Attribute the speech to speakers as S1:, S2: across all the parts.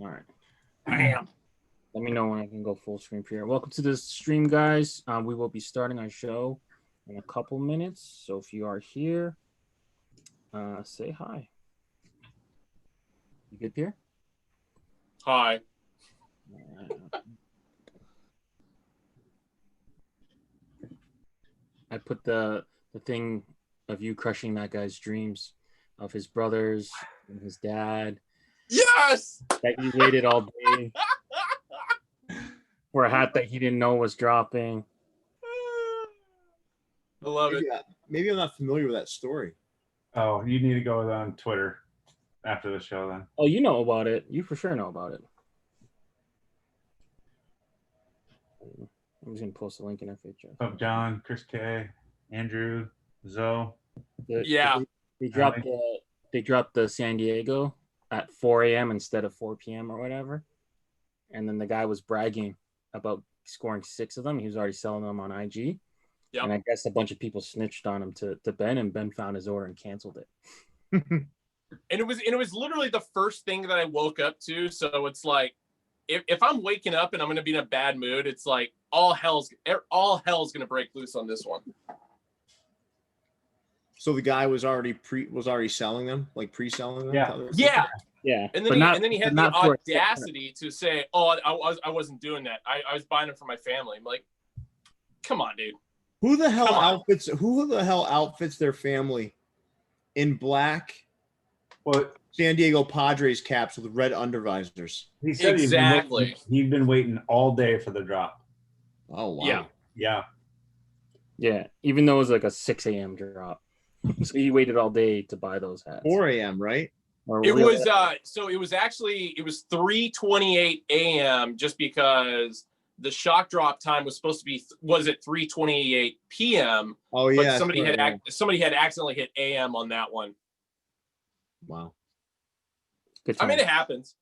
S1: All right.
S2: Bam.
S1: Let me know when I can go full screen, Pierre. Welcome to the stream, guys. We will be starting our show in a couple minutes. So if you are here, say hi. You good, Pierre?
S2: Hi.
S1: I put the thing of you crushing that guy's dreams of his brothers and his dad.
S2: Yes!
S1: That you waited all day for a hat that he didn't know was dropping.
S2: I love it.
S3: Maybe I'm not familiar with that story.
S4: Oh, you need to go on Twitter after the show then.
S1: Oh, you know about it. You for sure know about it. I'm just gonna post a link in FHS.
S4: Oh, John, Chris K, Andrew, Zoe.
S1: They dropped the San Diego at 4 a.m. instead of 4 p.m. or whatever. And then the guy was bragging about scoring 6 of them. He was already selling them on IG. Yep. And I guess a bunch of people snitched on him to Ben, and Ben found his order and canceled it.
S2: And it was literally the first thing that I woke up to. So it's like, if I'm waking up and I'm going to be in a bad mood, it's like all hell's going to break loose on this one.
S3: So the guy was already selling them, like pre-selling them.
S2: Yeah. And then he had the audacity to say, "Oh, I wasn't doing that. I was buying them for my family." I'm like, "Come on, dude.
S3: Who the hell outfits their family in black San Diego Padres caps with red undervisors?"
S4: He said
S2: exactly.
S4: He'd been waiting all day for the drop.
S3: Oh wow.
S1: Yeah. Even though it was like a 6 a.m. drop. So he waited all day to buy those hats.
S3: 4 a.m., right?
S2: It was so it was 3:28 a.m. just because the shock drop time was supposed to be at 3:28 p.m.
S3: Oh yeah.
S2: But somebody had accidentally hit a.m. on that one.
S3: Wow.
S1: Good times.
S2: I mean, it happens.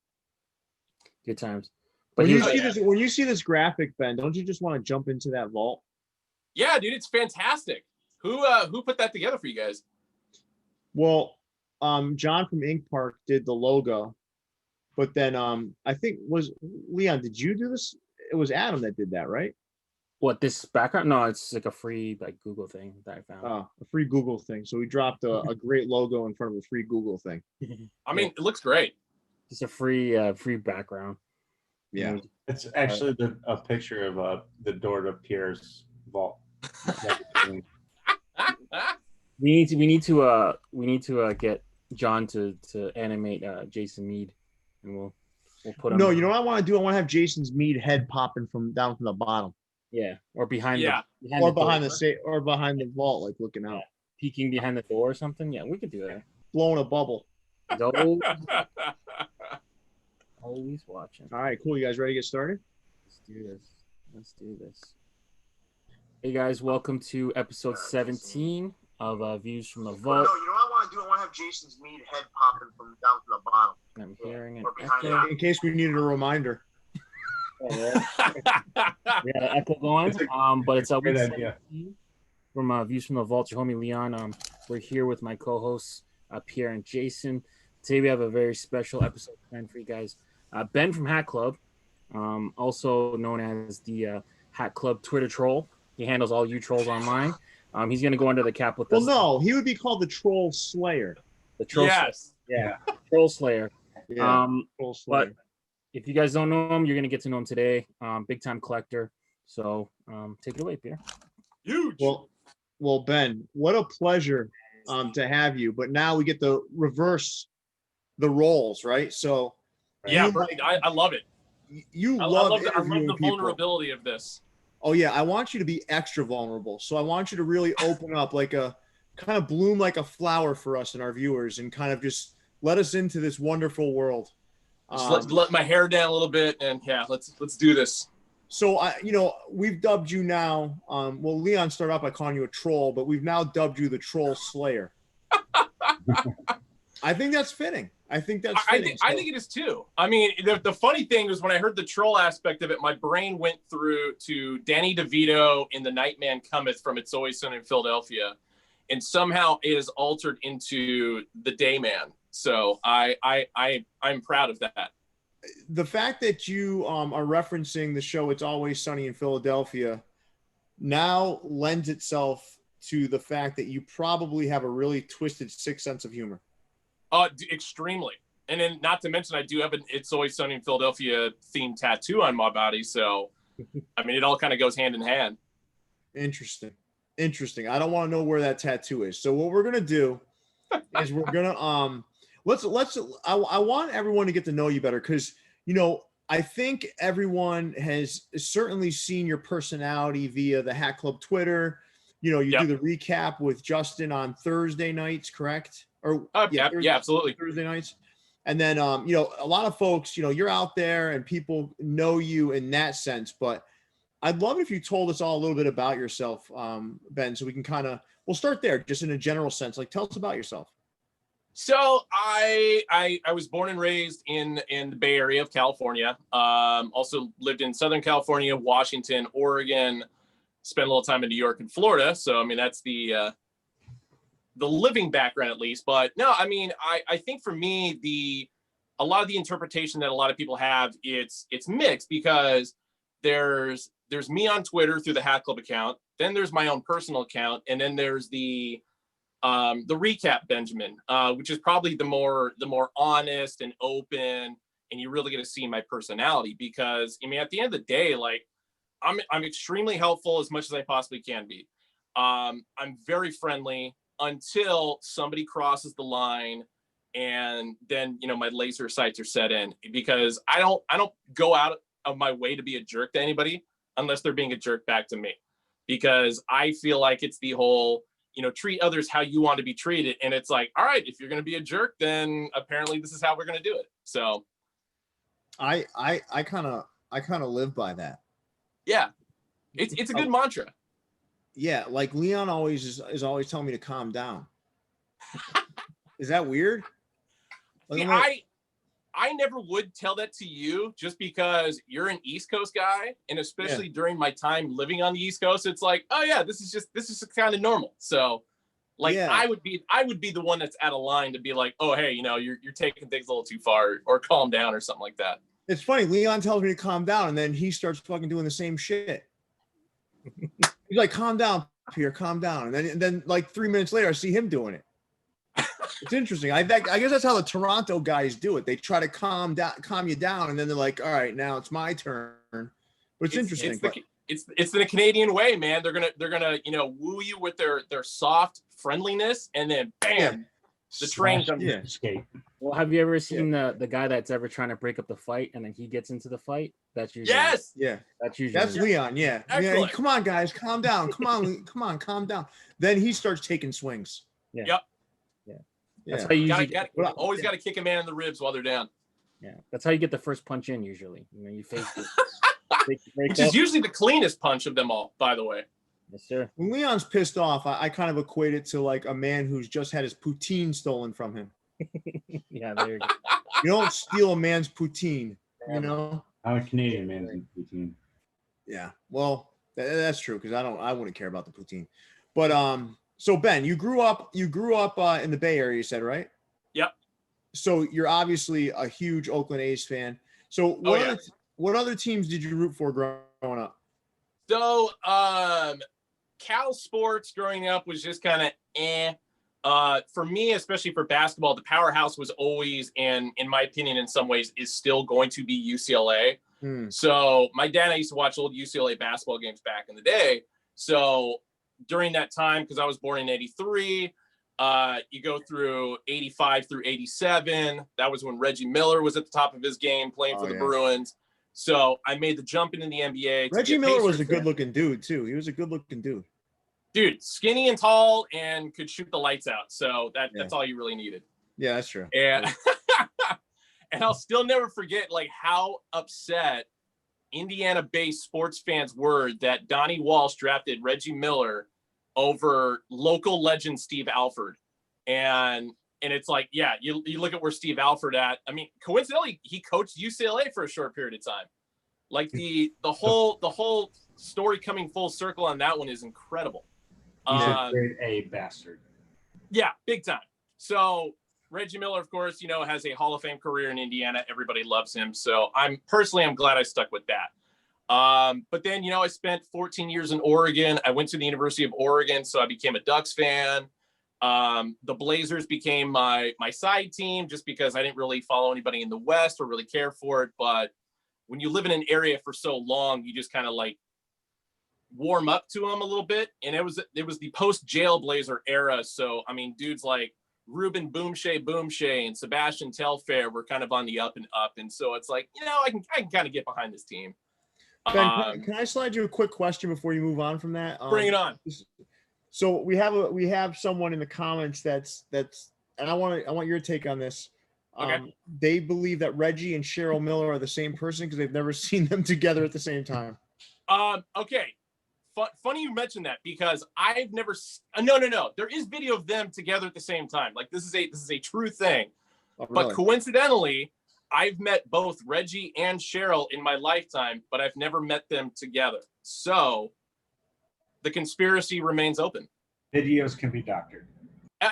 S1: Good times. But
S3: when you see this graphic, Ben, don't you just want to jump into that vault?
S2: Yeah, dude, it's fantastic. Who put that together for you guys?
S3: Well, John from Ink Park did the logo, but then I think was Leon. Did you do this? It was Adam that did that, right?
S1: What, this background? No, it's like a free Google thing that I found.
S3: Oh, a free Google thing. So we dropped a great logo in front of a free Google thing.
S2: I mean, it looks great.
S1: It's a free background.
S3: Yeah,
S4: it's actually a picture of the door to Pierre's vault.
S1: We need to get John to animate Jason Mead, and we'll put him.
S3: No, you know what I want to do? I want to have Jason's Mead head popping from the bottom.
S1: Yeah, or behind
S3: behind the vault, like looking out,
S1: peeking behind the door or something. Yeah, we could do that.
S3: Blowing a bubble.
S1: Always watching.
S3: All right, cool. You guys ready to get started?
S1: Let's do this. Hey guys, welcome to episode 17 of Views from the Vault.
S3: No, you know what I want to do? I want to have Jason's Mead head popping from down to the bottom.
S1: I'm hearing it.
S3: In case we needed a reminder.
S1: Yeah, echo going. But it's a week 17 from Views from the Vault. Your homie Leon. We're here with my co-hosts Pierre and Jason. Today we have a very special episode planned for you guys. Ben from Hatclub, also known as the Hatclub Twitter troll. He handles all you trolls online. He's going to go under the cap with us.
S3: Well, no, he would be called the Troll Slayer.
S1: The Troll
S2: Slayer.
S1: Yeah, Troll Slayer.
S3: Yeah, Troll Slayer.
S1: But if you guys don't know him, you're going to get to know him today. Big time collector. So take it away, Pierre.
S2: Huge.
S3: Well, Ben, what a pleasure to have you. But now we get to reverse the roles, right? So
S2: yeah, I love it.
S3: I love
S2: the vulnerability of this.
S3: Oh yeah, I want you to be extra vulnerable. So I want you to really open up, like a kind of bloom like a flower for us and our viewers, and kind of just let us into this wonderful world.
S2: Let my hair down a little bit, and yeah, let's do this.
S3: So we've dubbed you now. Well, Leon started off by calling you a troll, but we've now dubbed you the Troll Slayer. I think that's fitting. I think it is too. I mean, the funny thing was when I heard the troll aspect of it, my brain went through to Danny DeVito in The Nightman Cometh from It's Always Sunny in Philadelphia, and somehow it is altered into the Dayman. So I'm proud of that.
S5: the fact that you are referencing the show It's Always Sunny in Philadelphia now lends itself to the fact that you probably have a really twisted, sick sense of humor.
S2: Extremely. And then, not to mention, I do have an It's Always Sunny in Philadelphia themed tattoo on my body. So, I mean, it all kind of goes hand in hand.
S5: Interesting. I don't want to know where that tattoo is. So what we're going to do is we're going to, I want everyone to get to know you better. Cause I think everyone has certainly seen your personality via the Hat Club Twitter. You do the recap with Justin on Thursday nights, correct? Or
S2: absolutely.
S5: Thursday nights. And then, a lot of folks, you're out there and people know you in that sense, but I'd love it if you told us all a little bit about yourself, Ben, so we can we'll start there just in a general sense. Like, tell us about yourself.
S2: So I was born and raised in the Bay Area of California. Also lived in Southern California, Washington, Oregon, spent a little time in New York and Florida. So, I mean, that's the living background at least. But no, I mean, I think for me, a lot of the interpretation that a lot of people have, it's mixed because there's me on Twitter through the Hat Club account. Then there's my own personal account. And then there's the recap Benjamin, which is probably the more honest and open, and you really get to see my personality because, I mean, at the end of the day, like I'm extremely helpful as much as I possibly can be. I'm very friendly until somebody crosses the line, and then, my laser sights are set in because I don't go out of my way to be a jerk to anybody unless they're being a jerk back to me, because I feel like it's the whole, treat others how you want to be treated. And it's like, all right, if you're going to be a jerk, then apparently this is how we're going to do it. So
S5: I kind of live by that.
S2: Yeah. It's a good mantra.
S5: Yeah. Like Leon is always telling me to calm down. Is that weird?
S2: See, I never would tell that to you just because you're an East Coast guy. And especially during my time living on the East Coast, it's like, oh yeah, this is just kind of normal. So like, I would be the one that's out of line to be like, oh, hey, you're taking things a little too far, or calm down or something like that.
S5: It's funny. Leon tells me to calm down, and then he starts fucking doing the same shit. He's like, calm down, Pierre, calm down. And then like 3 minutes later, I see him doing it. It's interesting. I guess that's how the Toronto guys do it. They try to calm you down, and then they're like, all right, now it's my turn. But it's interesting.
S2: It's the Canadian way, man. They're gonna woo you with their soft friendliness, and then bam, the train comes.
S5: Yeah.
S4: Escape.
S1: Well, have you ever seen the guy that's ever trying to break up the fight and then he gets into the fight? That's usually
S5: That's Leon. Yeah.
S2: Excellent.
S5: Come on, guys, calm down. Come on, calm down. Then he starts taking swings.
S1: Yeah.
S2: Yep.
S1: Yeah. That's how you
S2: always got to kick a man in the ribs while they're down.
S1: Yeah. That's how you get the first punch in usually. You face it.
S2: Which is usually the cleanest punch of them all, by the way.
S1: Yes, sir.
S5: When Leon's pissed off, I kind of equate it to like a man who's just had his poutine stolen from him.
S1: Yeah, there you go.
S5: You don't steal a man's poutine, I'm
S4: a Canadian man's poutine.
S5: Yeah, well, that's true because I wouldn't care about the poutine. But so Ben, you grew up in the Bay Area, you said, right?
S2: Yep.
S5: So you're obviously a huge Oakland A's fan. So what other teams did you root for growing up?
S2: So Cal sports growing up was just kind of eh. For me, especially for basketball, the powerhouse was always, and in my opinion, in some ways, is still going to be UCLA. So my dad and I used to watch old UCLA basketball games back in the day. So during that time, because I was born in 83, you go through 85 through 87. That was when Reggie Miller was at the top of his game playing for the Bruins. So I made the jump into the NBA.
S5: Reggie Miller was a good-looking dude, too. He was a good-looking dude.
S2: Dude, skinny and tall and could shoot the lights out. So that's all you really needed.
S5: Yeah, that's true.
S2: And, and I'll still never forget like how upset Indiana-based sports fans were that Donnie Walsh drafted Reggie Miller over local legend Steve Alford. And it's like, yeah, you look at where Steve Alford at. I mean, coincidentally, he coached UCLA for a short period of time. Like the whole story coming full circle on that one is incredible.
S4: He's a grade A bastard.
S2: Yeah, big time. So Reggie Miller, of course, you know, has a Hall of Fame career in Indiana. Everybody loves him. So I'm glad I stuck with that. But then, you know, I spent 14 years in Oregon. I went to the University of Oregon, so I became a Ducks fan. The Blazers became my side team just because I didn't really follow anybody in the West or really care for it. But when you live in an area for so long, you just kind of like warm up to them a little bit. And it was the post-jail Blazer era. So, I mean, dudes like Ruben Boomshay and Sebastian Telfair were kind of on the up and up. And so it's like, you know, I can kind of get behind this team.
S5: Ben, can I slide you a quick question before you move on from that?
S2: Bring it on.
S5: So we have someone in the comments that's, and I want your take on this.
S2: Okay.
S5: They believe that Reggie and Cheryl Miller are the same person because they've never seen them together at the same time.
S2: Okay. Funny you mentioned that because I've never. No. There is video of them together at the same time. Like this is a true thing.
S5: Oh, really?
S2: But coincidentally, I've met both Reggie and Cheryl in my lifetime, but I've never met them together. So the conspiracy remains open.
S3: Videos can be doctored.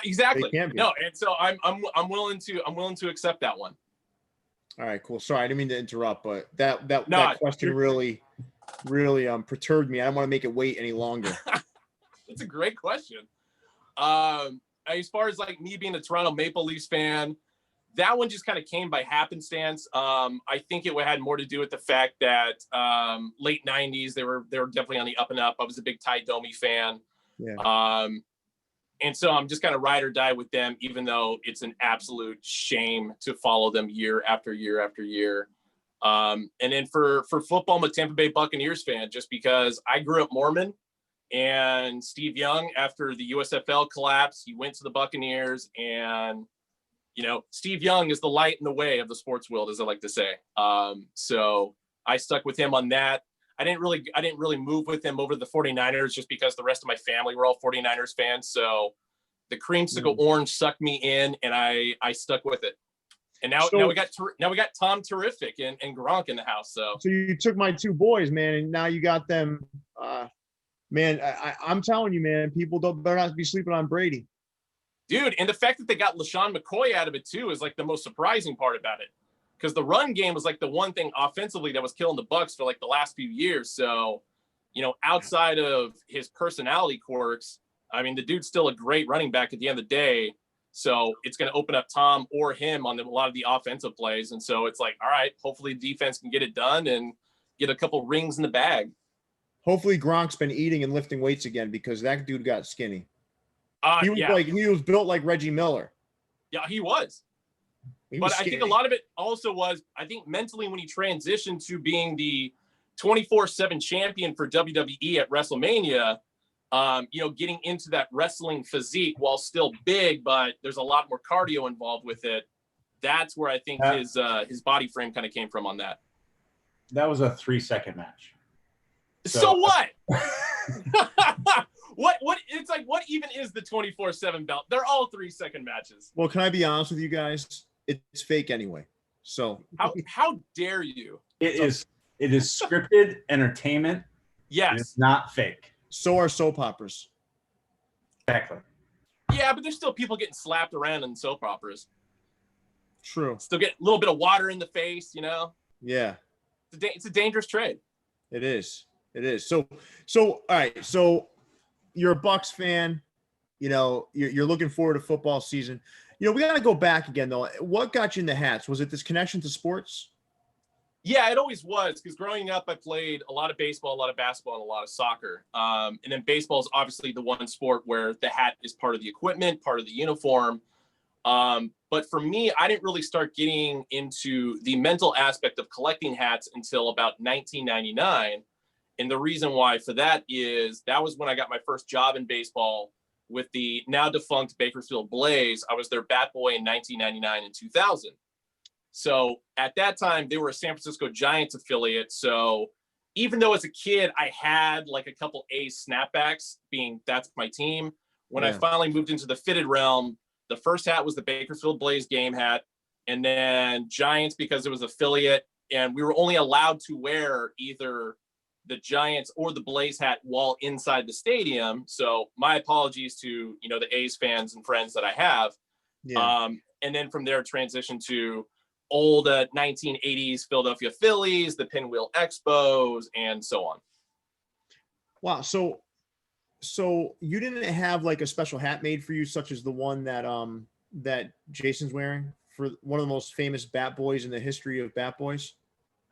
S2: Exactly. No, and so I'm willing to accept that one.
S5: All right, cool. Sorry, I didn't mean to interrupt, but that question really perturbed me. I don't want to make it wait any longer.
S2: That's a great question. As far as like me being a Toronto Maple Leafs fan, that one just kind of came by happenstance. I think it had more to do with the fact that late 90s, they were definitely on the up and up. I was a big Ty Domi fan.
S5: Yeah.
S2: And so I'm just kind of ride or die with them, even though it's an absolute shame to follow them year after year after year. And then for football, I'm a Tampa Bay Buccaneers fan just because I grew up Mormon, and Steve Young, after the USFL collapse, he went to the Buccaneers, and you know, Steve Young is the light in the way of the sports world, as I like to say. So I stuck with him on that. I didn't really move with him over to the 49ers just because the rest of my family were all 49ers fans. So the creamsicle orange sucked me in, and I stuck with it. And now we got Tom Terrific and Gronk in the house. So
S5: you took my two boys, man, and now you got them. Man, I'm telling you, man, people better not be sleeping on Brady.
S2: Dude, and the fact that they got LaShawn McCoy out of it too is like the most surprising part about it. Because the run game was like the one thing offensively that was killing the Bucs for like the last few years. So, you know, outside of his personality quirks, I mean, the dude's still a great running back at the end of the day. So it's going to open up Tom or him on a lot of the offensive plays. And so it's like, all right, hopefully the defense can get it done and get a couple rings in the bag.
S5: Hopefully Gronk's been eating and lifting weights again because that dude got skinny. He was built like Reggie Miller.
S2: Yeah, he was. But I think a lot of it also was, I think mentally when he transitioned to being the 24/7 champion for WWE at WrestleMania, you know, getting into that wrestling physique while still big, but there's a lot more cardio involved with it. That's where I think his body frame kind of came from on that.
S3: That was a 3-second match.
S2: So what? What it's like, what even is the 24/7 belt? They're all 3-second matches.
S5: Well, can I be honest with you guys? It's fake anyway. So
S2: how dare you?
S3: It is scripted entertainment.
S2: Yes.
S3: It's not fake.
S5: So are soap operas.
S3: Exactly.
S2: Yeah, but there's still people getting slapped around in soap operas.
S5: True.
S2: Still get a little bit of water in the face, you know?
S5: Yeah.
S2: It's a dangerous trade.
S5: It is. So all right. So you're a Bucs fan. You know, you're looking forward to football season. You know, we got to go back again, though. What got you in the Hats? Was it this connection to sports?
S2: Yeah, it always was, because growing up, I played a lot of baseball, a lot of basketball, and a lot of soccer. And then baseball is obviously the one sport where the hat is part of the equipment, part of the uniform. But for me, I didn't really start getting into the mental aspect of collecting hats until about 1999. And the reason why for that is that was when I got my first job in baseball with the now defunct Bakersfield Blaze. I was their bat boy in 1999 and 2000. So at that time, they were a San Francisco Giants affiliate. So even though as a kid, I had like a couple A's snapbacks, being that's my team. When I finally moved into the fitted realm, the first hat was the Bakersfield Blaze game hat. And then Giants, because it was affiliate, and we were only allowed to wear either the Giants or the Blaze hat while inside the stadium. So my apologies to, you know, the A's fans and friends that I have.
S5: Yeah.
S2: And then from there, transition to old 1980s Philadelphia Phillies, the Pinwheel Expos, and so on.
S5: Wow. So you didn't have like a special hat made for you, such as the one that Jason's wearing, for one of the most famous bat boys in the history of bat boys?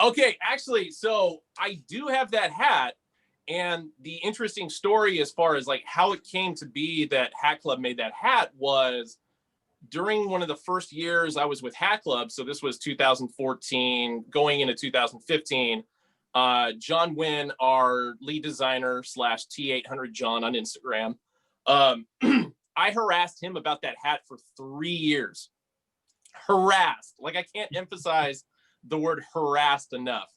S2: Okay, actually, so I do have that hat. And the interesting story as far as like how it came to be that Hatclub made that hat was during one of the first years I was with Hatclub. So this was 2014, going into 2015. John Wynn, our lead designer / T800 John on Instagram, I harassed him about that hat for 3 years. Harassed. Like, I can't emphasize the word harassed enough,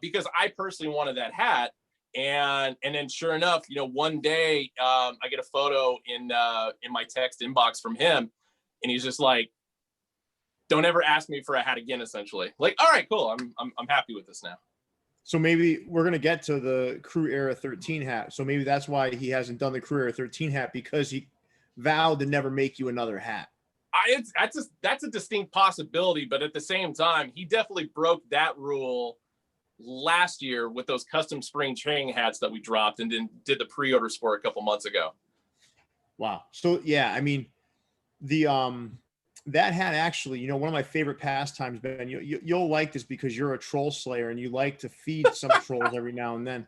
S2: because I personally wanted that hat. And then sure enough, one day I get a photo in my text inbox from him, and he's just like, don't ever ask me for a hat again, essentially. Like, all right, cool. I'm happy with this now.
S5: So maybe we're going to get to the Crew Era 13 hat. So maybe that's why he hasn't done the Crew Era 13 hat, because he vowed to never make you another hat.
S2: That's a distinct possibility, but at the same time, he definitely broke that rule last year with those custom spring training hats that we dropped and then did the pre-orders for a couple months ago.
S5: Wow. So yeah, I mean, the that hat actually, one of my favorite pastimes, Ben, you'll like this because you're a troll slayer and you like to feed some trolls every now and then.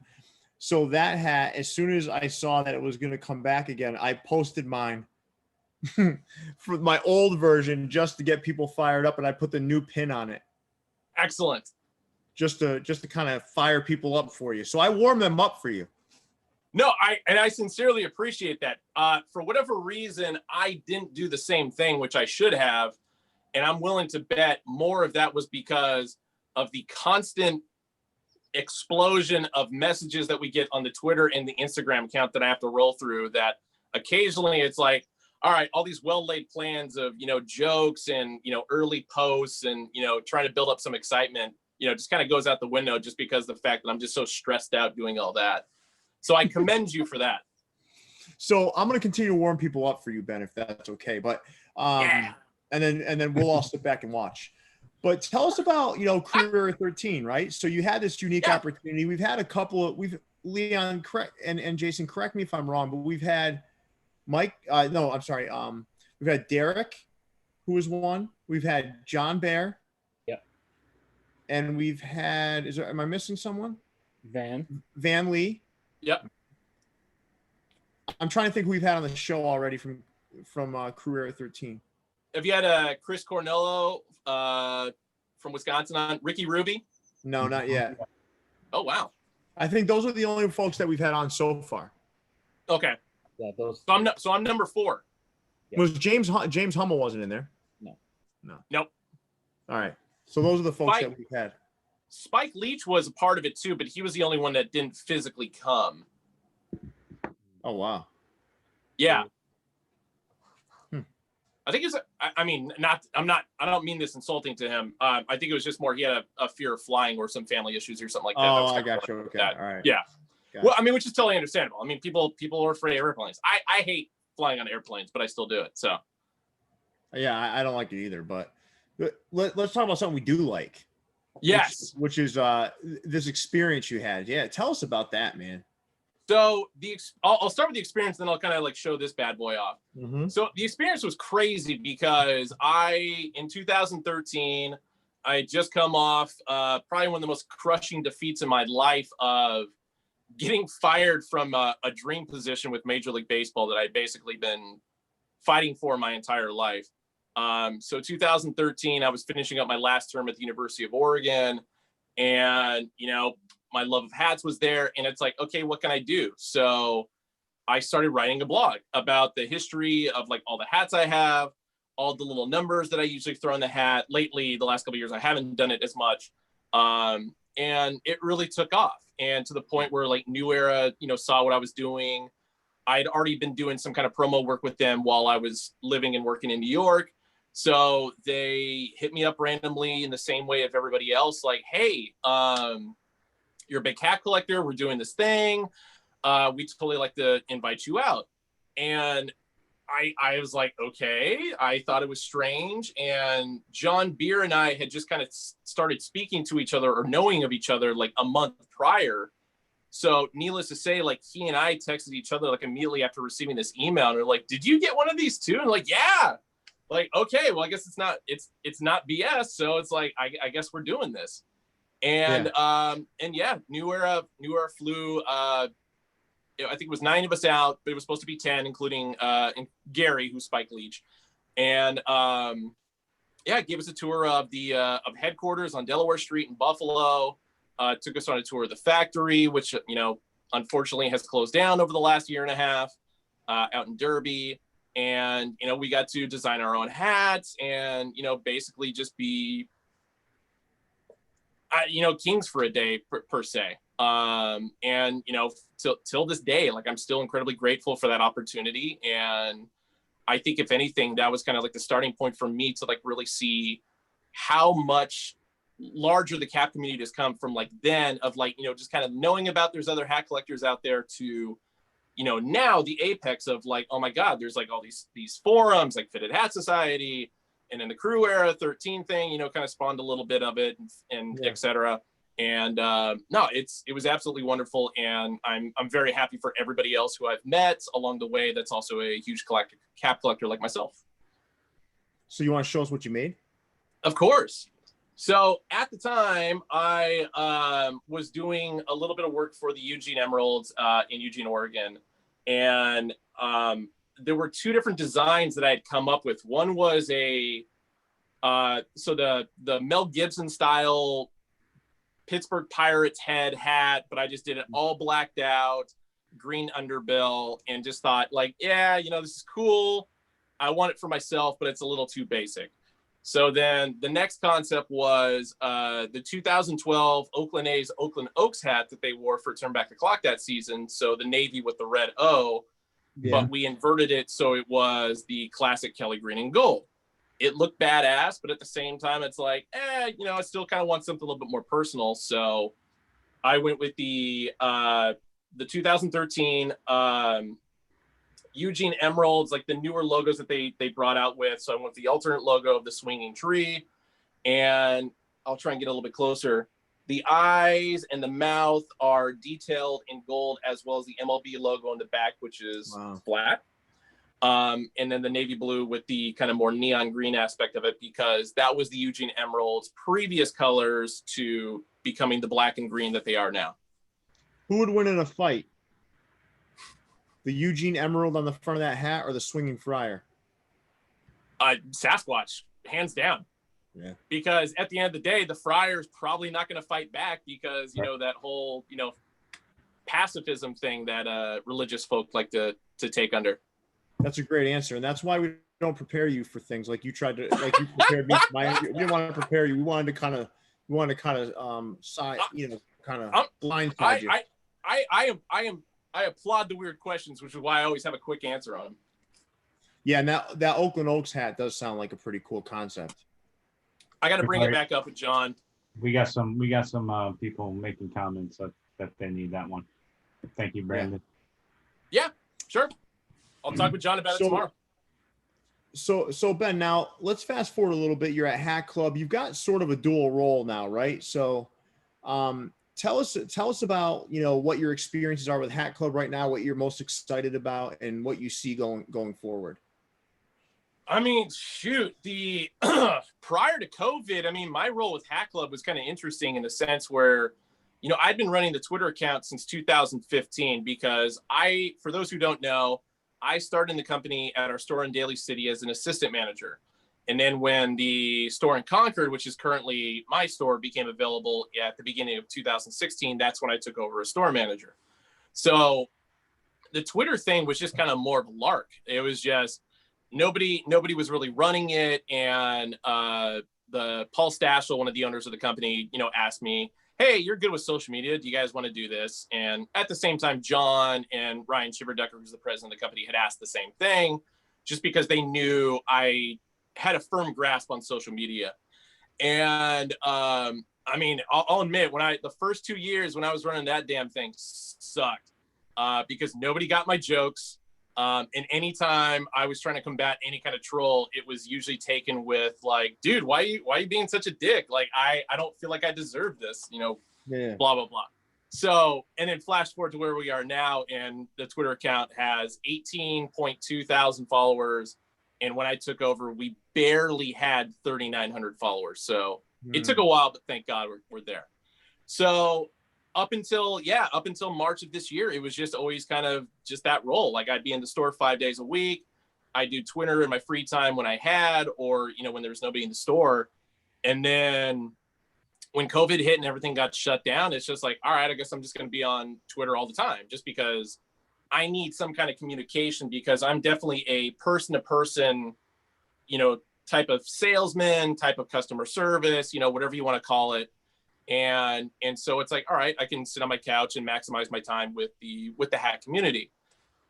S5: So that hat, as soon as I saw that it was going to come back again, I posted mine for my old version just to get people fired up, and I put the new pin on it.
S2: Excellent.
S5: Just to kind of fire people up for you. So I warm them up for you.
S2: No, I sincerely appreciate that. For whatever reason, I didn't do the same thing, which I should have. And I'm willing to bet more of that was because of the constant explosion of messages that we get on the Twitter and the Instagram account that I have to roll through, that occasionally it's like, all right, all these well-laid plans of, jokes and, early posts and, trying to build up some excitement, just kind of goes out the window just because of the fact that I'm just so stressed out doing all that. So I commend you for that. So
S5: I'm going to continue to warm people up for you, Ben, if that's okay. But
S2: yeah.
S5: and then we'll all sit back and watch. But tell us about, Crew Era 13, right? So you had this unique opportunity. We've had a couple of, Leon, correct, and Jason, correct me if I'm wrong, but we've had Mike, no, I'm sorry. We've had Derek, who was one. We've had John Bear.
S1: Yep.
S5: And we've had, am I missing someone? Van Lee.
S2: Yep.
S5: I'm trying to think who we've had on the show already from Crew Era 13.
S2: Have you had Chris Cornello from Wisconsin on? Ricky Ruby?
S5: No, not yet.
S2: Oh, wow.
S5: I think those are the only folks that we've had on so far.
S2: Okay.
S1: Yeah, those.
S2: So I'm number 4.
S5: Yeah. Was James Hummel wasn't in there?
S1: No.
S2: Nope.
S5: All right. So those are the folks that we've had.
S2: Spike Leach was a part of it too, but he was the only one that didn't physically come.
S5: Oh, wow.
S2: Yeah. I think it's, I don't mean this insulting to him. I think it was just more, he had a fear of flying or some family issues or something like that.
S5: Oh, I got you. Okay. All right.
S2: Yeah.
S5: Gotcha.
S2: Well, which is totally understandable. People are afraid of airplanes. I hate flying on airplanes, but I still do it. So.
S5: Yeah, I don't like it either, but let's talk about something we do like.
S2: Yes.
S5: Which is this experience you had. Yeah. Tell us about that, man.
S2: So I'll start with the experience, then I'll kind of like show this bad boy off.
S5: Mm-hmm.
S2: So the experience was crazy because in 2013, I had just come off probably one of the most crushing defeats in my life of getting fired from a dream position with Major League Baseball that I'd basically been fighting for my entire life. So 2013, I was finishing up my last term at the University of Oregon, and, my love of hats was there, and it's like, okay, what can I do? So I started writing a blog about the history of like all the hats I have, all the little numbers that I usually throw in the hat. Lately, the last couple of years, I haven't done it as much. And it really took off. And to the point where like New Era, saw what I was doing. I'd already been doing some kind of promo work with them while I was living and working in New York. So they hit me up randomly in the same way of everybody else. Like, hey, you're a big hat collector. We're doing this thing. We totally like to invite you out. And I was like, okay, I thought it was strange. And John Beer and I had just kind of started speaking to each other or knowing of each other like a month prior. So needless to say, like he and I texted each other like immediately after receiving this email. And they're like, did you get one of these too? And like, yeah. Like, okay, well, I guess it's not BS. So it's like, I guess we're doing this. And New Era flew, I think it was 9 of us out, but it was supposed to be 10, including Gary, who's Spike Leach. And it gave us a tour of the of headquarters on Delaware Street in Buffalo. Took us on a tour of the factory, which, unfortunately has closed down over the last year and a half out in Derby. And, we got to design our own hats and, basically just be, kings for a day per se. Till this day, like I'm still incredibly grateful for that opportunity. And I think if anything, that was kind of like the starting point for me to like really see how much larger the cap community has come from like then of like, just kind of knowing about there's other hat collectors out there to, now the apex of like, oh my God, there's like all these forums like Fitted Hat Society, and then the Crew Era 13 thing, kind of spawned a little bit of it and et cetera. And it was absolutely wonderful. And I'm very happy for everybody else who I've met along the way. That's also a huge cap collector like myself.
S5: So you want to show us what you made?
S2: Of course. So at the time, I was doing a little bit of work for the Eugene Emeralds in Eugene, Oregon. And there were 2 different designs that I had come up with. One was the Mel Gibson style Pittsburgh Pirates head hat, but I just did it all blacked out, green underbill, and just thought like, this is cool. I want it for myself, but it's a little too basic. So then the next concept was the 2012 Oakland A's Oakland Oaks hat that they wore for Turn Back the Clock that season. So the navy with the red O, but we inverted it so it was the classic Kelly green and gold. It looked badass, but at the same time, it's like, I still kind of want something a little bit more personal. So I went with the 2013 Eugene Emeralds, like the newer logos that they brought out with. So I went with the alternate logo of the swinging tree, and I'll try and get a little bit closer. The eyes and the mouth are detailed in gold, as well as the MLB logo on the back, which is flat. And then the navy blue with the kind of more neon green aspect of it, because that was the Eugene Emeralds' previous colors to becoming the black and green that they are now.
S5: Who would win in a fight? The Eugene Emerald on the front of that hat or the swinging friar?
S2: Sasquatch, hands down.
S5: Yeah. Because
S2: at the end of the day, the friar's probably not going to fight back because, that whole, pacifism thing that religious folk like to take under.
S5: That's a great answer. And that's why we don't prepare you for things like you tried to, like you prepared me for my interview. We didn't want to prepare you. We wanted to kind of blindside you.
S2: I applaud the weird questions, which is why I always have a quick answer on them.
S5: Yeah, and that Oakland Oaks hat does sound like a pretty cool concept.
S2: I got to bring it back up with John.
S4: We got some people making comments that they need that one. Thank you, Brandon.
S2: Yeah, sure. I'll talk with John about it tomorrow.
S5: So Ben, now let's fast forward a little bit. You're at Hatclub. You've got sort of a dual role now, right? So, tell us about what your experiences are with Hatclub right now, what you're most excited about, and what you see going forward.
S2: I mean, shoot, the prior to COVID, my role with Hatclub was kind of interesting in the sense where, I'd been running the Twitter account since 2015 because for those who don't know, I started in the company at our store in Daly City as an assistant manager. And then when the store in Concord, which is currently my store, became available at the beginning of 2016, that's when I took over as store manager. So the Twitter thing was just kind of more of a lark. It was just nobody was really running it. And the Paul Stashel, one of the owners of the company, asked me, hey, you're good with social media. Do you guys want to do this? And at the same time, John and Ryan Shiverdecker, who's the president of the company, had asked the same thing just because they knew I had a firm grasp on social media. And I'll admit, the first 2 years when I was running that damn thing sucked because nobody got my jokes. And anytime I was trying to combat any kind of troll, it was usually taken with like, dude, why are you being such a dick? Like, I don't feel like I deserve this,
S5: Yeah.
S2: blah, blah, blah. So, and then flash forward to where we are now, and the Twitter account has 18.2 thousand followers. And when I took over, we barely had 3,900 followers. So it took a while, but thank God we're there. So up until March of this year, it was just always kind of just that role. Like, I'd be in the store 5 days a week. I do Twitter in my free time when I had, or, when there was nobody in the store. And then when COVID hit and everything got shut down, it's just like, all right, I guess I'm just going to be on Twitter all the time, just because I need some kind of communication, because I'm definitely a person to person, type of salesman, type of customer service, whatever you want to call it. And so it's like, all right, I can sit on my couch and maximize my time with the hat community.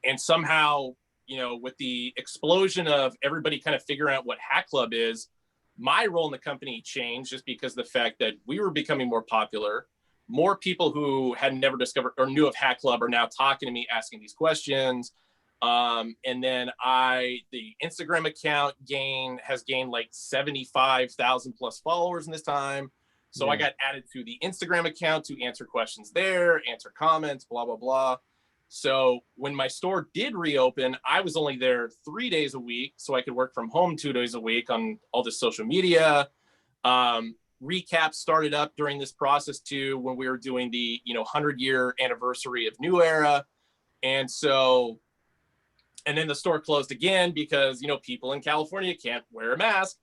S2: And somehow, with the explosion of everybody kind of figuring out what Hatclub is, my role in the company changed, just because of the fact that we were becoming more popular. More people who had never discovered or knew of Hatclub are now talking to me, asking these questions. And then the Instagram account has gained like 75,000 plus followers in this time. So I got added to the Instagram account to answer questions there, answer comments, blah, blah, blah. So when my store did reopen, I was only there 3 days a week, so I could work from home 2 days a week on all this social media. Recap started up during this process too, when we were doing the 100-year anniversary of New Era. And then the store closed again because people in California can't wear a mask.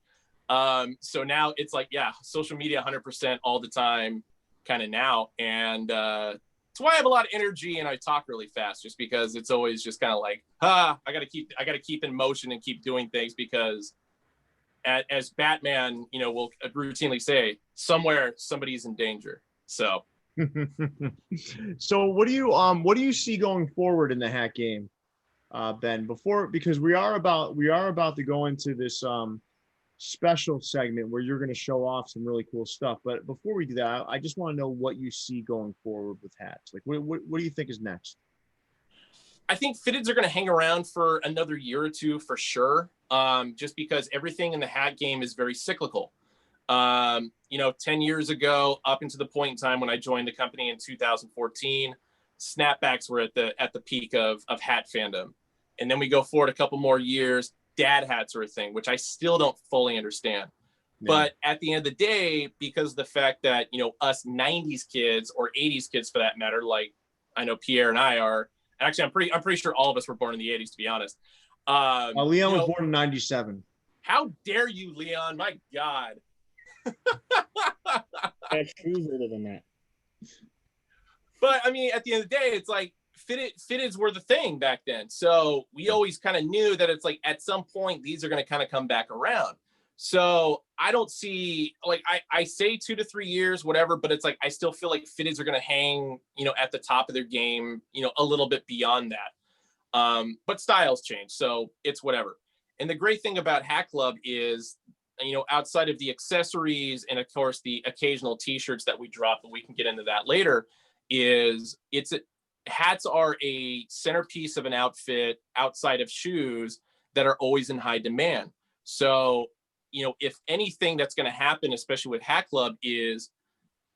S2: So now it's like, social media 100% all the time kind of now. And that's why I have a lot of energy and I talk really fast, just because it's always just kind of like, I got to keep in motion and keep doing things, because as Batman, will routinely say, somewhere somebody's in danger. So.
S5: So what do you see going forward in the hat game, Ben? Because we are about to go into this special segment where you're going to show off some really cool stuff. But before we do that, I just want to know what you see going forward with hats. Like, what do you think is next?
S2: I think fitteds are going to hang around for another year or two for sure, just because everything in the hat game is very cyclical. 10 years ago, up into the point in time when I joined the company in 2014, snapbacks were at the peak of hat fandom. And then we go forward a couple more years, dad hats are a thing, which I still don't fully understand. Yeah. But at the end of the day, because of the fact that, us 90s kids, or 80s kids for that matter, like I know Pierre and I are, actually, I'm pretty sure all of us were born in the 80s, to be honest.
S5: Leon was born in 97.
S2: How dare you, Leon? My God.
S1: That's older than that.
S2: But I mean, at the end of the day, it's like fitteds were the thing back then. So we always kind of knew that it's like at some point these are going to kind of come back around. So I don't see, like, I say 2 to 3 years, whatever, but it's like I still feel like fitteds are going to hang, at the top of their game, a little bit beyond that. But styles change, so it's whatever. And the great thing about Hatclub is, outside of the accessories and of course the occasional t-shirts that we drop, but we can get into that later, hats are a centerpiece of an outfit outside of shoes that are always in high demand. So, if anything that's going to happen, especially with Hatclub, is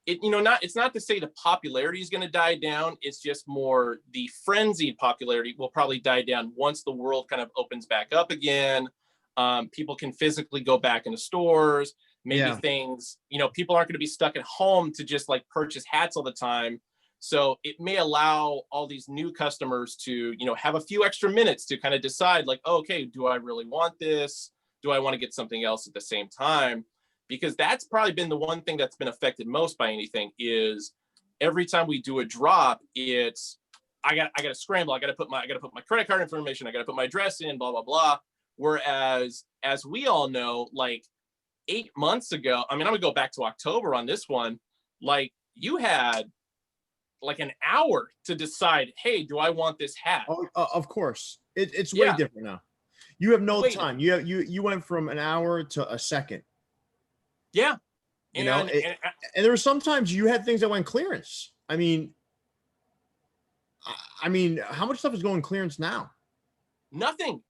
S2: it's not to say the popularity is going to die down. It's just more the frenzied popularity will probably die down once the world kind of opens back up again. People can physically go back into stores. Maybe things, people aren't going to be stuck at home to just like purchase hats all the time. So it may allow all these new customers to, have a few extra minutes to kind of decide like, oh, okay, do I really want this? Do I want to get something else at the same time? Because that's probably been the one thing that's been affected most by anything is every time we do a drop, it's I got to scramble. I got to put my credit card information. I got to put my address in, blah, blah, blah. Whereas, as we all know, like 8 months ago, I mean, I'm gonna go back to October on this one. Like you had like an hour to decide, hey, do I want this hat?
S5: Oh, of course. It's way different now. You have no time. You went from an hour to a second.
S2: Yeah.
S5: And there were sometimes you had things that went clearance. I mean, how much stuff is going clearance now?
S2: Nothing.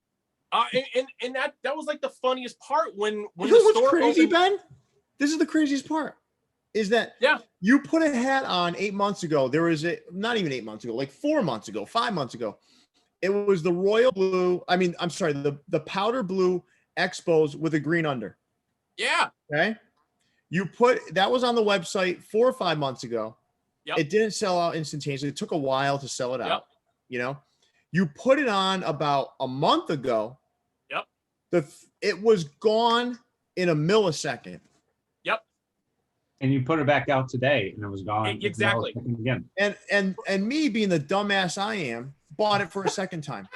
S2: And that was like the funniest part when
S5: you know
S2: the
S5: what's
S2: store
S5: crazy,
S2: opened.
S5: Ben? This is the craziest part. Is that you put a hat on 8 months ago. There was not even 8 months ago, like 4 months ago, 5 months ago. It was the royal blue. I mean, I'm sorry, the powder blue Expos with a green under.
S2: Yeah.
S5: Okay. That was on the website 4 or 5 months ago. Yep. It didn't sell out instantaneously. It took a while to sell it out. You know, you put it on about a month ago.
S2: Yep.
S5: It was gone in a millisecond.
S2: Yep.
S4: And you put it back out today, and it was gone.
S2: Exactly.
S4: Again.
S5: And me being the dumbass I am, bought it for a second time.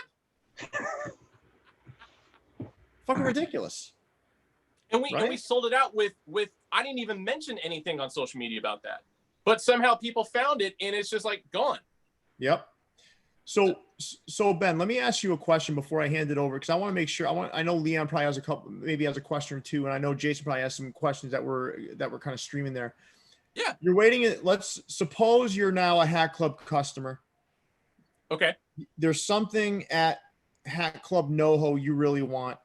S5: Fucking ridiculous.
S2: And we sold it out with I didn't even mention anything on social media about that, but somehow people found it and it's just like gone.
S5: Yep. So Ben, let me ask you a question before I hand it over, because I want to make sure. I know Leon probably has a question or two, and I know Jason probably has some questions that were kind of streaming there.
S2: Yeah.
S5: You're waiting. Let's suppose you're now a Hat Club customer.
S2: Okay.
S5: There's something at Hat Club NoHo you really want.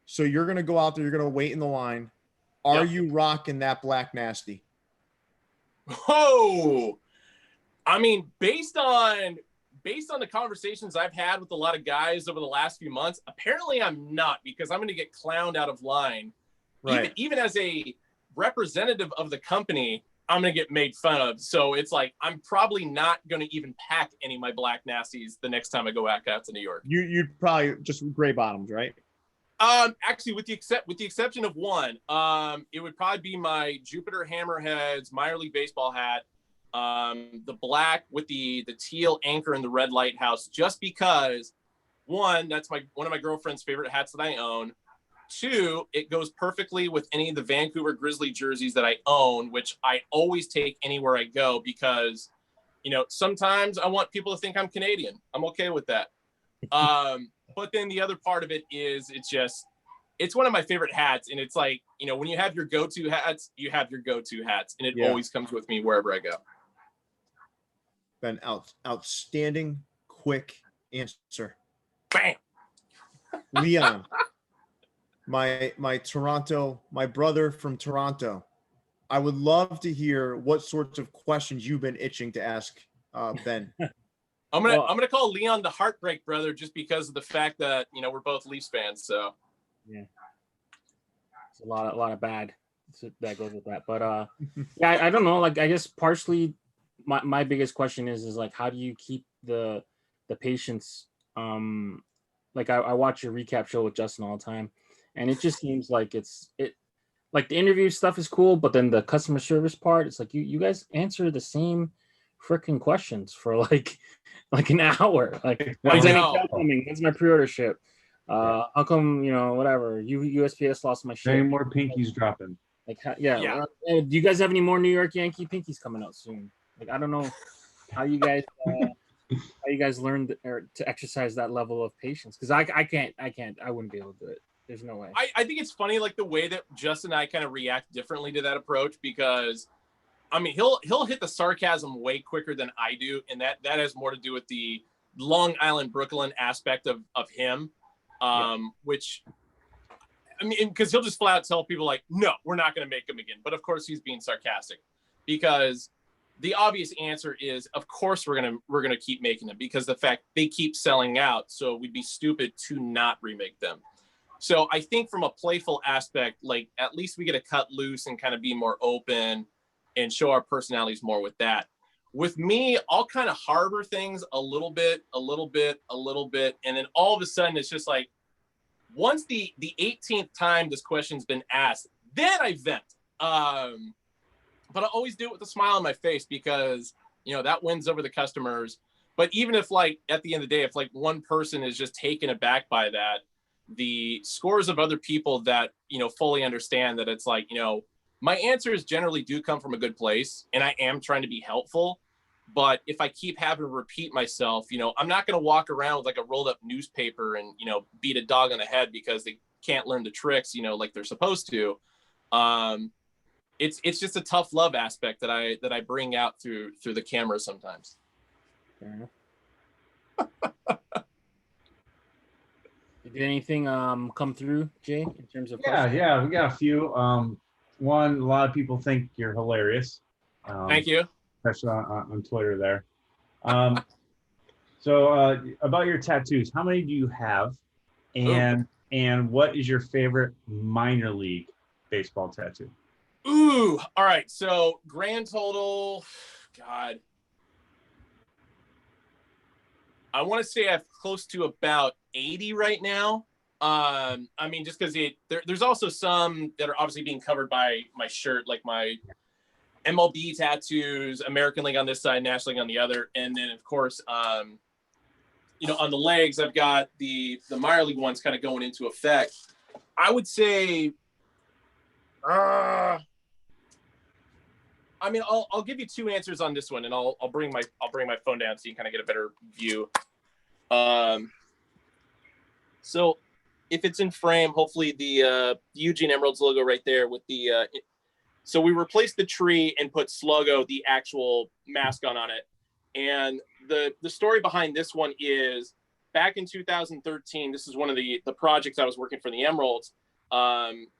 S5: So you're going to go out there. You're going to wait in the line. Are you rocking that Black Nasty?
S2: Oh, I mean, based on the conversations I've had with a lot of guys over the last few months, apparently I'm not, because I'm going to get clowned out of line.
S5: Right.
S2: Even as a representative of the company, I'm going to get made fun of. So it's like, I'm probably not going to even pack any of my Black Nasties the next time I go back out to New York.
S5: You'd probably just gray bottoms, right?
S2: Actually, with the exception of one, it would probably be my Jupiter Hammerheads minor league baseball hat, the black with the teal anchor and the red lighthouse, just because, one, that's one of my girlfriend's favorite hats that I own. Two, it goes perfectly with any of the Vancouver Grizzly jerseys that I own, which I always take anywhere I go, because, sometimes I want people to think I'm Canadian. I'm okay with that. But then the other part of it is it's one of my favorite hats. And it's like, when you have your go-to hats, you have your go-to hats, and it always comes with me wherever I go.
S5: Ben, outstanding, quick answer.
S2: Bam.
S5: Leon, my brother from Toronto. I would love to hear what sorts of questions you've been itching to ask Ben.
S2: I'm gonna call Leon the Heartbreak Brother, just because of the fact that we're both Leafs fans. So
S1: yeah, it's a lot of bad that goes with that. But I don't know. Like, I guess partially my biggest question is like, how do you keep the patience? Like I watch your recap show with Justin all the time, and it just seems like like the interview stuff is cool, but then the customer service part, it's like you guys answer the same freaking questions for like an hour. Like, when's NHL coming? When's my pre-order ship? How come whatever? USPS lost my ship.
S4: Any more pinkies dropping?
S1: Like, do you guys have any more New York Yankee pinkies coming out soon? Like, I don't know how you guys learned to exercise that level of patience, because I wouldn't be able to do it. There's no way.
S2: I think it's funny, like the way that Justin and I kind of react differently to that approach, because I mean, he'll hit the sarcasm way quicker than I do, and that has more to do with the Long Island, Brooklyn aspect of him, which, I mean, because he'll just flat out tell people like, no, we're not going to make him again. But of course he's being sarcastic, because the obvious answer is, of course we're gonna keep making them, because the fact they keep selling out, so we'd be stupid to not remake them. So I think from a playful aspect, like, at least we get to cut loose and kind of be more open and show our personalities more with that. With me, I'll kind of harbor things a little bit. And then all of a sudden it's just like, once the 18th time this question's been asked, then I vent. But I always do it with a smile on my face, because, that wins over the customers. But even if, like, at the end of the day, if like one person is just taken aback by that, the scores of other people that, fully understand that it's like, my answers generally do come from a good place, and I am trying to be helpful. But if I keep having to repeat myself, I'm not going to walk around with like a rolled up newspaper and, beat a dog on the head because they can't learn the tricks, like they're supposed to. It's just a tough love aspect that I bring out through the camera sometimes.
S1: Fair enough. Did anything come through, Jay, in terms of
S4: questions? Yeah, we got a few. One, a lot of people think you're hilarious.
S2: Thank you.
S4: Especially on Twitter there. So about your tattoos, how many do you have? And what is your favorite minor league baseball tattoo?
S2: Ooh, all right. So grand total, God. I want to say I have close to about 80 right now. I mean, just because there's also some that are obviously being covered by my shirt, like my MLB tattoos, American League on this side, National League on the other. And then, of course, on the legs, I've got the minor league ones kind of going into effect. I would say, I mean, I'll give you two answers on this one, and I'll bring my phone down so you can kind of get a better view. So if it's in frame, hopefully the Eugene Emeralds logo right there with the so we replaced the tree and put Sluggo, the actual mascot, on it. And the story behind this one is back in 2013, this is one of the projects I was working for the Emeralds.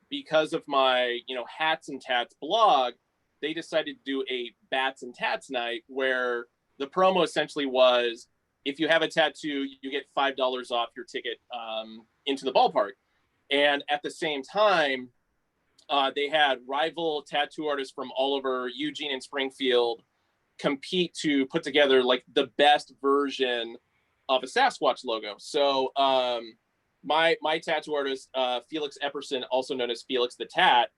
S2: Because of my, Hats and Tats blog, they decided to do a Bats and Tats night where the promo essentially was, if you have a tattoo, you get $5 off your ticket into the ballpark. And at the same time, they had rival tattoo artists from all over Eugene and Springfield compete to put together like the best version of a Sasquatch logo. So my tattoo artist, Felix Epperson, also known as Felix the Tat,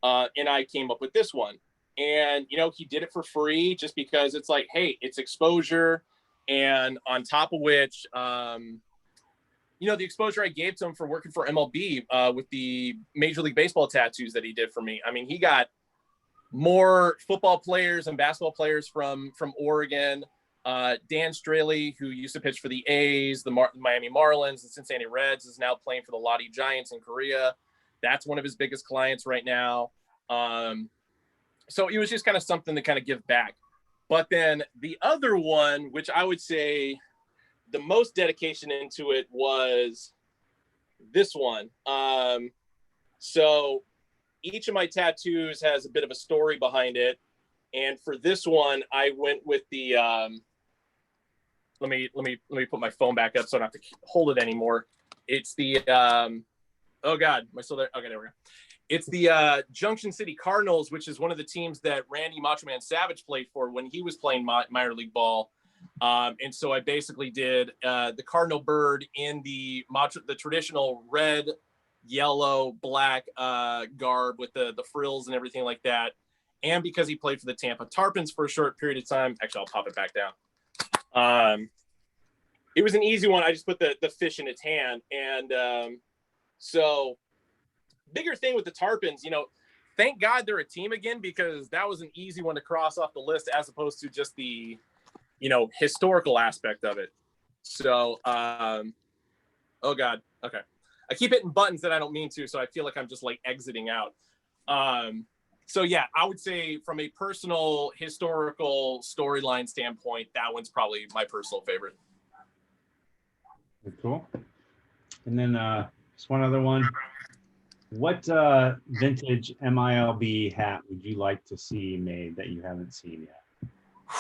S2: and I came up with this one. And, he did it for free just because it's like, hey, it's exposure. And on top of which, the exposure I gave to him for working for MLB with the Major League Baseball tattoos that he did for me. I mean, he got more football players and basketball players from Oregon. Dan Straley, who used to pitch for the A's, the Miami Marlins, the Cincinnati Reds, is now playing for the Lotte Giants in Korea. That's one of his biggest clients right now. So it was just kind of something to kind of give back. But then the other one, which I would say the most dedication into it, was this one. So each of my tattoos has a bit of a story behind it. And for this one, I went with the, let me put my phone back up so I don't have to hold it anymore. It's the, oh God, am I still there? Okay, there we go. It's the Junction City Cardinals, which is one of the teams that Randy Macho Man Savage played for when he was playing minor league ball. And so I basically did the cardinal bird in the traditional red, yellow, black garb with the frills and everything like that. And because he played for the Tampa Tarpons for a short period of time, actually, I'll pop it back down. It was an easy one. I just put the fish in its hand. And so bigger thing with the Tarpons, thank God they're a team again, because that was an easy one to cross off the list as opposed to just the, historical aspect of it. So, oh God. Okay. I keep hitting buttons that I don't mean to, so I feel like I'm just like exiting out. So yeah, I would say from a personal historical storyline standpoint, that one's probably my personal favorite.
S4: Cool. And then just one other one. What vintage MILB hat would you like to see made that you haven't seen yet?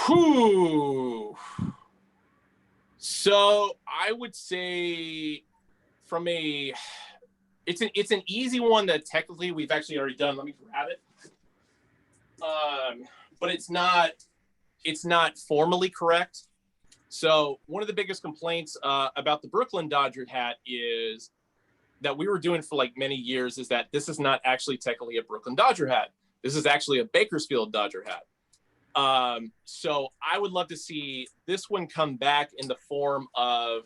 S2: Whew. So I would say from it's an easy one that technically we've actually already done. Let me grab it. But it's not formally correct. So one of the biggest complaints about the Brooklyn Dodger hat is that we were doing for like many years is that this is not actually technically a Brooklyn Dodger hat. This is actually a Bakersfield Dodger hat. So I would love to see this one come back in the form of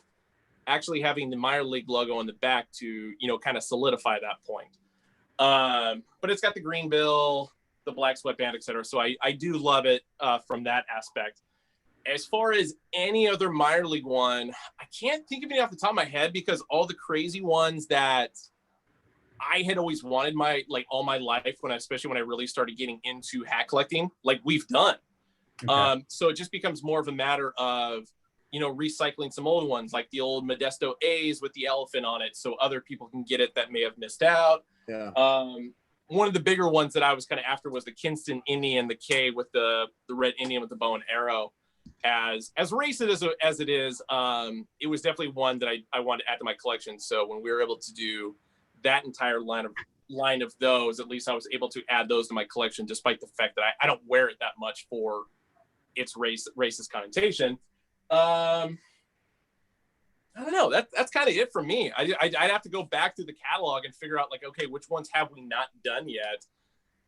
S2: actually having the minor league logo on the back to, kind of solidify that point. But it's got the green bill, the black sweatband, et cetera. So I do love it from that aspect. As far as any other minor league one, I can't think of any off the top of my head, because all the crazy ones that I had always wanted all my life, especially when I really started getting into hat collecting, like we've done. Okay. So it just becomes more of a matter of, recycling some old ones, like the old Modesto A's with the elephant on it, so other people can get it that may have missed out.
S5: Yeah.
S2: One of the bigger ones that I was kind of after was the Kinston Indian, the K with the red Indian with the bow and arrow. As racist as it is, it was definitely one that I wanted to add to my collection. So when we were able to do that entire line of those, at least I was able to add those to my collection, despite the fact that I don't wear it that much for its racist connotation. I don't know. That's kind of it for me. I'd have to go back through the catalog and figure out, like, okay, which ones have we not done yet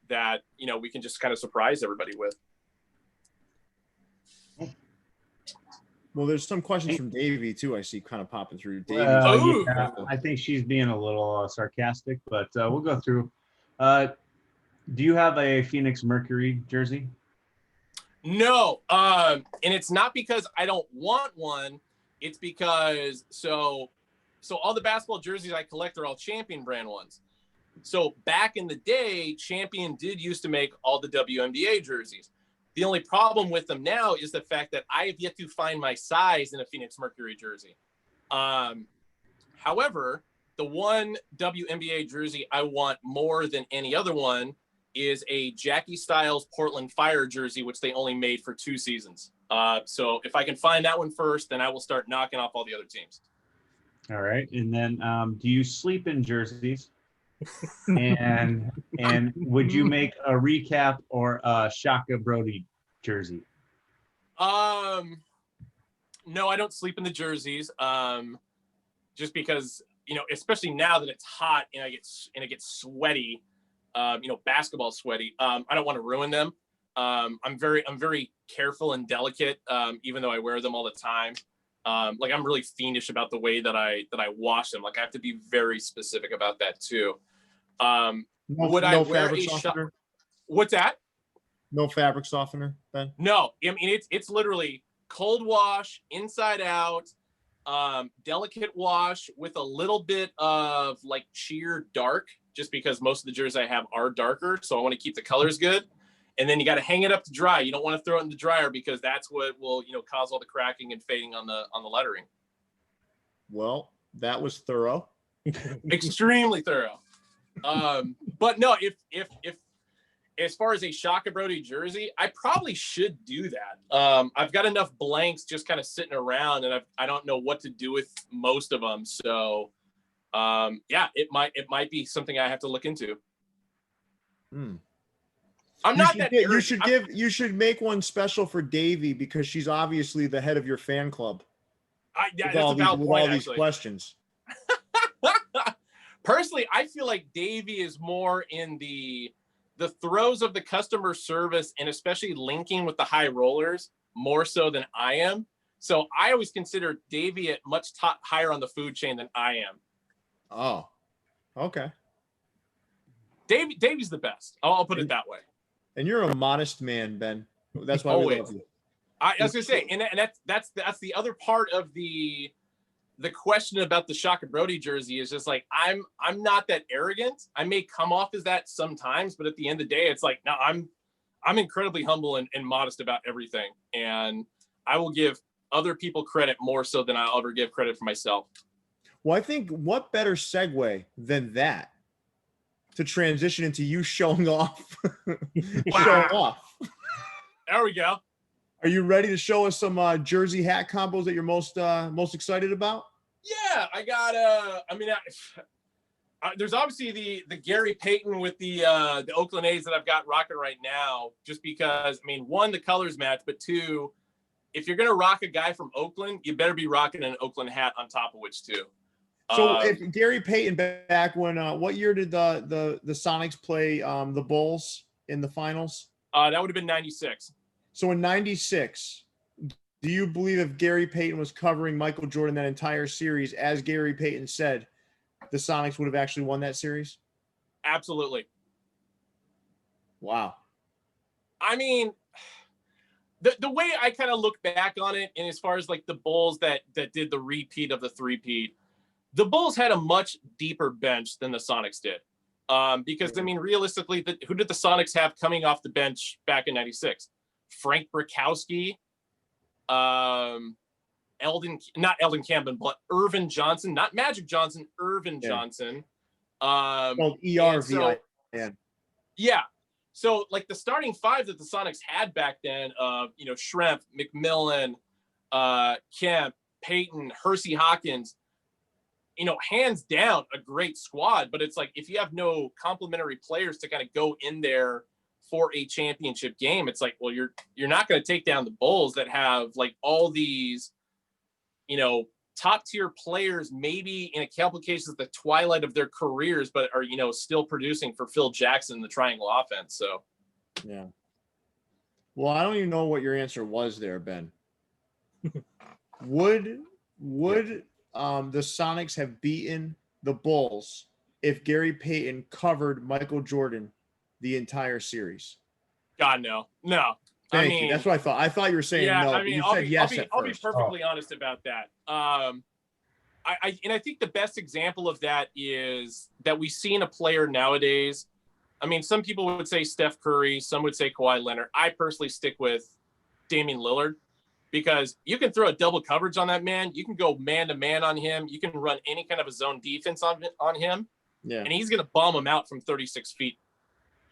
S2: that, we can just kind of surprise everybody with.
S5: Well, there's some questions from Davey too. I see kind of popping through. Davey.
S4: Yeah, I think she's being a little sarcastic, but we'll go through. Do you have a Phoenix Mercury jersey?
S2: No, and it's not because I don't want one. It's because so all the basketball jerseys I collect are all Champion brand ones. So back in the day, Champion did used to make all the WNBA jerseys. The only problem with them now is the fact that I have yet to find my size in a Phoenix Mercury jersey. However, the one WNBA jersey I want more than any other one is a Jackie Styles Portland Fire jersey, which they only made for 2 seasons. So if I can find that one first, then I will start knocking off all the other teams.
S4: All right. And then do you sleep in jerseys? and would you make a recap or a Shakabrodie jersey?
S2: No, I don't sleep in the jerseys. Just because, especially now that it's hot and it gets sweaty, basketball sweaty. I don't want to ruin them. I'm very careful and delicate, even though I wear them all the time. Like I'm really fiendish about the way that I wash them. Like I have to be very specific about that too. Would I wear a softener? What's that?
S5: No fabric softener, Ben?
S2: No, I mean it's literally cold wash inside out, delicate wash with a little bit of like sheer dark, just because most of the jerseys I have are darker, so I want to keep the colors good. And then you got to hang it up to dry. You don't want to throw it in the dryer because that's what will cause all the cracking and fading on the lettering.
S5: Well, that was thorough.
S2: Extremely thorough. But no, if as far as a Shakabrodie jersey, I probably should do that. I've got enough blanks just kind of sitting around, and I don't know what to do with most of them. So, yeah, it might be something I have to look into. I'm not that.
S5: You should make one special for Davey because she's obviously the head of your fan club.
S2: Yeah, that's a valid point.
S5: All these questions.
S2: Personally, I feel like Davey is more in the throes of the customer service and especially linking with the high rollers more so than I am. So I always consider Davey at much higher on the food chain than I am.
S5: Oh, okay.
S2: Davey's the best. I'll put it that way.
S5: And you're a modest man, Ben. That's why we love you.
S2: I was gonna say, and that's the other part of the question about the Shakabrodie jersey is just like I'm not that arrogant. I may come off as that sometimes, but at the end of the day, it's like no, I'm incredibly humble and modest about everything, and I will give other people credit more so than I'll ever give credit for myself.
S5: Well, I think what better segue than that to transition into you showing off. Showing off.
S2: There we go.
S5: Are you ready to show us some jersey hat combos that you're most excited about?
S2: Yeah, I got there's obviously the Gary Payton with the Oakland A's that I've got rocking right now, just because one, the colors match, but two, if you're gonna rock a guy from Oakland, you better be rocking an Oakland hat on top of which too.
S5: So if Gary Payton back when what year did the Sonics play the Bulls in the finals?
S2: That would have been 96.
S5: So in 96, do you believe if Gary Payton was covering Michael Jordan that entire series, as Gary Payton said, the Sonics would have actually won that series?
S2: Absolutely.
S5: Wow.
S2: I mean, the way I kind of look back on it, and as far as like the Bulls that did the repeat of the three-peat, the Bulls had a much deeper bench than the Sonics did. Because, realistically, who did the Sonics have coming off the bench back in 96? Frank Brakowski, not Eldon Campbell, but Irvin Johnson, not Magic Johnson, Irvin Johnson.
S5: Called ERVIN.
S2: Yeah. So like the starting five that the Sonics had back then of, Schrempf, McMillan, Kemp, Payton, Hersey Hawkins, hands down a great squad, but it's like, if you have no complementary players to kind of go in there for a championship game, it's like, well, you're not going to take down the Bulls that have like all these, top tier players, maybe in a couple of cases at the twilight of their careers, but are, still producing for Phil Jackson, the triangle offense. So,
S5: yeah. Well, I don't even know what your answer was there, Ben. Would the Sonics have beaten the Bulls if Gary Payton covered Michael Jordan the entire series?
S2: God, no.
S5: Thank you. That's what I thought. I thought you were saying no.
S2: I mean,
S5: you said yes at first.
S2: I'll be perfectly honest about that. I think the best example of that is that we see in a player nowadays. I mean, some people would say Steph Curry, some would say Kawhi Leonard. I personally stick with Damian Lillard because you can throw a double coverage on that man. You can go man to man on him. You can run any kind of a zone defense on him. Yeah. And he's going to bomb him out from 36 feet,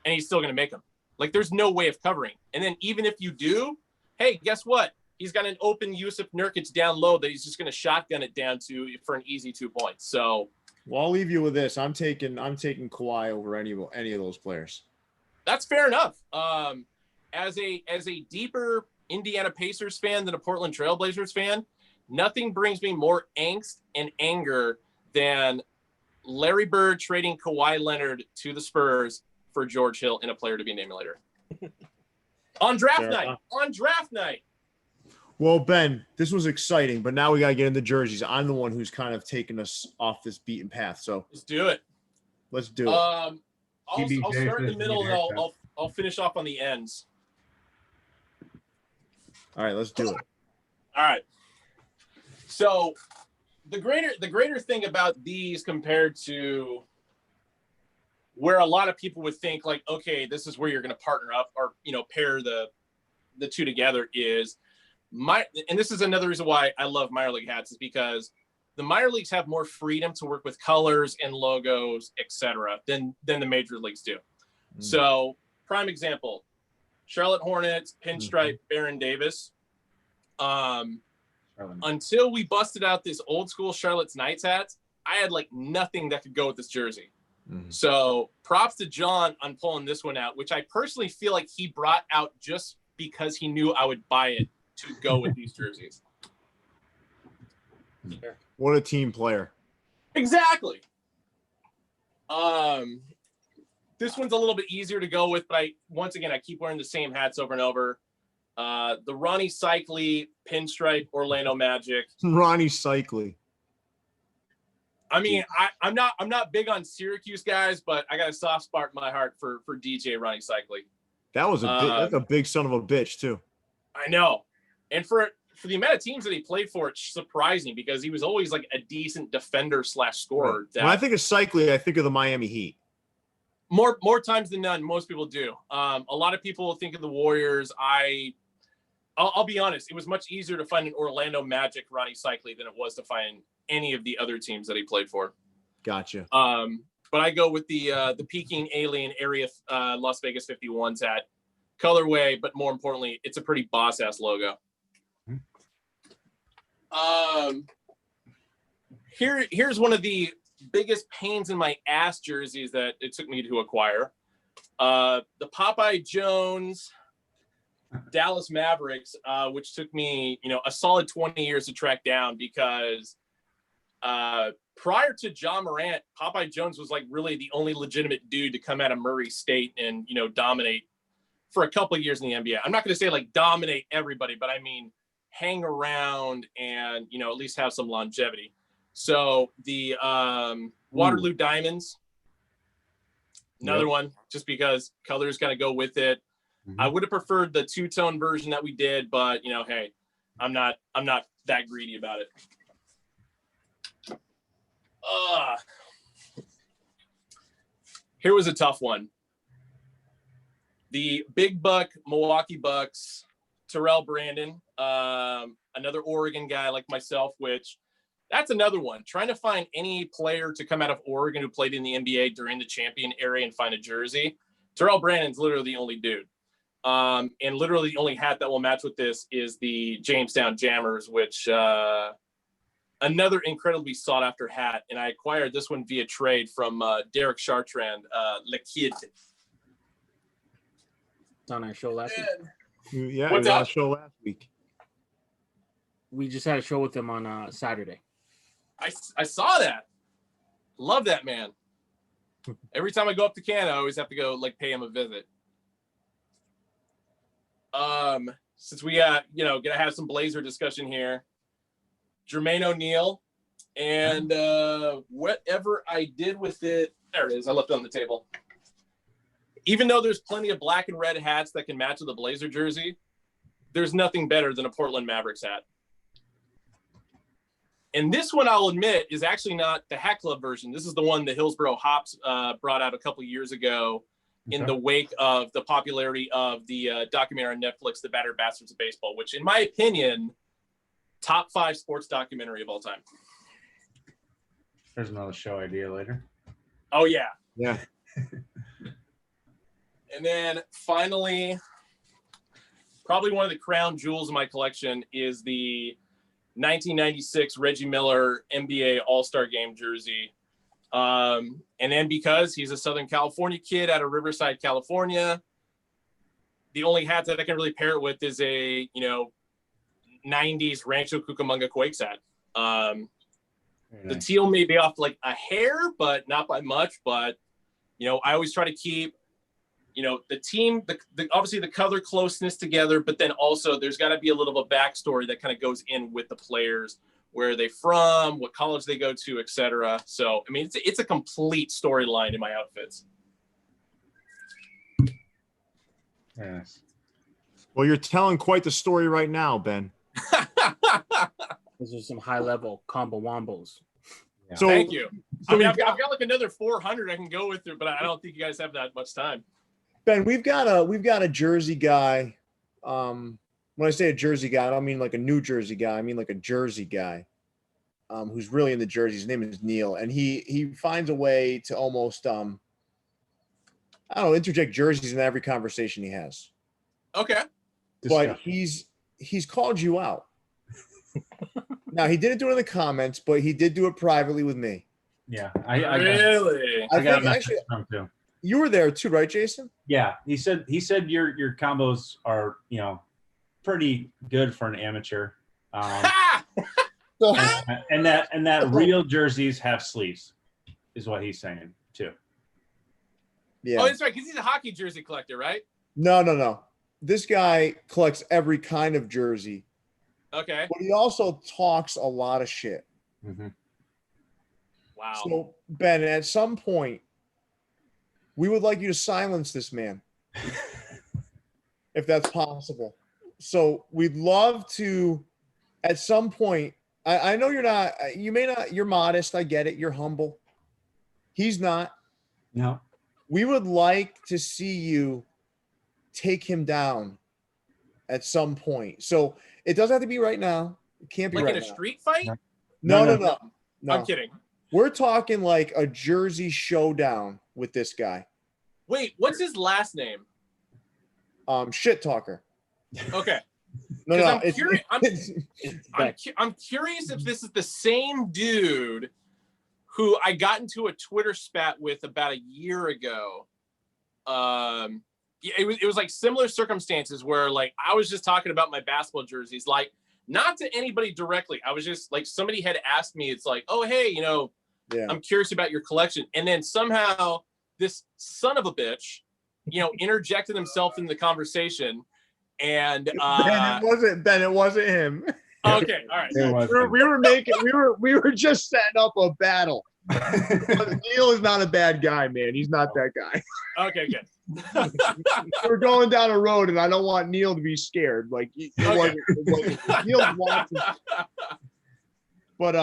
S2: and he's still going to make him. Like, there's no way of covering. And then even if you do, hey, guess what? He's got an open Yusuf Nurkic down low that he's just going to shotgun it down to for an easy 2 points. So,
S5: well, I'll leave you with this. I'm taking Kawhi over any of those players.
S2: That's fair enough. As a deeper Indiana Pacers fan than a Portland Trailblazers fan, nothing brings me more angst and anger than Larry Bird trading Kawhi Leonard to the Spurs for George Hill and a player to be named later. On draft night.
S5: Well, Ben, this was exciting, but now we got to get into jerseys. I'm the one who's kind of taken us off this beaten path. So
S2: let's do it. I'll start in the middle and I'll finish off on the ends.
S5: All right, let's do it.
S2: All right. So the greater thing about these compared to where a lot of people would think like, okay, this is where you're going to partner up or, pair the two together is and this is another reason why I love minor league hats is because the minor leagues have more freedom to work with colors and logos, etc., than the major leagues do. Mm. So prime example, Charlotte Hornets, pinstripe, Baron Davis. Until we busted out this old school Charlotte's Knights hats, I had like nothing that could go with this jersey. Mm-hmm. So props to John on pulling this one out, which I personally feel like he brought out just because he knew I would buy it to go with these jerseys.
S5: What a team player.
S2: Exactly. This one's a little bit easier to go with, but once again, I keep wearing the same hats over and over. The Ronnie Cycli pinstripe Orlando Magic.
S5: Ronnie Cycli.
S2: I mean, I'm not big on Syracuse guys, but I got a soft spot in my heart for DJ Ronnie Cycli.
S5: That was that's a big son of a bitch too.
S2: I know, and for the amount of teams that he played for, it's surprising because he was always like a decent defender / scorer.
S5: Right. When I think of Cycli, I think of the Miami Heat.
S2: More times than none, most people do. A lot of people think of the Warriors. I'll be honest, it was much easier to find an Orlando Magic Ronnie Cycli than it was to find any of the other teams that he played for.
S5: Gotcha.
S2: But I go with the Peking Alien Area Las Vegas 51s hat colorway, but more importantly, it's a pretty boss ass logo. Here's one of the biggest pains in my ass jerseys that it took me to acquire. The Popeye Jones Dallas Mavericks, which took me, a solid 20 years to track down because prior to John Morant, Popeye Jones was like really the only legitimate dude to come out of Murray State and, dominate for a couple of years in the NBA. I'm not going to say like dominate everybody, but I mean, hang around and, at least have some longevity. So the Waterloo Diamonds, another one, just because colors kind of go with it. Mm-hmm. I would have preferred the two-tone version that we did, but hey, I'm not that greedy about it. Here was a tough one. The Big Buck Milwaukee Bucks Terrell Brandon, another Oregon guy like myself, which that's another one. Trying to find any player to come out of Oregon who played in the NBA during the champion era and find a jersey. Terrell Brandon's literally the only dude. And literally the only hat that will match with this is the Jamestown Jammers, which another incredibly sought after hat. And I acquired this one via trade from Derek Chartrand, Le Kid.
S1: It's on our show last week.
S5: Yeah,
S2: What's
S5: it was on
S2: up?
S5: the show last week.
S1: We just had a show with him on Saturday.
S2: I saw that. Love that man. Every time I go up to Canada, I always have to go like pay him a visit. Since we gonna have some Blazer discussion here. Jermaine O'Neal and whatever I did with it, there it is. I left it on the table. Even though there's plenty of black and red hats that can match with a Blazer jersey, there's nothing better than a Portland Mavericks hat. And this one, I'll admit, is actually not the Hatclub version. This is the one the Hillsborough Hops brought out a couple years ago in the wake of the popularity of the documentary on Netflix, The Battered Bastards of Baseball, which, in my opinion, top 5 sports documentary of all time.
S4: There's another show idea later.
S2: Oh, yeah.
S5: Yeah.
S2: And then finally, probably one of the crown jewels of my collection is the 1996 Reggie Miller NBA All-Star Game jersey. And then because he's a Southern California kid out of Riverside, California, the only hat that I can really pair it with is a, 90s Rancho Cucamonga Quakes hat. The teal may be off like a hair, but not by much. But, I always try to keep, the team, obviously the color closeness together, but then also there's got to be a little bit of backstory that kind of goes in with the players. Where are they from, what college they go to, etc. So, I mean, it's a complete storyline in my outfits.
S4: Yes.
S5: Well, you're telling quite the story right now, Ben.
S1: Those are some high-level combo wombos.
S4: Yeah.
S5: So,
S2: Thank you.
S5: So
S2: I've got like another 400 I can go with, but I don't think you guys have that much time.
S5: Ben, we've got a Jersey guy. When I say a Jersey guy, I don't mean like a New Jersey guy. I mean like a Jersey guy, who's really in the Jersey. His name is Neil, and he finds a way to almost interject jerseys in every conversation he has.
S2: Okay.
S5: But he's called you out. Now, he didn't do it in the comments, but he did do it privately with me.
S4: Yeah.
S2: Really?
S4: I got a message
S5: actually
S4: from him too.
S5: you were there too, right, Jason?
S4: Yeah. He said your combos are, pretty good for an amateur. And that real jerseys have sleeves is what he's saying too.
S5: Yeah.
S2: Oh, that's right, because he's a hockey jersey collector, right?
S5: No. This guy collects every kind of jersey.
S2: Okay.
S5: But he also talks a lot of shit.
S4: Mm-hmm.
S2: Wow.
S5: So, Ben, at some point, we would like you to silence this man, if that's possible. So we'd love to, at some point, I know you're modest. I get it. You're humble. He's not.
S4: No.
S5: We would like to see you take him down at some point. So it doesn't have to be right now. It can't be
S2: like
S5: right
S2: in a
S5: now.
S2: street fight?
S5: No.
S2: I'm kidding.
S5: We're talking like a Jersey showdown with this guy.
S2: Wait, what's his last name?
S5: Shit talker.
S2: Okay.
S5: No,
S2: I'm curious if this is the same dude who I got into a Twitter spat with about a year ago. It was like similar circumstances where like I was just talking about my basketball jerseys, like not to anybody directly. I was just like, somebody had asked me, it's like, oh, hey, I'm curious about your collection. And then somehow this son of a bitch, interjected himself in the conversation. And
S5: Ben, it wasn't him.
S2: Okay, all right.
S5: We were just setting up a battle. Neil is not a bad guy, man. He's not that guy.
S2: Okay, good.
S5: We're going down a road, and I don't want Neil to be scared. Like it wasn't Neil wanted. But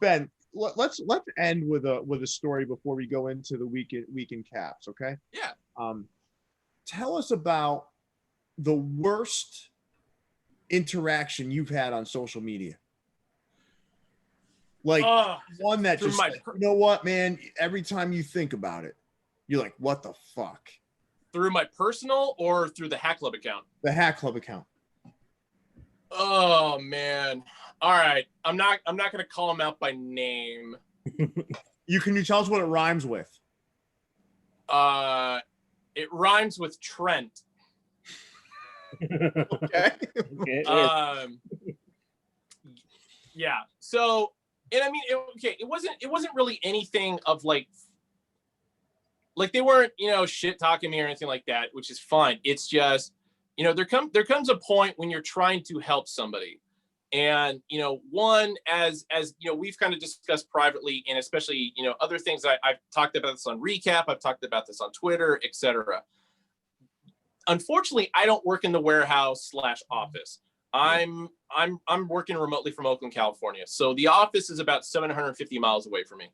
S5: Ben, let's end with a story before we go into the weekend caps. Okay.
S2: Yeah.
S5: Tell us about the worst interaction you've had on social media? Like one that just, you know what, man, every time you think about it, you're like, what the fuck?
S2: Through my personal or through the Hatclub account?
S5: The Hatclub account.
S2: Oh man. All right. I'm not gonna call him out by name.
S5: Can you tell us what it rhymes with?
S2: It rhymes with Trent.
S5: Okay.
S2: Yeah. So, and I mean, it wasn't really anything of like they weren't, shit talking me or anything like that, which is fine. It's just, there comes a point when you're trying to help somebody. And, one, as we've kind of discussed privately, and especially, other things I've talked about this on Recap, I've talked about this on Twitter, etc. Unfortunately, I don't work in the warehouse / office. I'm working remotely from Oakland, California. So the office is about 750 miles away from me.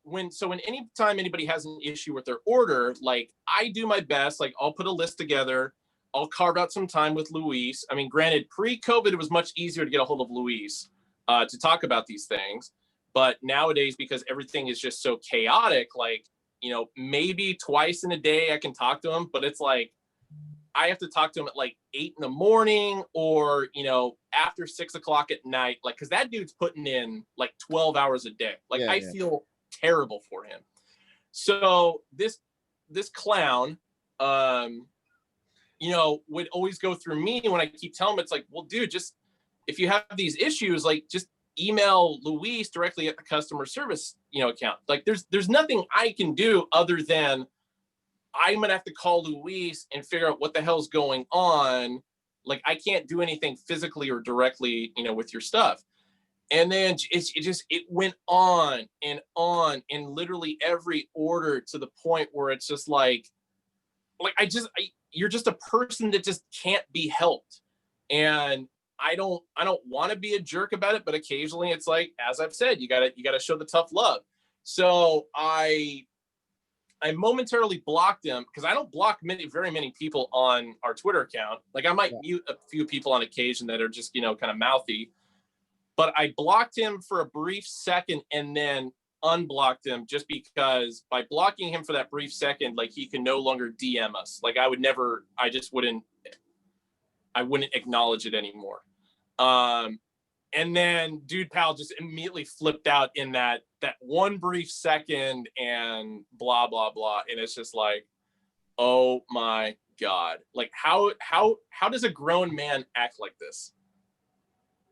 S2: When any time anybody has an issue with their order, like I do my best, like I'll put a list together. I'll carve out some time with Luis. I mean, granted, pre-COVID, it was much easier to get a hold of Luis to talk about these things. But nowadays, because everything is just so chaotic, like, maybe twice in a day I can talk to him, but it's like, I have to talk to him at like 8 a.m, or, after 6 o'clock at night, like, cause that dude's putting in like 12 hours a day. Like I feel terrible for him. So this clown, would always go through me when I keep telling him, it's like, well, dude, just, if you have these issues, like just email Luis directly at the customer service, account. Like there's nothing I can do other than I'm going to have to call Luis and figure out what the hell's going on. Like I can't do anything physically or directly, with your stuff. And then it went on and literally every order, to the point where it's just like you're just a person that just can't be helped. And I don't want to be a jerk about it, but occasionally it's like, as I've said, you gotta show the tough love. So I momentarily blocked him, because I don't block very many people on our Twitter account. Like I might mute a few people on occasion that are just, kind of mouthy, but I blocked him for a brief second and then unblocked him, just because by blocking him for that brief second, like he can no longer DM us. Like I wouldn't acknowledge it anymore. And then dude pal just immediately flipped out in that one brief second, and blah, blah, blah. And it's just like, oh my God. Like how does a grown man act like this?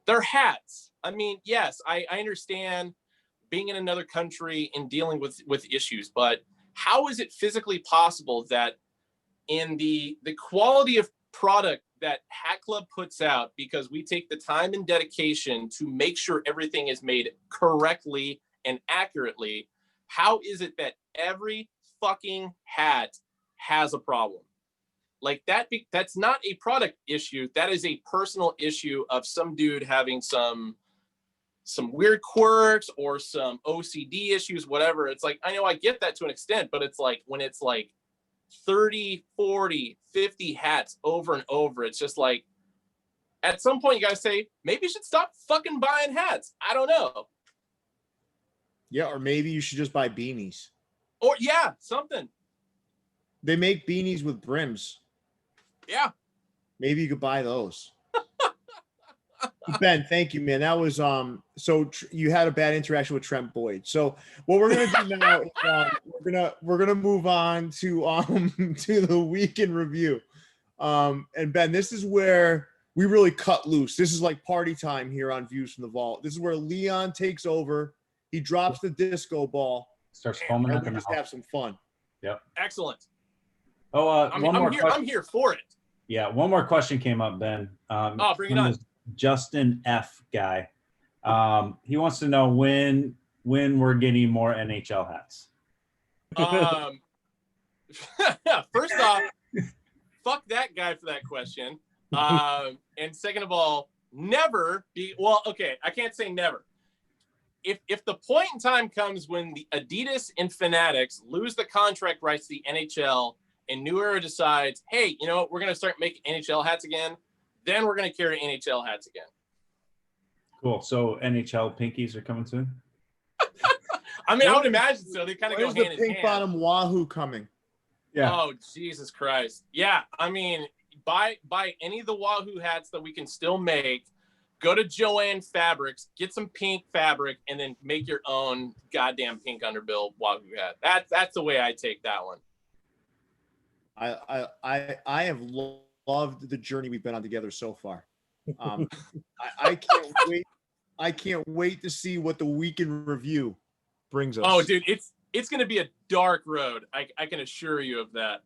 S2: They're hats. I mean, yes, I understand being in another country and dealing with issues, but how is it physically possible that in the quality of product that Hatclub puts out, because we take the time and dedication to make sure everything is made correctly and accurately, how is it that every fucking hat has a problem? Like that's not a product issue. That is a personal issue of some dude having some weird quirks or some OCD issues, whatever. It's like, I know I get that to an extent, but it's like when it's like 30, 40, 50 hats over and over, it's just like, at some point you gotta say, maybe you should stop fucking buying hats. I don't know.
S5: Yeah, or maybe you should just buy beanies.
S2: Or yeah, something.
S5: They make beanies with brims.
S2: Yeah.
S5: Maybe you could buy those. Ben, thank you, man. That was so you had a bad interaction with Trent Boyd. So what we're gonna do now is we're gonna move on to to the week in review. And Ben, this is where we really cut loose. This is like party time here on Views from the Vault. This is where Leon takes over. He drops the disco ball.
S4: Starts foaming up
S5: and we just have some fun.
S4: Yep.
S2: Excellent.
S4: Oh,
S2: I'm here for it.
S4: Yeah, one more question came up, Ben.
S2: Bring it on.
S4: Justin F. guy. He wants to know when we're getting more NHL hats.
S2: First off, fuck that guy for that question. And second of all, never be, well, okay, I can't say never. If the point in time comes when the Adidas and Fanatics lose the contract rights to the NHL and New Era decides, hey, you know what, we're going to start making NHL hats again, Then we're going to carry NHL hats again.
S4: Cool. So NHL pinkies are coming soon?
S2: I mean, I would imagine so. They kind of go hand in hand.
S5: Where's the pink bottom Wahoo coming?
S4: Yeah.
S2: Oh, Jesus Christ. Yeah, I mean, buy any of the Wahoo hats that we can still make. Go to Joann Fabrics, get some pink fabric, and then make your own goddamn pink underbill Wahoo hat. That's the way I take that one.
S5: I have loved the journey we've been on together so far. I can't wait. I can't wait to see what the week in review brings us.
S2: Oh, dude, it's going to be a dark road. I can assure you of that.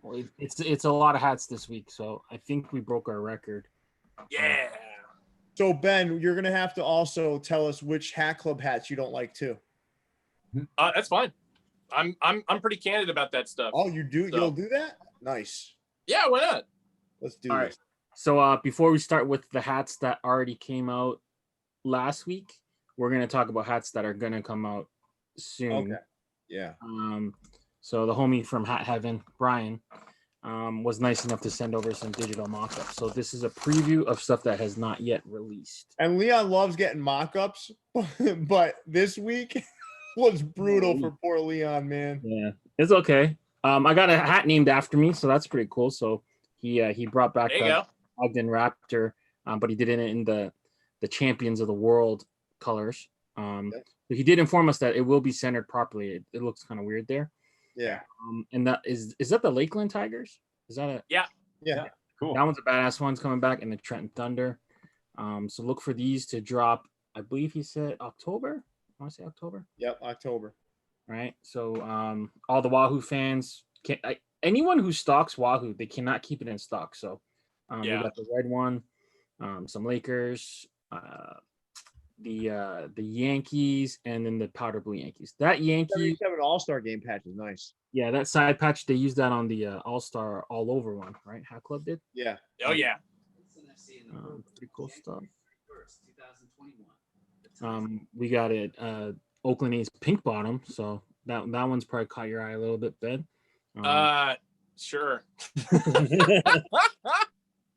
S1: Well, it's a lot of hats this week, so I think we broke our record.
S2: Yeah.
S5: So Ben, you're gonna have to also tell us which Hat Club hats you don't like too.
S2: That's fine. I'm pretty candid about that stuff.
S5: Oh, you do? So. You'll do that? Nice.
S2: Yeah, why not?
S5: Let's do
S1: All
S5: this.
S1: Right. So before we start with the hats that already came out last week, we're gonna talk about hats that are gonna come out soon.
S5: Okay. Yeah.
S1: So the homie from Hat Heaven, Brian, was nice enough to send over some digital mock-ups. So this is a preview of stuff that has not yet released.
S5: And Leon loves getting mock-ups, but this week was brutal for poor Leon, man.
S1: Yeah, it's okay. I got a hat named after me, so that's pretty cool. So he brought back the Ogden Raptor, but he did it in the Champions of the World colors. So he did inform us that it will be centered properly. It looks kind of weird there.
S5: Yeah.
S1: And that is that the Lakeland Tigers? Is that a
S5: yeah.
S1: Cool. That one's a badass one's coming back, and the Trenton Thunder. So look for these to drop. I believe he said October. I want to say October.
S5: Yep, October.
S1: Right. So all the Wahoo fans anyone who stocks Wahoo, they cannot keep it in stock. So we got the red one, some Lakers, the Yankees, and then the powder blue Yankees. That Yankee
S5: 77 All-Star game patch is nice.
S1: Yeah, that side patch, they used that on the All-Star all over one, right? Hatclub did.
S5: Yeah.
S2: Oh yeah.
S1: Pretty cool stuff. We got it. Oakland A's pink bottom, so that one's probably caught your eye a little bit, Ben.
S2: Sure.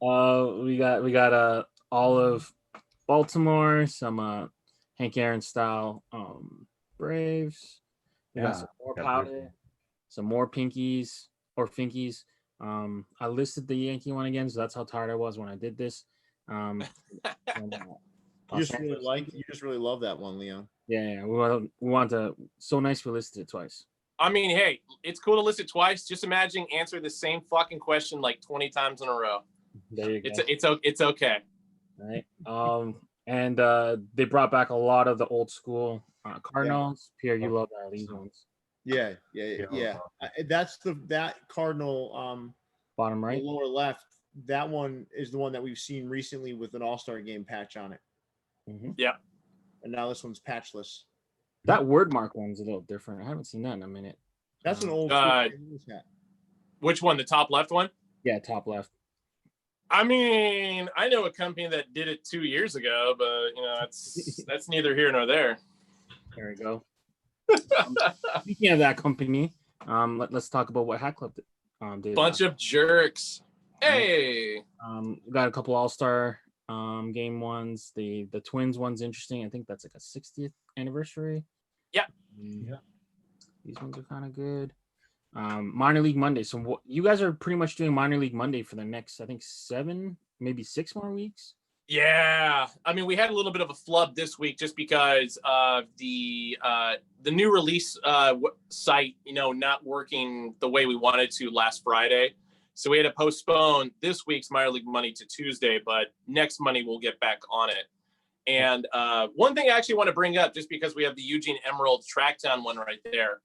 S1: We got Olive Baltimore, some Hank Aaron style Braves. We got some more powder, some more pinkies or finkies. I listed the Yankee one again, so that's how tired I was when I did this.
S5: You just really love that one, Leon.
S1: Yeah. We want to. So nice we listed it twice.
S2: I mean, hey, it's cool to list it twice. Just imagine answer the same fucking question like 20 times in a row.
S1: There you go.
S2: It's okay.
S1: Right. And they brought back a lot of the old school Cardinals. Pierre, you love these ones.
S5: Yeah. That's that Cardinal
S1: bottom right,
S5: lower left. That one is the one that we've seen recently with an All-Star game patch on it.
S1: Mm-hmm.
S2: Yeah.
S5: And now this one's patchless.
S1: That word mark one's a little different. I haven't seen that in a minute.
S5: That's an old
S2: hat. Which one? The top left one?
S1: Yeah, top left.
S2: I mean, I know a company that did it 2 years ago, but that's neither here nor there.
S1: There we go. Speaking of that company, let's talk about what Hatclub did.
S2: Bunch of jerks. Hey.
S1: We got a couple All-Star game ones. The Twins one's interesting. I think that's like a 60th anniversary.
S2: Yeah.
S1: These ones are kind of good. Minor League Monday. So you guys are pretty much doing Minor League Monday for the next, I think, 7, maybe 6 more weeks.
S2: Yeah, I mean, we had a little bit of a flub this week just because of the new release site, not working the way we wanted to last Friday. So we had to postpone this week's Minor League Money to Tuesday, but next Monday we'll get back on it. And one thing I actually want to bring up, just because we have the Eugene Emerald Trackdown one right there,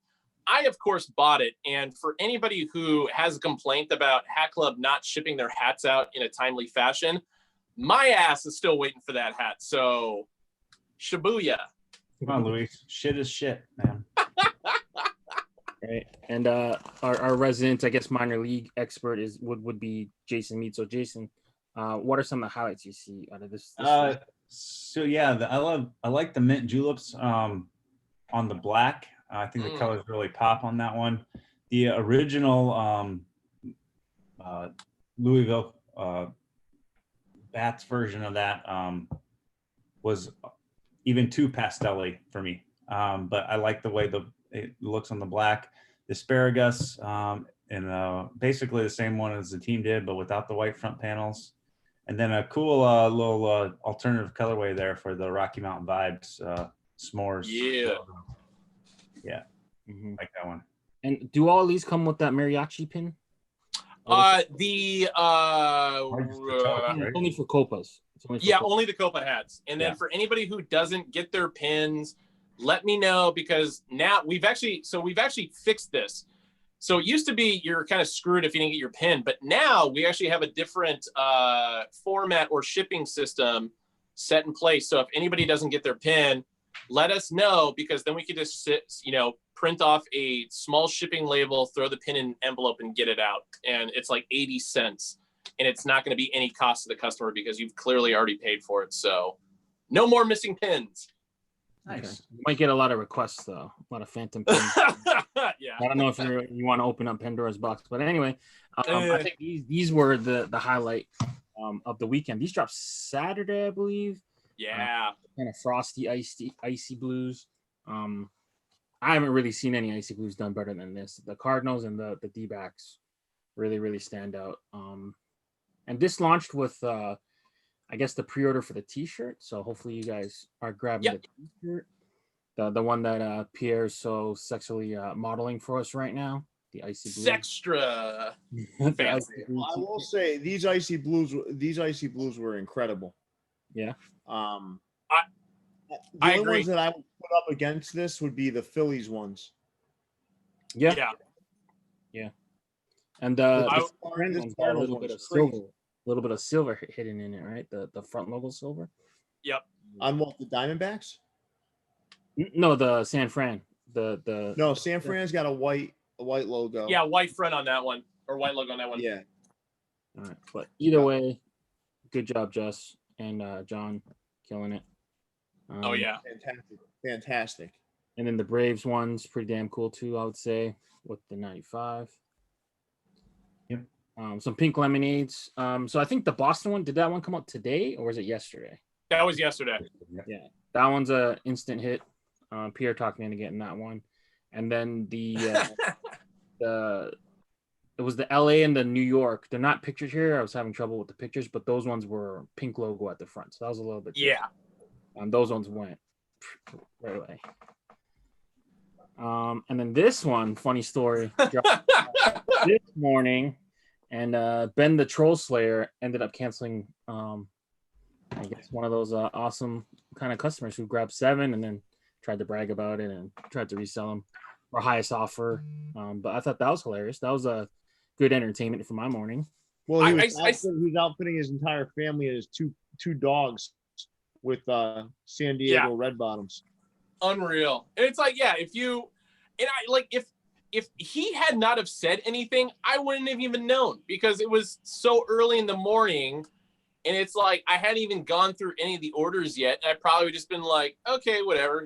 S2: I, of course, bought it. And for anybody who has a complaint about Hatclub not shipping their hats out in a timely fashion, my ass is still waiting for that hat. So, Shibuya.
S4: Come on, Luis. Shit is shit, man.
S1: Right. And our resident, I guess, minor league expert would be Jason Mead. So, Jason, what are some of the highlights you see out of this?
S4: So yeah, I like the mint juleps on the black. I think the colors really pop on that one. The original Louisville Bats version of that was even too pastel-y for me. But I like the way it looks on the black. The asparagus, and basically the same one as the team did, but without the white front panels. And then a cool little alternative colorway there for the Rocky Mountain Vibes s'mores.
S2: Yeah.
S4: Yeah.
S1: Mm-hmm.
S4: Like that one.
S1: And do all these come with that mariachi pin?
S2: Only
S1: for Copas.
S2: Only the Copa hats. And then for anybody who doesn't get their pins, let me know, because now we've actually fixed this. So it used to be you're kind of screwed if you didn't get your pin, but now we actually have a different format or shipping system set in place. So if anybody doesn't get their pin, let us know, because then we could just print off a small shipping label, throw the pin in an envelope, and get it out. And it's like 80 cents. And it's not going to be any cost to the customer because you've clearly already paid for it. So no more missing pins.
S1: Nice. Okay. You might get a lot of requests, though. A lot of phantom pins.
S2: Yeah.
S1: I don't know if you want to open up Pandora's box, but anyway, I think these were the highlight of the weekend. These dropped Saturday, I believe.
S2: Yeah.
S1: Kind of frosty, icy blues. I haven't really seen any icy blues done better than this. The Cardinals and the D-backs really, really stand out. And this launched with, I guess, the pre-order for the T-shirt. So hopefully you guys are grabbing the T-shirt, the one that Pierre is so sexually modeling for us right now. The icy blue.
S2: Sextra. Fancy.
S5: I will say these icy blues were incredible.
S1: Yeah.
S5: The only ones that I would put up against this would be the Phillies ones.
S1: Yeah. And a little bit of silver hidden in it, right? The front logo silver.
S2: Yep.
S5: On what, the Diamondbacks?
S1: No, the San Fran. No,
S5: San Fran's got a white logo.
S2: Yeah, white front on that one, or white logo on that one.
S5: Yeah.
S1: All right, but either way, good job, Jess and John, killing it.
S2: Oh yeah,
S5: fantastic.
S1: And then the Braves one's pretty damn cool too, I would say, with the 95.
S4: Yep.
S1: Some pink lemonades. So I think the Boston one, did that one come out today or was it yesterday?
S2: That was yesterday.
S1: Yeah, that one's a instant hit. Pierre talked me into getting that one, and then it was the LA and the New York. They're not pictured here. I was having trouble with the pictures, but those ones were pink logo at the front, so that was a little bit different. Those ones went right away. And then this one, funny story, dropped this morning, and Ben the Troll Slayer ended up canceling. I guess one of those awesome kind of customers who grabbed 7 and then tried to brag about it and tried to resell them for highest offer. But I thought that was hilarious. That was a good entertainment for my morning.
S5: Well, he was outfitting his entire family and his two dogs with San Diego Red Bottoms.
S2: Unreal. And it's like, if he had not have said anything, I wouldn't have even known, because it was so early in the morning. And it's like, I hadn't even gone through any of the orders yet. I probably just been like, okay, whatever,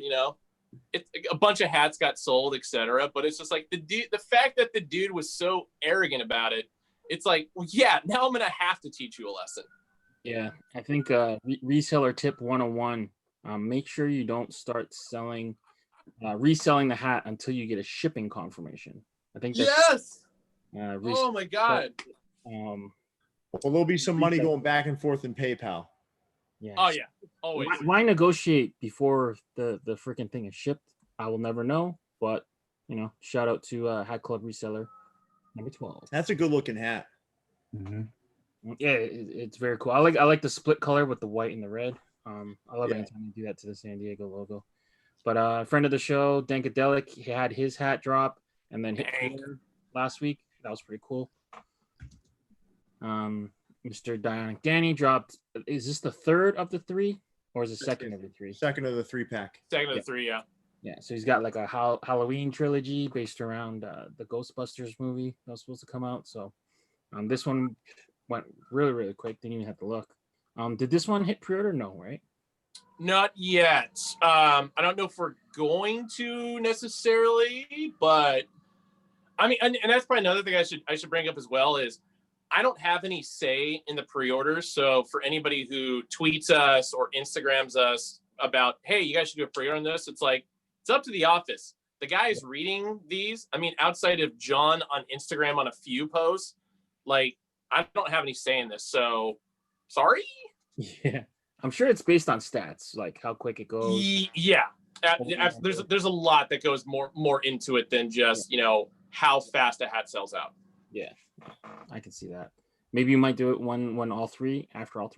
S2: It's a bunch of hats got sold, etc. But it's just like the fact that the dude was so arrogant about it. It's like, well, now I'm gonna have to teach you a lesson.
S1: Yeah, I think reseller tip 101: make sure you don't start reselling the hat until you get a shipping confirmation. I think that's,
S2: oh my god.
S5: Well, there'll be some money going back and forth in PayPal.
S1: Yeah.
S2: Oh yeah. Always.
S1: Why negotiate before the freaking thing is shipped? I will never know. But shout out to Hatclub reseller number 12.
S5: That's a good looking hat.
S1: Mm-hmm. Yeah, it's very cool. I like the split color with the white and the red. I love anytime you do that to the San Diego logo. But a friend of the show, Dankadelic, he had his hat drop and then hit last week. That was pretty cool. Mr. Dionic Danny dropped. Is this the third of the 3, or is it second of the 3?
S5: Second of the 3-pack.
S2: Second of the 3, yeah.
S1: Yeah, so he's got like a Halloween trilogy based around the Ghostbusters movie that was supposed to come out. So this one went really, really quick. Didn't even have to look. Did this one hit pre-order? No, right?
S2: Not yet. I don't know if we're going to necessarily, but I mean, and that's probably another thing I should bring up as well is, I don't have any say in the pre-orders. So for anybody who tweets us or Instagrams us about, hey, you guys should do a pre-order on this, it's like, it's up to the office. The guys reading these, I mean, outside of John on Instagram on a few posts, like, I don't have any say in this. So sorry.
S1: Yeah. I'm sure it's based on stats, like how quick it goes.
S2: Yeah. There's a lot that goes more into it than just, you know, how fast a hat sells out.
S1: Yeah, I can see that. Maybe you might do it when all three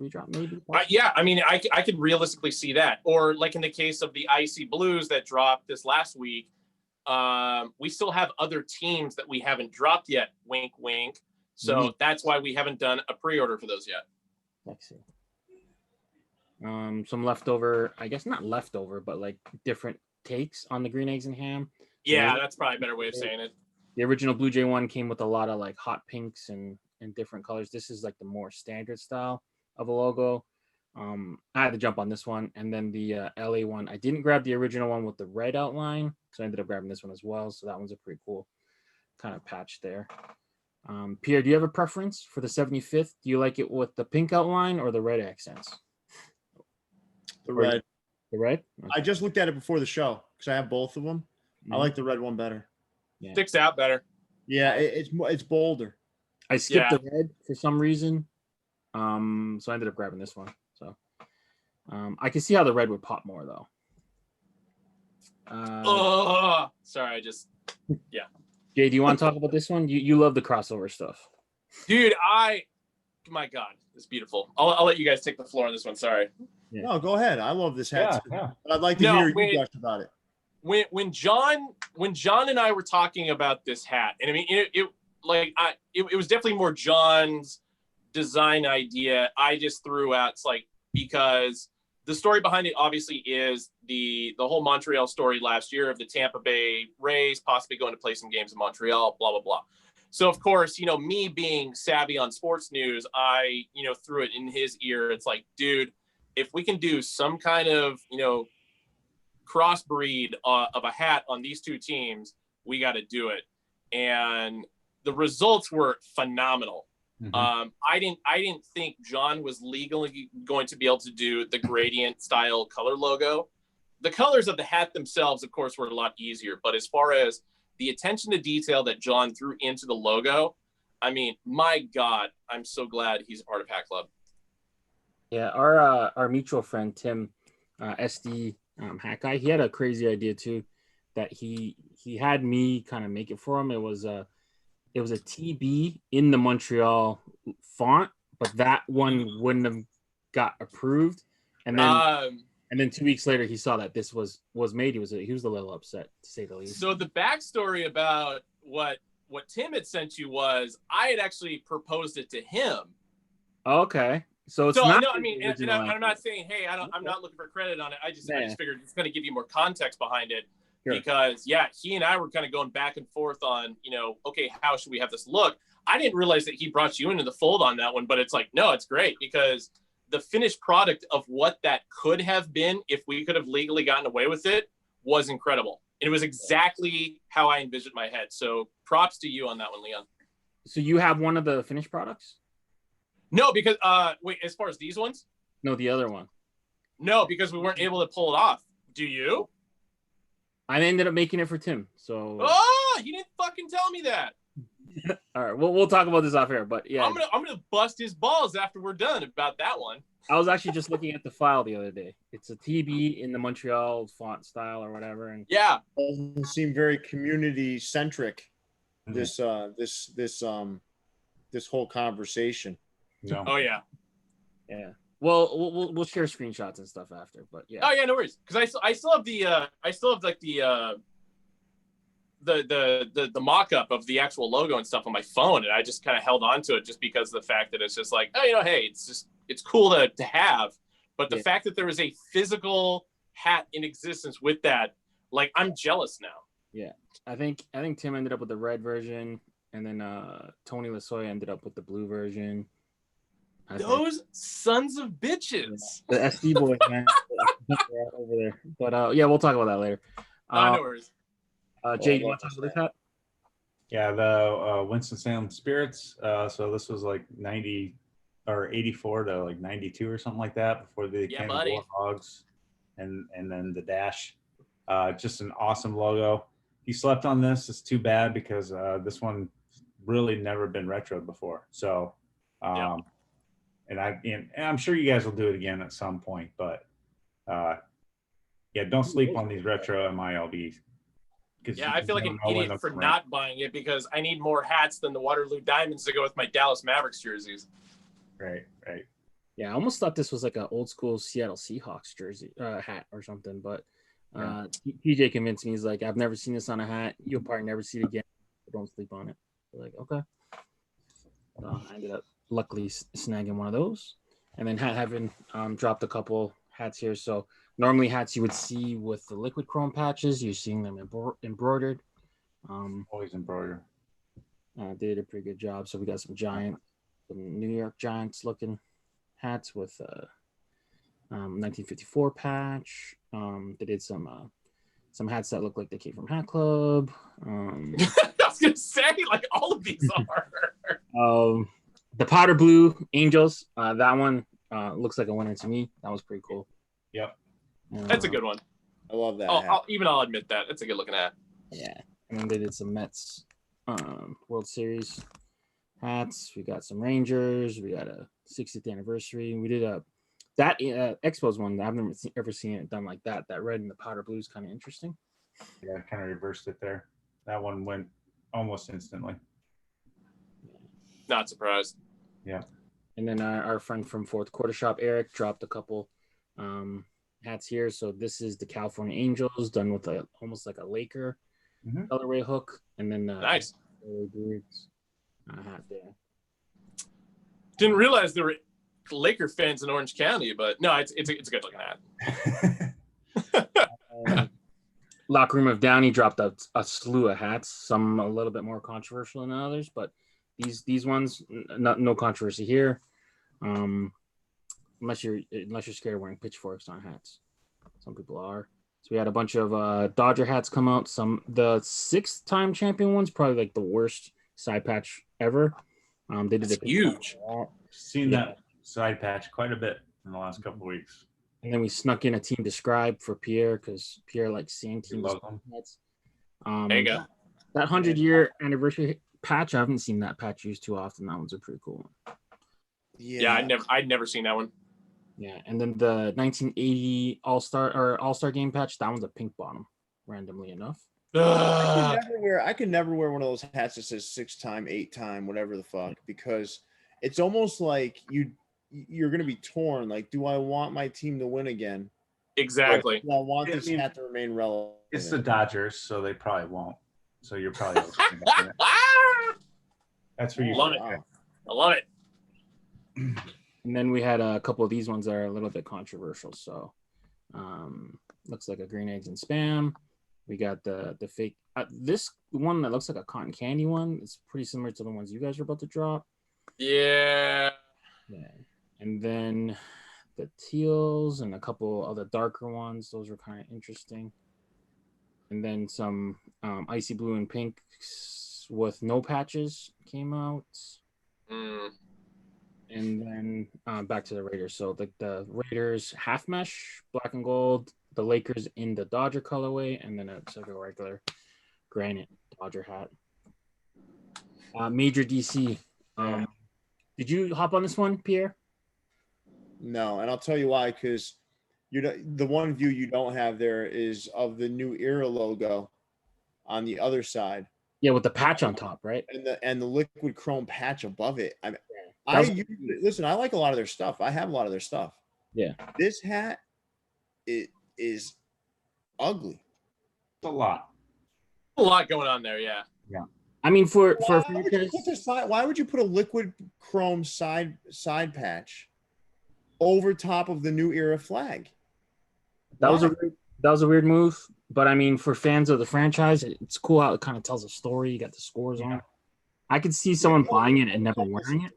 S1: drop. Maybe.
S2: Yeah, I mean, I could realistically see that. Or like in the case of the Icy Blues that dropped this last week, we still have other teams that we haven't dropped yet. Wink, wink. So that's why we haven't done a pre-order for those yet.
S1: Let's see. Some leftover, I guess not leftover, but like different takes on the green eggs and ham.
S2: Yeah, that's probably a better way of saying it.
S1: The original Blue Jay one came with a lot of like hot pinks and different colors. This is like the more standard style of a logo. I had to jump on this one, and then the LA one. I didn't grab the original one with the red outline, so I ended up grabbing this one as well. So that one's a pretty cool kind of patch there. Pierre, do you have a preference for the 75th? Do you like it with the pink outline or the red accents?
S5: The red.
S1: The red?
S5: Okay. I just looked at it before the show because I have both of them. I like the red one better.
S1: Yeah.
S2: Sticks out better.
S5: Yeah, it's bolder.
S1: I skipped the red for some reason. So I ended up grabbing this one. So I can see how the red would pop more though.
S2: Sorry, yeah.
S1: Jay, do you want to talk about this one? You love the crossover stuff.
S2: Dude, my God, it's beautiful. I'll let you guys take the floor on this one. Sorry.
S5: Yeah. No, go ahead. I love this hat. Yeah. But I'd like to hear you gush about it.
S2: When John and I were talking about this hat, and I mean it was definitely more John's design idea. I just threw out, it's like, because the story behind it obviously is the whole Montreal story last year of the Tampa Bay Rays possibly going to play some games in Montreal, blah, blah, blah. So of course, you know, me being savvy on sports news, I, you know, threw it in his ear. It's like, dude, if we can do some kind of, you know, crossbreed of a hat on these two teams, we got to do it. And the results were phenomenal. Mm-hmm. I didn't think John was legally going to be able to do the gradient style color logo. The colors of the hat themselves, of course, were a lot easier. But as far as the attention to detail that John threw into the logo, I mean, my God, I'm so glad he's a part of Hatclub.
S1: Yeah, our mutual friend Tim, SD hat guy, he had a crazy idea too, that he had me kind of make it for him. It was a TB in the Montreal font, but that one wouldn't have got approved. And then 2 weeks later, he saw that this was made. He was a little upset, to say the least.
S2: So the backstory about what Tim had sent you was I had actually proposed it to him.
S1: Okay. So it's not.
S2: No, I mean, and I'm not saying, hey, I'm not looking for credit on it. I just figured it's going to give you more context behind it. Sure. Because he and I were kind of going back and forth on, you know, okay, how should we have this look? I didn't realize that he brought you into the fold on that one, but it's like, no, it's great because the finished product of what that could have been if we could have legally gotten away with it was incredible. And it was exactly how I envisioned my head. So props to you on that one, Leon.
S1: So you have one of the finished products?
S2: No, because wait, as far as these ones?
S1: No, the other one. No,
S2: because we weren't able to pull it off. Do you?
S1: I ended up making it for Tim. So
S2: you didn't fucking tell me that.
S1: All right, we'll talk about this off air, but yeah,
S2: I'm gonna bust his balls after we're done about that one.
S1: I was actually just looking at the file the other day. It's a TB in the Montreal font style or whatever, and
S2: yeah,
S5: it doesn't seem very community centric. This whole conversation.
S2: No. Oh yeah.
S1: Well, we'll share screenshots and stuff after, but yeah.
S2: Oh yeah, no worries. Because I still have like the mock-up of the actual logo and stuff on my phone, and I just kind of held on to it just because of the fact that it's just like, oh, you know, hey, it's cool to have, but the fact that there is a physical hat in existence with that, like, I'm jealous now.
S1: Yeah, I think Tim ended up with the red version, and then Tony Lasoya ended up with the blue version.
S2: Those sons of bitches.
S1: The SD boys, man, over there. But yeah, we'll talk about that later.
S2: No worries.
S1: Jay, you want to talk about this hat?
S4: Yeah, the Winston-Salem Spirits. So this was like 90 or 84 to like 92 or something like that before they became the Warhogs, and then the dash. Just an awesome logo. If you slept on this, it's too bad because this one really never been retroed before. So, and I'm sure you guys will do it again at some point, but yeah, don't sleep on these retro MILBs.
S2: Yeah, I feel like an idiot for not buying it because I need more hats than the Waterloo Diamonds to go with my Dallas Mavericks jerseys.
S4: Right.
S1: Yeah, I almost thought this was like an old school Seattle Seahawks jersey hat or something, but PJ convinced me. He's like, I've never seen this on a hat. You'll probably never see it again. Don't sleep on it. We're like, okay. So I ended up luckily snagging one of those, and then Hat Heaven dropped a couple hats here. So normally hats you would see with the liquid chrome patches, you're seeing them embroidered.
S4: Always embroidered.
S1: They did a pretty good job. So we got some New York Giants looking hats with 1954 patch. They did some hats that look like they came from Hatclub.
S2: I was gonna say, like, all of these
S1: are. The powder blue Angels. That one looks like a winner to me. That was pretty cool.
S4: Yep.
S2: That's a good one.
S5: I love that.
S2: I'll admit that. It's a good looking hat.
S1: Yeah. And then they did some Mets World Series hats. We got some Rangers. We got a 60th anniversary. We did that Expos one. I've never ever seen it done like that. That red and the powder blue is kind of interesting.
S4: Yeah, kind of reversed it there. That one went almost instantly.
S2: Not surprised.
S4: Yeah.
S1: And then our friend from Fourth Quarter Shop, Eric, dropped a couple hats here. So this is the California Angels done with almost like a Laker colorway hook, and then
S2: nice
S1: hat there.
S2: Didn't realize there were Laker fans in Orange County, but no, it's a good looking hat.
S1: Locker Room of Downey dropped a slew of hats, some a little bit more controversial than others, but these ones, no controversy here. Unless you're scared of wearing pitchforks on hats. Some people are. So we had a bunch of Dodger hats come out. The 6-time champion ones, probably like the worst side patch ever. They did
S2: huge.
S4: Seen that side patch quite a bit in the last couple of weeks.
S1: And then we snuck in a team describe for Pierre because Pierre likes seeing team hats.
S2: There you go.
S1: That 100-year anniversary patch, I haven't seen that patch used too often. That one's a pretty cool one.
S2: Yeah, I'd never seen that one.
S1: Yeah, and then the 1980 All-Star game patch, that one's a pink bottom, randomly enough.
S5: I could never wear one of those hats that says 6-time, 8-time, whatever the fuck, because it's almost like you're gonna be torn. Like, do I want my team to win again?
S2: Exactly.
S5: Do I want this hat to remain relevant?
S4: It's the Dodgers, so they probably won't. So you're probably that's where you
S2: love it. I love it.
S1: And then we had a couple of these ones that are a little bit controversial. So looks like a green eggs and spam. We got the fake this one that looks like a cotton candy one. It's pretty similar to the ones you guys are about to drop.
S2: Yeah.
S1: And then the teals and a couple of the darker ones. Those were kind of interesting. And then some icy blue and pink with no patches came out. And then back to the Raiders. So the Raiders half mesh, black and gold. The Lakers in the Dodger colorway, and then it's like a regular granite Dodger hat. Major DC. Did you hop on this one, Pierre?
S5: No, and I'll tell you why. Because the one view you don't have there is of the New Era logo on the other side.
S1: Yeah, with the patch on top, right?
S5: And the liquid chrome patch above it. Listen, I like a lot of their stuff. I have a lot of their stuff.
S1: Yeah.
S5: This hat, it is ugly.
S4: It's a lot
S2: going on there. Yeah.
S1: I mean,
S5: why would you put a liquid chrome side patch over top of the New Era flag?
S1: That was a weird move, but I mean, for fans of the franchise, it's cool how it kind of tells a story. You got the scores on it. I could see someone buying it and never wearing it.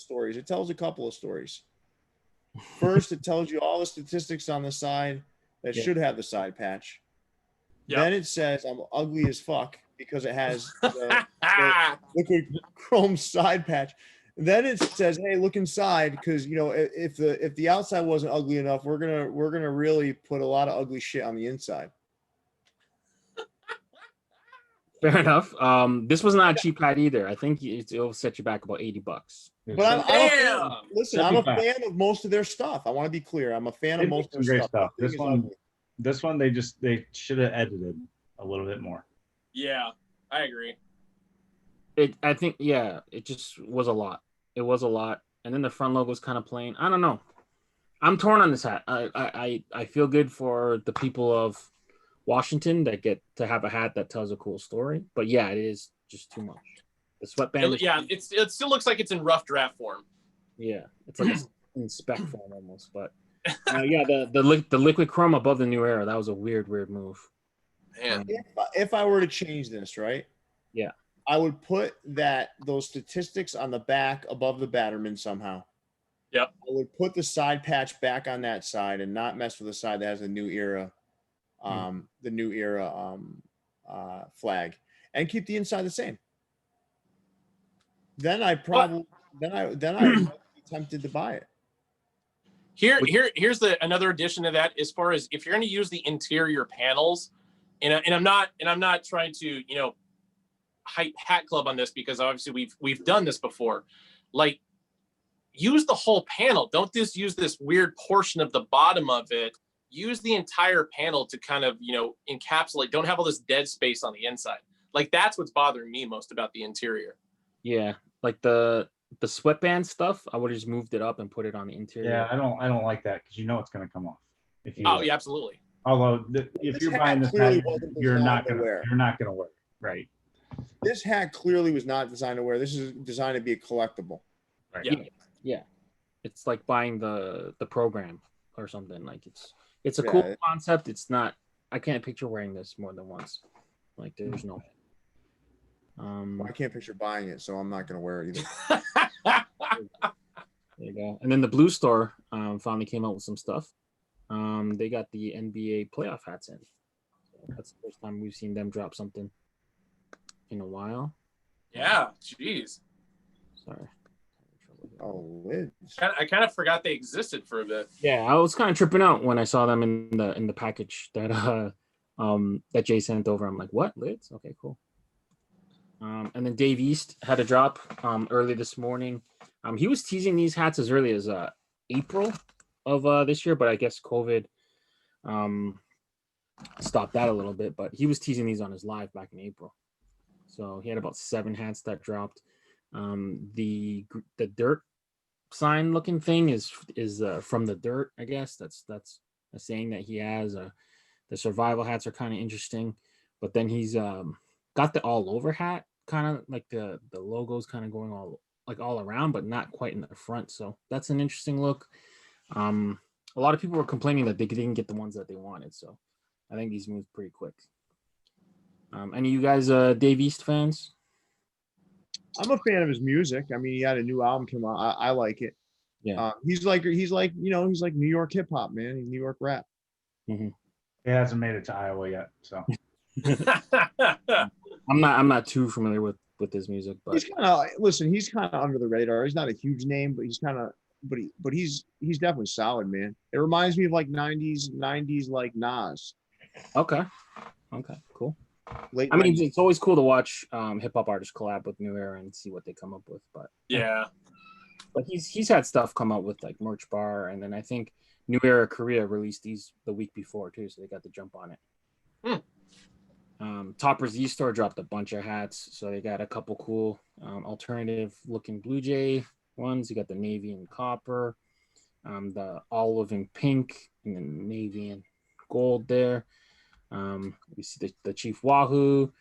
S5: It tells a couple of stories. First, it tells you all the statistics on the side that should have the side patch. Then it says I'm ugly as fuck because it has the liquid chrome side patch. Then it says, "Hey, look inside," because if the outside wasn't ugly enough, we're gonna really put a lot of ugly shit on the inside.
S1: Fair enough. This was not a cheap hat either. I think it'll set you back about $80.
S5: But I'm a fan of most of their stuff. I want to be clear. I'm a fan of most of their stuff.
S4: This one they should have edited a little bit more.
S2: Yeah, I agree.
S1: I think it just was a lot. It was a lot, and then the front logo was kind of plain. I don't know. I'm torn on this hat. I feel good for the people of Washington that get to have a hat that tells a cool story, but yeah, it is just too much. The sweatband.
S2: It still looks like it's in rough draft form.
S1: Yeah, it's like in spec form almost, but the liquid chrome above the New Era, that was a weird move.
S2: Man,
S5: if I were to change this, right?
S1: Yeah,
S5: I would put those statistics on the back above the Batterman somehow.
S2: Yep.
S5: I would put the side patch back on that side and not mess with the side that has the New Era, flag, and keep the inside the same. Then I probably I'd be tempted to buy it.
S2: Here's another addition to that. As far as if you're going to use the interior panels, and I'm not trying to hype Hat Club on this, because obviously we've done this before. Like, use the whole panel. Don't just use this weird portion of the bottom of it. Use the entire panel to kind of encapsulate. Don't have all this dead space on the inside. Like, that's what's bothering me most about the interior.
S1: Yeah, like the sweatband stuff, I would have just moved it up and put it on the interior.
S4: Yeah, I don't like that, because it's going to come off.
S2: Yeah, absolutely.
S4: Although if you're buying this hat, you're not going to wear it, right?
S5: This hat clearly was not designed to wear. This is designed to be a collectible.
S1: Right. Yeah. It's like buying the program or something. Like it's a cool concept. It's not. I can't picture wearing this more than once. Like, there's no.
S5: I can't picture buying it, so I'm not going to wear it
S1: either. There you go. And then the Blue Store finally came out with some stuff. They got the NBA playoff hats in. So that's the first time we've seen them drop something in a while.
S2: Yeah, jeez.
S1: Sorry.
S5: Oh, lids.
S2: I kind of forgot they existed for a bit.
S1: Yeah, I was kind of tripping out when I saw them in the package that Jay sent over. I'm like, what, lids? Okay, cool. And then Dave East had a drop early this morning. He was teasing these hats as early as April of this year, but I guess COVID stopped that a little bit. But he was teasing these on his live back in April. So he had about 7 hats that dropped. The dirt sign looking thing is from the dirt, I guess. That's a saying that he has. The survival hats are kind of interesting, but then he's got the all over hat, kind of like the logos kind of going all around, but not quite in the front. So that's an interesting look. A lot of people were complaining that they didn't get the ones that they wanted. So I think these moved pretty quick. Any of you guys Dave East fans?
S5: I'm a fan of his music. I mean, he had a new album come out. I like it.
S1: Yeah.
S5: He's like New York hip hop, man. He's New York rap.
S1: Mm-hmm.
S4: He hasn't made it to Iowa yet, so.
S1: I'm not too familiar with his music, but
S5: he's kind of under the radar. He's not a huge name, but he's kind of but he's definitely solid, man. It reminds me of like 90s like Nas.
S1: Okay, cool. I mean, it's always cool to watch hip hop artists collab with New Era and see what they come up with. But but he's had stuff come out with like Merch Bar, and then I think New Era Korea released these the week before too, so they got the jump on it. Topper's E-Store dropped a bunch of hats, so they got a couple cool alternative looking Blue Jay ones. You got the navy and copper, the olive and pink, and then navy and gold there. We see the Chief Wahoo.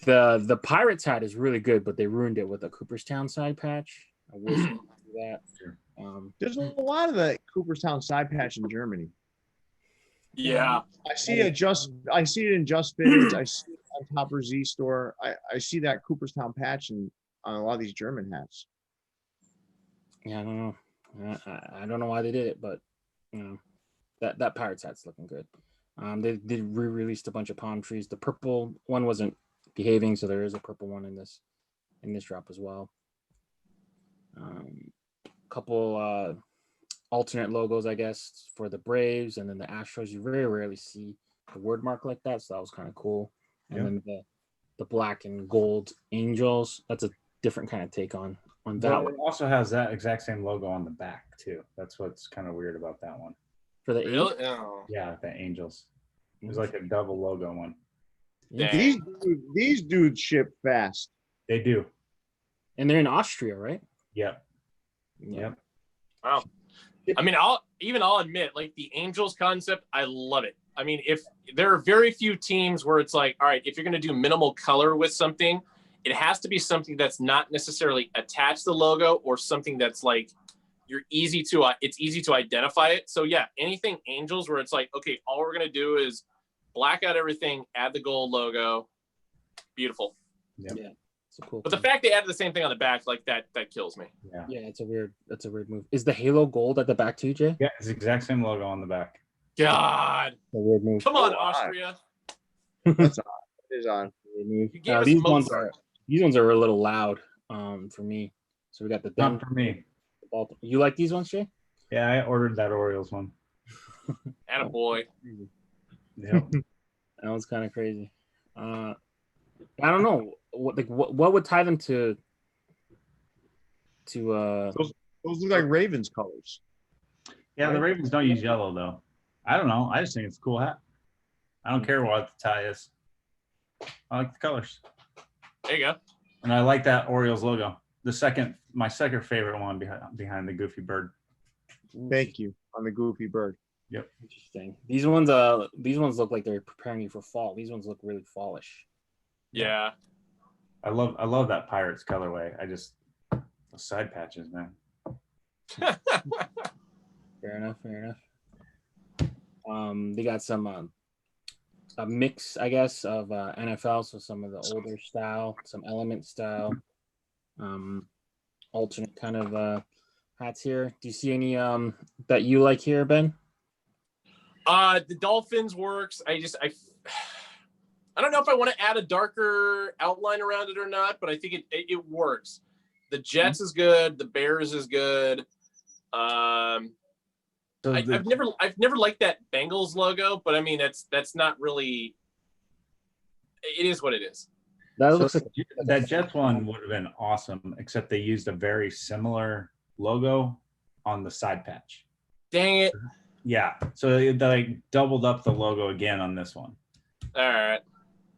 S1: The Pirates hat is really good, but they ruined it with a Cooperstown side patch. I wish they could do that.
S5: There's a lot of the Cooperstown side patch in Germany.
S2: Yeah,
S5: I see it in Just Fitted. I see it on Topper's E-Store. I see that Cooperstown patch on a lot of these German hats.
S1: Yeah, I don't know. I don't know why they did it, but that Pirates hat's looking good. They re-released a bunch of palm trees. The purple one wasn't behaving. So there is a purple one in this drop as well. Couple alternate logos, I guess, for the Braves, and then the Astros. You very rarely see the word mark like that, so that was kind of cool. And then the black and gold Angels. That's a different kind of take on that one.
S4: It also has that exact same logo on the back too. That's what's kind of weird about that one.
S1: For the
S2: Really? Oh.
S4: Yeah, the Angels. There's like a double logo one.
S5: These dudes ship fast.
S4: They do.
S1: And they're in Austria, right?
S4: Yep.
S2: Wow. I mean, I'll admit, like the Angels concept, I love it. I mean, if there are very few teams where it's like, all right, if you're going to do minimal color with something, it has to be something that's not necessarily attached to the logo or something that's like it's easy to identify it. So yeah, anything Angels where it's like, okay, all we're going to do is black out everything, add the gold logo. Beautiful.
S1: Yeah. It's a cool.
S2: But the fact they added the same thing on the back, like that kills me.
S1: Yeah, it's a weird move. Is the halo gold at the back too, Jay?
S4: Yeah, it's the exact same logo on the back.
S2: God.
S1: A weird move.
S2: Come on, Austria.
S5: That's on. It is on.
S1: These ones are a little loud for me. So we got the
S4: Not for me.
S1: You like these ones, Jay?
S4: Yeah, I ordered that Orioles one.
S2: Attaboy.
S4: Yep.
S1: That was kind of crazy. I don't know what would tie them to
S5: those look like Ravens colors.
S4: Yeah, the Ravens don't use yellow though. I don't know. I just think it's a cool hat. I don't care what the tie is. I like the colors.
S2: There you go.
S4: And I like that Orioles logo. My second favorite one behind the goofy bird.
S5: Thank you on the goofy bird.
S4: Yep.
S1: Interesting. These ones look like they're preparing you for fall. These ones look really fallish.
S2: Yeah.
S4: I love that Pirates colorway. Those side patches, man.
S1: Fair enough. They got some a mix, I guess, of NFL, so some of the older style, some element style, alternate kind of hats here. Do you see any that you like here, Ben?
S2: The Dolphins works. I don't know if I want to add a darker outline around it or not, but I think it works. The Jets is good. The Bears is good. I've never liked that Bengals logo, but I mean that's not really. It is what it is.
S4: That Jets one would have been awesome, except they used a very similar logo on the side patch.
S2: Dang it!
S4: Yeah, so they like doubled up the logo again on this one.
S2: All right.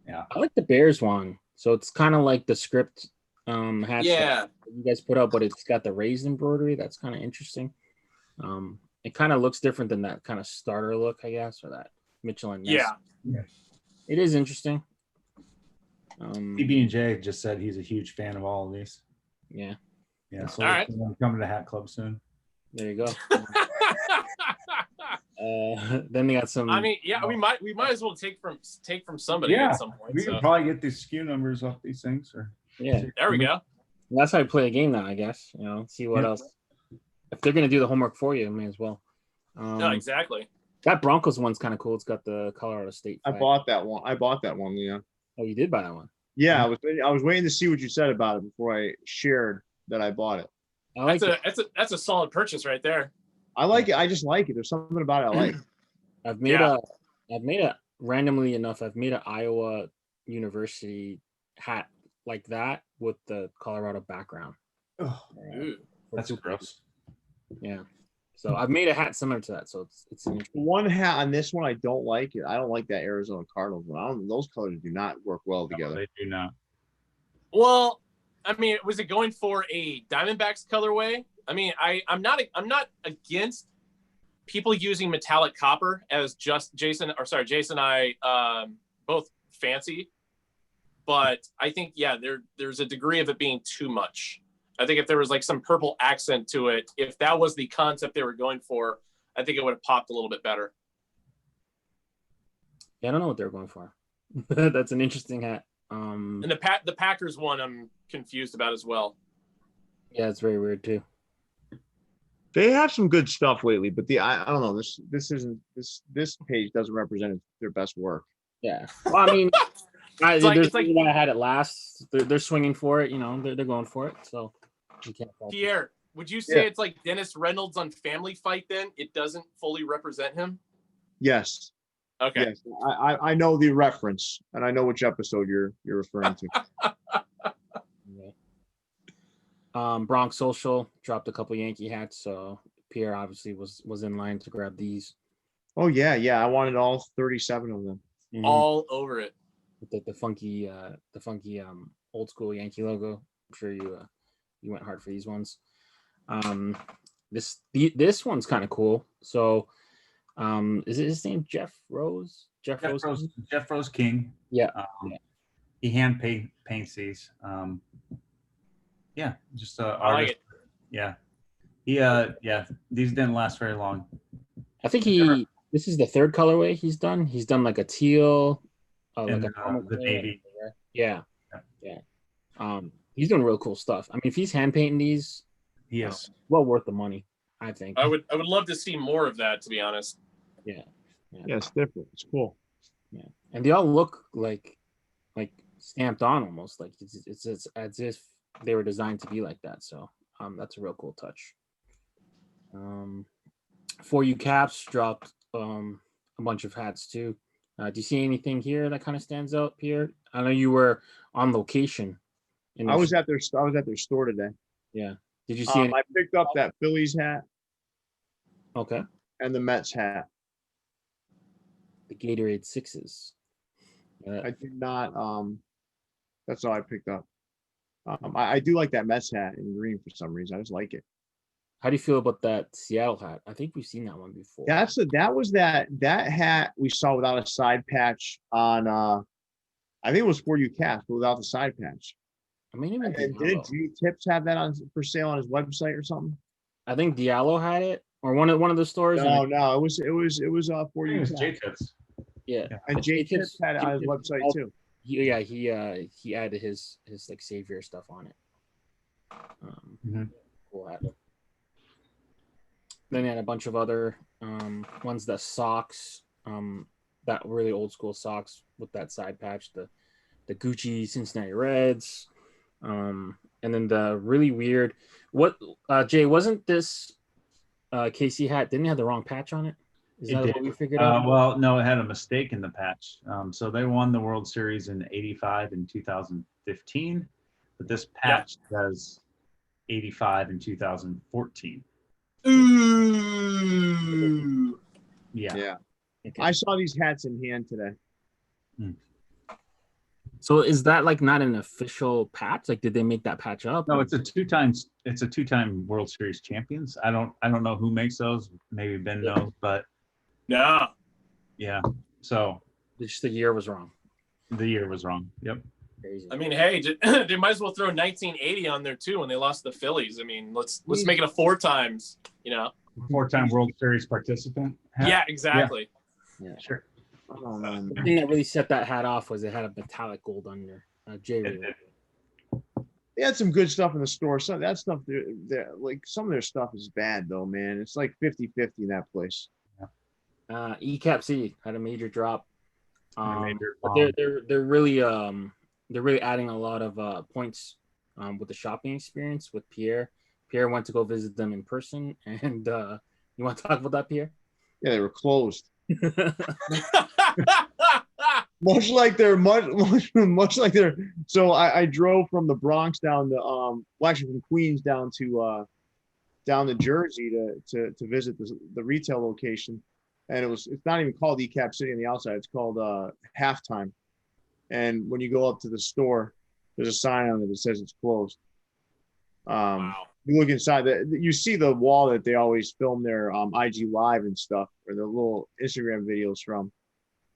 S4: Yeah,
S1: I like the Bears one. So it's kind of like the script hat that you guys put up, but it's got the raised embroidery. That's kind of interesting. It kind of looks different than that kind of starter look, I guess, or that Mitchell and Ness.
S2: Yeah.
S1: It is interesting.
S4: PB&J just said he's a huge fan of all of these.
S1: Yeah.
S4: So
S2: all right.
S4: Coming to Hat Club soon.
S1: There you go. Then they got some.
S2: I mean, yeah, we might as well take from somebody at some point.
S4: We can probably get these SKU numbers off these things, or
S1: yeah.
S2: There we go.
S1: That's how you play a game now, I guess. See what else. If they're gonna do the homework for you, may as well.
S2: No, exactly.
S1: That Broncos one's kind of cool. It's got the Colorado State flag.
S5: I bought that one, Leon.
S1: Oh, you did buy that one?
S5: Yeah, I was waiting to see what you said about it before I shared that I bought it.
S2: That's a solid purchase right there.
S5: I like it. I just like it. There's something about it I like.
S1: I've made a randomly enough. I've made an Iowa University hat like that with the Colorado background.
S4: That's gross.
S1: Yeah. So I've made a hat similar to that. So it's
S5: one hat on this one I don't like it. I don't like that Arizona Cardinals one. Those colors do not work well together.
S4: They do not.
S2: Well, I mean, was it going for a Diamondbacks colorway? I mean, I'm not against people using metallic copper as Jason and I both fancy, but I think there's a degree of it being too much. I think if there was like some purple accent to it, if that was the concept they were going for, I think it would have popped a little bit better.
S1: Yeah, I don't know what they were going for. That's an interesting hat.
S2: And the Packers one, I'm confused about as well.
S1: Yeah, it's very weird too.
S5: They have some good stuff lately, but I don't know. This page doesn't represent their best work.
S1: Yeah. Well, I mean, There's like I had it last. They're swinging for it. You know, they're going for it. So you can't.
S2: Pierre, would you say it's like Dennis Reynolds on Family Fight? Then it doesn't fully represent him.
S5: Yes.
S2: Okay.
S5: Yes. I know the reference, and I know which episode you're referring to.
S1: Bronx Social dropped a couple Yankee hats, so Pierre obviously was in line to grab these.
S5: Oh yeah. I wanted all 37 of them.
S1: Mm-hmm.
S2: All over it.
S1: With the funky old school Yankee logo. I'm sure you went hard for these ones. This one's kind of cool. So, is it his name? Jeff Rose. Jeff
S4: Rose King.
S1: Yeah.
S4: He hand paints these. Yeah, just
S2: I like it.
S4: Yeah. These didn't last very long.
S1: I think this is the third colorway he's done. He's done like a teal, like
S4: the navy.
S1: Yeah. He's doing real cool stuff. I mean, if he's hand painting these,
S4: yes,
S1: well worth the money, I think.
S2: I would love to see more of that, to be honest.
S1: Yeah,
S5: it's different. It's cool.
S1: Yeah, and they all look like stamped on almost. Like it's as if they were designed to be like that. So that's a real cool touch. For You Caps dropped a bunch of hats too. Do you see anything here that kind of stands out, Pierre? I know you were on location.
S5: I was at their store today.
S1: Yeah. Did you see?
S5: I picked up that Phillies hat.
S1: Okay.
S5: And the Mets hat.
S1: The Gatorade Sixes.
S5: I did not. That's all I picked up. I do like that Mets hat in green for some reason. I just like it.
S1: How do you feel about that Seattle hat? I think we've seen that one before.
S5: That hat we saw without a side patch on. I think it was For You Caps, but without the side patch.
S1: I mean, even
S5: didn't G Tips have that on for sale on his website or something?
S1: I think Diallo had it, or one of the stores.
S5: No, it was For You Caps.
S4: J Tips.
S1: Yeah,
S5: and J Tips had it on his website too.
S1: He added his like Savior stuff on it. Cool hat. Then he had a bunch of other ones, that socks, that really old school socks with that side patch, the Gucci Cincinnati Reds, and then the really weird. What Jay, wasn't this KC hat? Didn't it have the wrong patch on it? Is that what we figured out?
S4: Well, no, it had a mistake in the patch. So they won the World Series in '85 and 2015, but this patch says '85 and 2014.
S2: Ooh.
S5: Yeah. Okay. I saw these hats in hand today.
S1: So is that like not an official patch? Like, did they make that patch up?
S4: No, it's a two-time World Series champions. I don't know who makes those. Maybe Ben knows, but
S2: no.
S4: Yeah. So
S1: just the year was wrong.
S4: The year was wrong. Yep.
S2: Crazy. I mean, hey, they might as well throw 1980 on there too when they lost the Phillies. I mean, let's make it a 4 times. You know,
S4: 4-time World Series participant.
S2: Yeah, exactly.
S1: Yeah, sure. The thing that really set that hat off was it had a metallic gold under. They
S5: had some good stuff in the store. Some of that stuff, like some of their stuff is bad though, man. It's like 50-50 in that place.
S1: ecapcity had a major drop. But they're really adding a lot of points with the shopping experience with Pierre. Pierre went to go visit them in person, and you want to talk about that, Pierre?
S5: Yeah, they were closed. much like they're. So I drove from the Bronx down to actually from Queens down to Jersey to visit the retail location, and it's not even called ecapcity on the outside. It's called Halftime, and when you go up to the store, there's a sign on it that says it's closed.
S2: Wow.
S5: You look inside, you see the wall that they always film their IG Live and stuff, or their little Instagram videos from.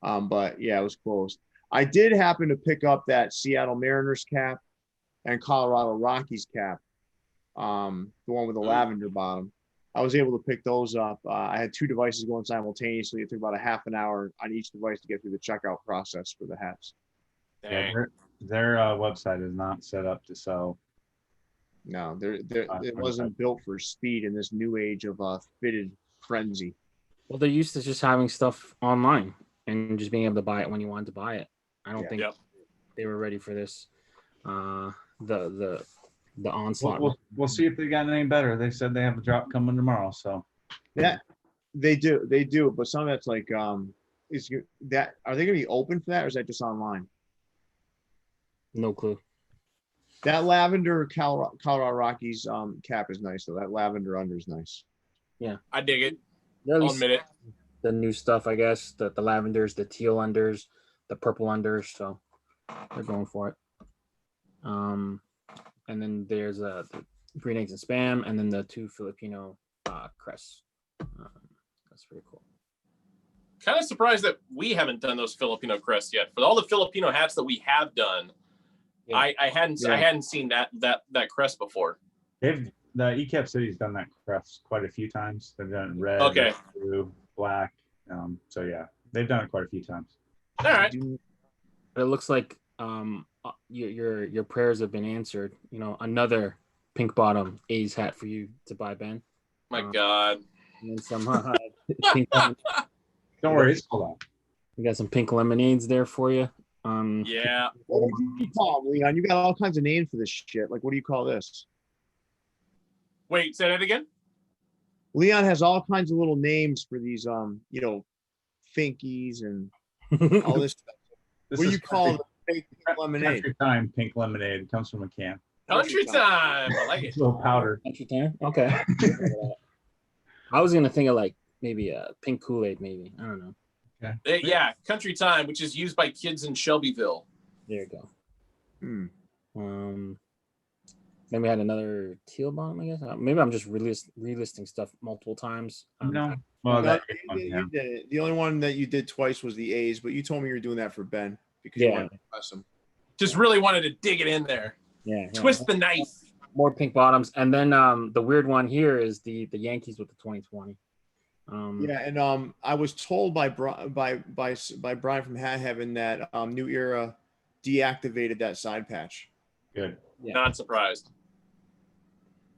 S5: But yeah, it was closed. I did happen to pick up that Seattle Mariners cap and Colorado Rockies cap, the one with the lavender bottom. I was able to pick those up. I had 2 devices going simultaneously. It took about a half an hour on each device to get through the checkout process for the hats.
S4: Yeah, their website is not set up to sell.
S5: No, it wasn't built for speed in this new age of fitted frenzy.
S1: Well, they're used to just having stuff online and just being able to buy it when you want to buy it. I don't think they were ready for this. The onslaught.
S4: We'll see if they got any better. They said they have a drop coming tomorrow. So
S5: Yeah, they do. But some of that's like, is that are they going to be open for that, or is that just online?
S1: No clue.
S5: That lavender Colorado Rockies cap is nice though. That lavender under is nice.
S1: Yeah,
S2: I dig it.
S1: I'll
S2: admit it.
S1: The new stuff, I guess. The lavenders, the teal unders, the purple unders. So they're going for it. And then there's the green eggs and spam, and then the 2 Filipino crests. That's pretty cool.
S2: Kind of surprised that we haven't done those Filipino crests yet. For all the Filipino hats that we have done, yeah. I hadn't seen that crest before.
S4: The ecapcity's done that crest quite a few times. They've done it red,
S2: okay,
S4: blue, black. So yeah, they've done it quite a few times.
S2: All right.
S1: But it looks like your prayers have been answered. You know, another pink bottom A's hat for you to buy, Ben.
S2: My God.
S1: And then some pink
S4: don't worry, it's cool out.
S1: We got some pink lemonades there for you.
S2: Yeah.
S5: What do you call them, Leon? You got all kinds of names for this shit. Like, what do you call this?
S2: Wait, say that again.
S5: Leon has all kinds of little names for these, Finkies and all this stuff. What do you call the pink lemonade?
S4: Country Time pink lemonade. It comes from a can.
S2: Country Time. I like it.
S4: It's a little powder.
S1: Country Time. Okay. I was gonna think of like maybe a pink Kool-Aid, maybe. I don't know.
S2: Okay. Yeah, Country Time, which is used by kids in Shelbyville.
S1: There you go. Then we had another teal bottom, I guess. Maybe I'm just relisting stuff multiple times.
S4: No. Well,
S5: you did it. The only one that you did twice was the A's, but you told me you were doing that for Ben because you wanted to press him.
S2: Just really wanted to dig it in there.
S1: Yeah.
S2: Twist the knife.
S1: More pink bottoms, and then the weird one here is the Yankees with the 2020.
S5: And I was told by Brian from Hat Heaven that New Era deactivated that side patch.
S4: Good.
S1: Yeah.
S2: Not surprised.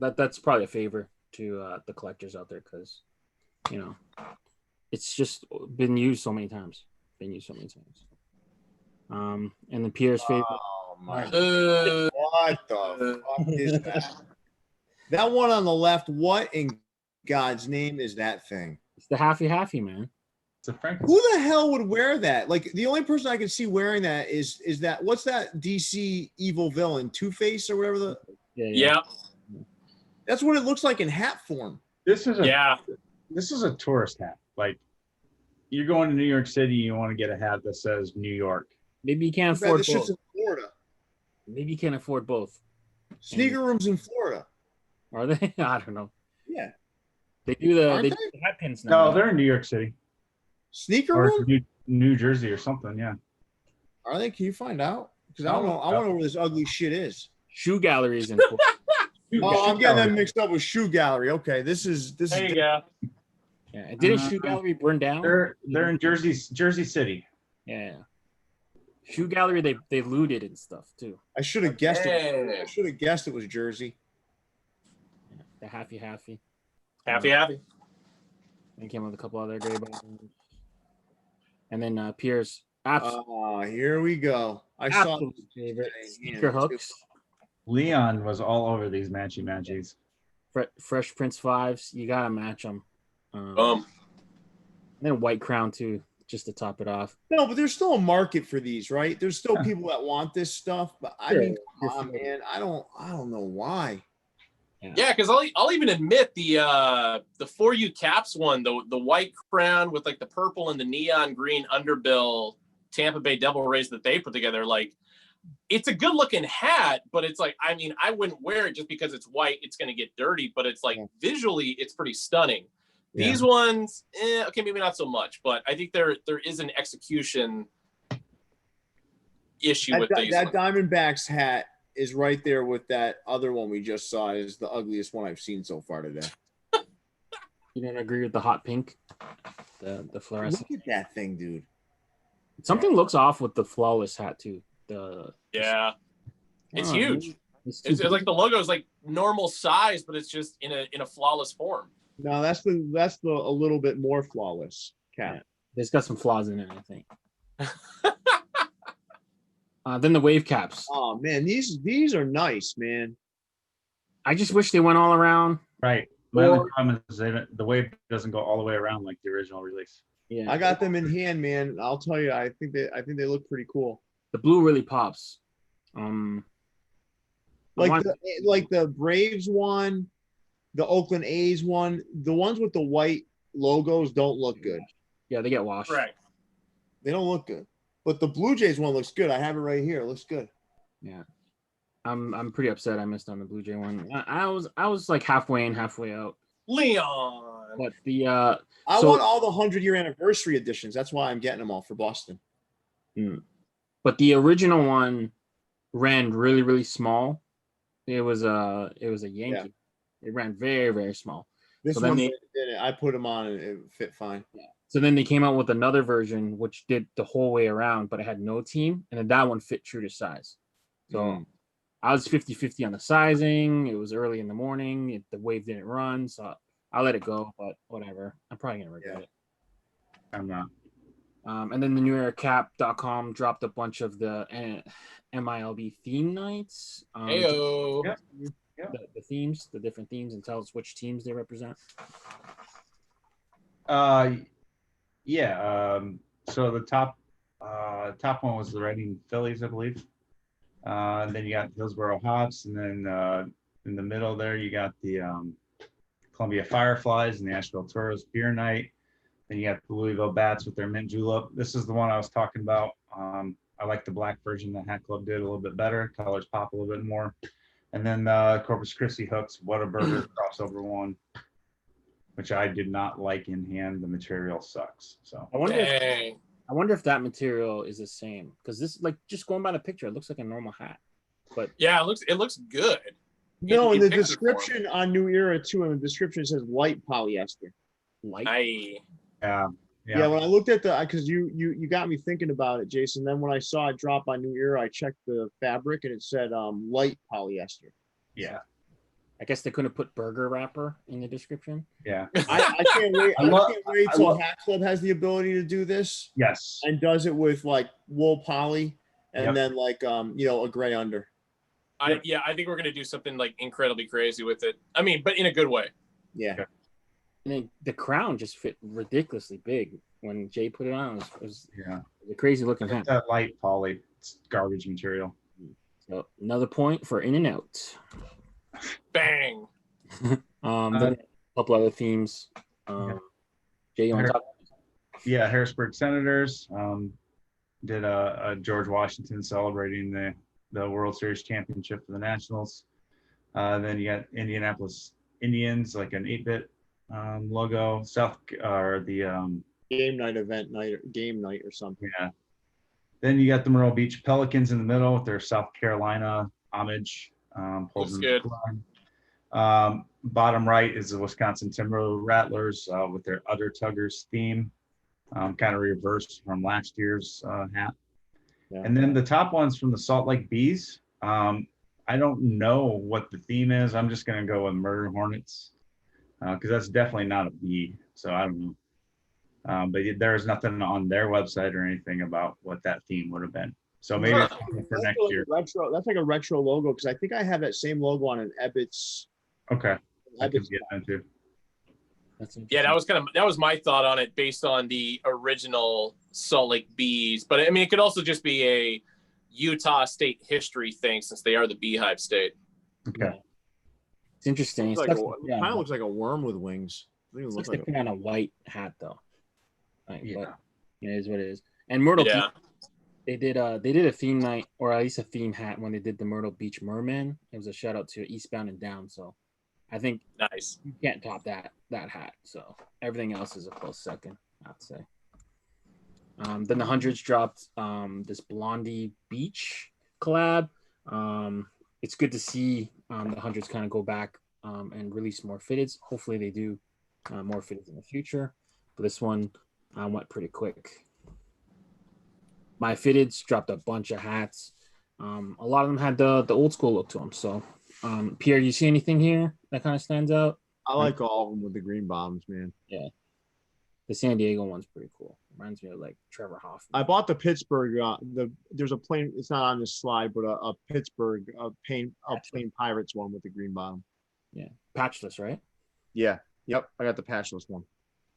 S1: That's probably a favor to the collectors out there because, you know, it's just been used so many times. And then Pierre's favorite.
S5: Oh my! What the fuck is that? That one on the left. What in God's name is that thing?
S1: It's the halfy, man.
S4: It's a Frank.
S5: Who the hell would wear that? Like the only person I can see wearing that is that what's that DC evil villain, Two-Face or whatever the.
S2: Yeah.
S5: That's what it looks like in hat form.
S4: This is a tourist hat. Like you're going to New York City, you want to get a hat that says New York.
S1: Maybe you can't afford
S5: both. In Florida.
S1: Maybe you can't afford both.
S5: Sneaker rooms in Florida.
S1: Are they? I don't know.
S5: Yeah.
S1: They do the hat pins now.
S4: No, they're in New York City.
S5: Sneaker room?
S4: New Jersey or something, yeah.
S5: Are they? Can you find out? Because I don't know. I want to know where this ugly shit is.
S1: Shoe galleries in Florida.
S5: I'm getting that mixed up with Shoe Gallery. Okay, this is.
S2: There you go.
S1: Yeah, didn't Shoe Gallery burn down?
S4: They're in Jersey City.
S1: Yeah. Shoe Gallery, they looted and stuff too.
S5: I should have guessed it. I should have guessed it was Jersey.
S1: The halfy.
S2: Happy.
S1: And came with a couple other gray bottoms. And then Pierre's
S5: here we go. I saw
S1: favorite sneaker hooks.
S4: Leon was all over these matchies.
S1: Fresh Prince 5s, you gotta match them.
S2: And
S1: then White Crown too, just to top it off.
S5: No, but there's still a market for these, right? There's still people that want this stuff, but I mean, come on, man, I don't know why.
S2: Yeah, because I'll even admit the For You Caps one, the White Crown with like the purple and the neon green underbill Tampa Bay Devil Rays that they put together, like it's a good looking hat, but it's like, I mean, I wouldn't wear it just because it's white, it's going to get dirty, but it's like visually it's pretty stunning. Yeah. These ones, okay, maybe not so much, but I think there is an execution issue with these.
S5: That Diamondbacks hat is right there with that other one we just saw. Is the ugliest one I've seen so far today.
S1: You don't agree with the hot pink, the fluorescent?
S5: Look at that thing, dude.
S1: Something looks off with the flawless hat too.
S2: It's huge. It's like the logo is like normal size, but it's just in a flawless form.
S5: No, that's the a little bit more flawless cap.
S1: Yeah. It's got some flaws in it, I think. Then the wave caps.
S5: Oh man, these are nice, man.
S1: I just wish they went all around.
S4: Right. My only problem is the wave doesn't go all the way around like the original release.
S1: Yeah,
S5: I got them in hand, man. I'll tell you, I think they look pretty cool.
S1: the blue really pops.
S5: Like the Braves one, the Oakland A's one, the ones with the white logos don't look good.
S1: Yeah, they get washed.
S2: Right.
S5: They don't look good. But the Blue Jays one looks good. I have it right here. It looks good.
S1: Yeah. I'm pretty upset I missed on the Blue Jay one. I was like halfway in, halfway out.
S2: Leon.
S1: But the
S5: I want all the 100-year anniversary editions. That's why I'm getting them all for Boston.
S1: But the original one ran really, really small. It was a Yankee. Yeah. It ran very, very small.
S5: This one didn't. I put them on and it fit fine.
S1: Yeah. So then they came out with another version which did the whole way around, but it had no team, and then that one fit true to size. So I was 50-50 on the sizing. It was early in the morning. The wave didn't run, so I let it go, but whatever. I'm probably going to regret it.
S4: I'm not.
S1: And then the neweraCap.com dropped a bunch of the MILB theme nights.
S2: Heyo.
S1: The themes, the different themes, and tell us which teams they represent.
S4: So the top one was the Reading Phillies, I believe. Then you got Hillsborough Hops, and then in the middle there you got the Columbia Fireflies and the Asheville Toros Beer Night. Then you got the Louisville Bats with their mint julep. This is the one I was talking about. I like the black version that Hatclub did a little bit better. Colors pop a little bit more. And then Corpus Christi Hooks Whataburger crossover one, which I did not like in hand. The material sucks. So
S1: I wonder if that material is the same, because this, like, just going by the picture, it looks like a normal hat. But
S2: yeah, it looks good.
S5: No, in the description on New Era too, in the description it says light polyester.
S1: Light.
S5: Yeah. When I looked at because you got me thinking about it, Jason. Then when I saw it drop on New Era, I checked the fabric and it said light polyester.
S4: Yeah.
S1: I guess they couldn't put burger wrapper in the description.
S4: Yeah.
S5: I can't wait. I can't wait till Hatclub has the ability to do this.
S4: Yes.
S5: And does it with like wool poly and then like a gray under.
S2: I think we're gonna do something like incredibly crazy with it. I mean, but in a good way.
S5: Yeah.
S1: Okay. And then the crown just fit ridiculously big when Jay put it on. It was a crazy looking hat.
S4: That light poly, it's garbage material.
S1: So another point for In and Out.
S2: Bang.
S1: Then a couple other themes. Jay, you want to talk?
S4: Yeah, Harrisburg Senators did a George Washington celebrating the World Series championship for the Nationals. Then you got Indianapolis Indians, like an 8-bit logo.
S5: Game night or something.
S4: Yeah. Then you got the Myrtle Beach Pelicans in the middle with their South Carolina homage.
S2: Looks good.
S4: Bottom right is the Wisconsin Timber Rattlers with their Udder Tuggers theme, kind of reversed from last year's hat. Yeah. And then the top one's from the Salt Lake Bees. I don't know what the theme is. I'm just going to go with Murder Hornets because that's definitely not a bee. So I don't know. But there's nothing on their website or anything about what that theme would have been. So maybe it's for next year.
S5: Retro. That's like a retro logo because I think I have that same logo on an Ebbets.
S4: Okay. I could get that too.
S2: Yeah, that was my thought on it based on the original Salt Lake Bees. But I mean, it could also just be a Utah State history thing since they are the Beehive State.
S4: Okay.
S1: It's interesting.
S5: It kind of looks like a worm with wings.
S1: It looks like on a white hat though. But it is what it is. And Myrtle Beach, they did a theme night, or at least a theme hat when they did the Myrtle Beach Merman. It was a shout out to Eastbound and Down. So I think
S2: nice.
S1: You can't top that hat. So everything else is a close second, I'd say. Then the hundreds dropped this Blondie Beach collab. It's good to see the hundreds kind of go back and release more fitteds. Hopefully they do more fitteds in the future. But this one went pretty quick. My fitteds dropped a bunch of hats. A lot of them had the old school look to them. So, Pierre, you see anything here that kind of stands out?
S5: I like all of them with the green bottoms, man.
S1: Yeah. The San Diego one's pretty cool. Reminds me of like Trevor Hoffman.
S5: I bought the Pittsburgh. There's a plain. It's not on this slide, but a Pittsburgh plain Pirates one with the green bottom.
S1: Yeah, patchless, right?
S5: Yeah. Yep. I got the patchless one.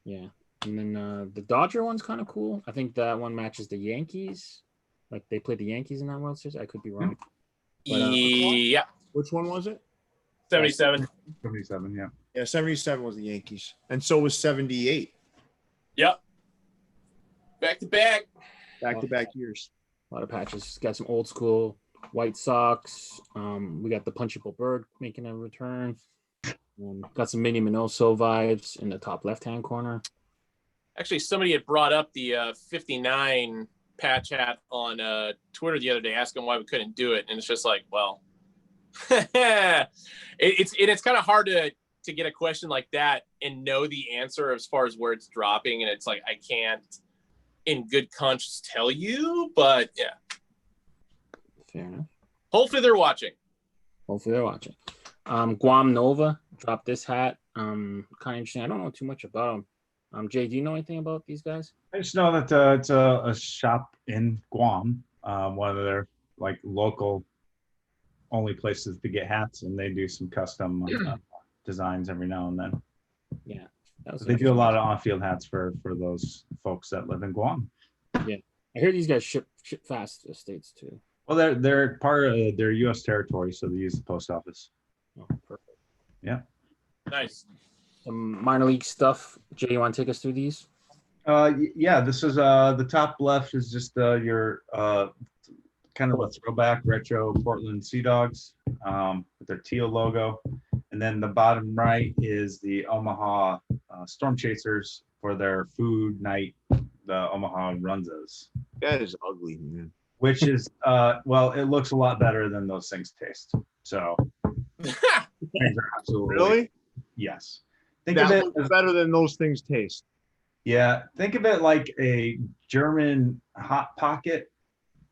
S1: Yeah, and then the Dodger one's kind of cool. I think that one matches the Yankees. Like they played the Yankees in that World Series. I could be wrong.
S2: But, yeah.
S5: Which one was it?
S2: 77.
S4: 77. Yeah.
S5: Yeah, 77 was the Yankees, and so was 78.
S2: Yep. Back to back.
S5: Back years.
S1: A lot of patches. Got some old school White Sox. We got the Punchable Bird making a return. Got some Minnie Minoso vibes in the top left-hand corner.
S2: Actually, somebody had brought up the 59 patch hat on Twitter the other day, asking why we couldn't do it, and it's just like, well, it's kind of hard to get a question like that and know the answer as far as where it's dropping, and it's like I can't, in good conscience, tell you, but yeah.
S1: Fair enough.
S2: Hopefully they're watching.
S1: Guam Nova dropped this hat. Kind of interesting. I don't know too much about them. Jay, do you know anything about these guys?
S4: I just know that it's a shop in Guam, one of their like local only places to get hats, and they do some custom designs every now and then.
S1: Yeah,
S4: they do a lot of on-field hats for those folks that live in Guam.
S1: Yeah, I hear these guys ship fast to the States too.
S4: Well, they're part of their U.S. territory, so they use the post office.
S1: Oh, perfect.
S4: Yeah.
S2: Nice.
S1: Some minor league stuff. Jay, you want to take us through these?
S4: Yeah, this is the top left is just your kind of a throwback retro Portland Sea Dogs with their teal logo. And then the bottom right is the Omaha Storm Chasers for their food night, the Omaha Runzas.
S5: That is ugly, man.
S4: Which is, well, it looks a lot better than those things taste. So, things are absolutely.
S5: Really?
S4: Yes.
S5: Think of it as better than those things taste.
S4: Yeah. Think of it like a German Hot Pocket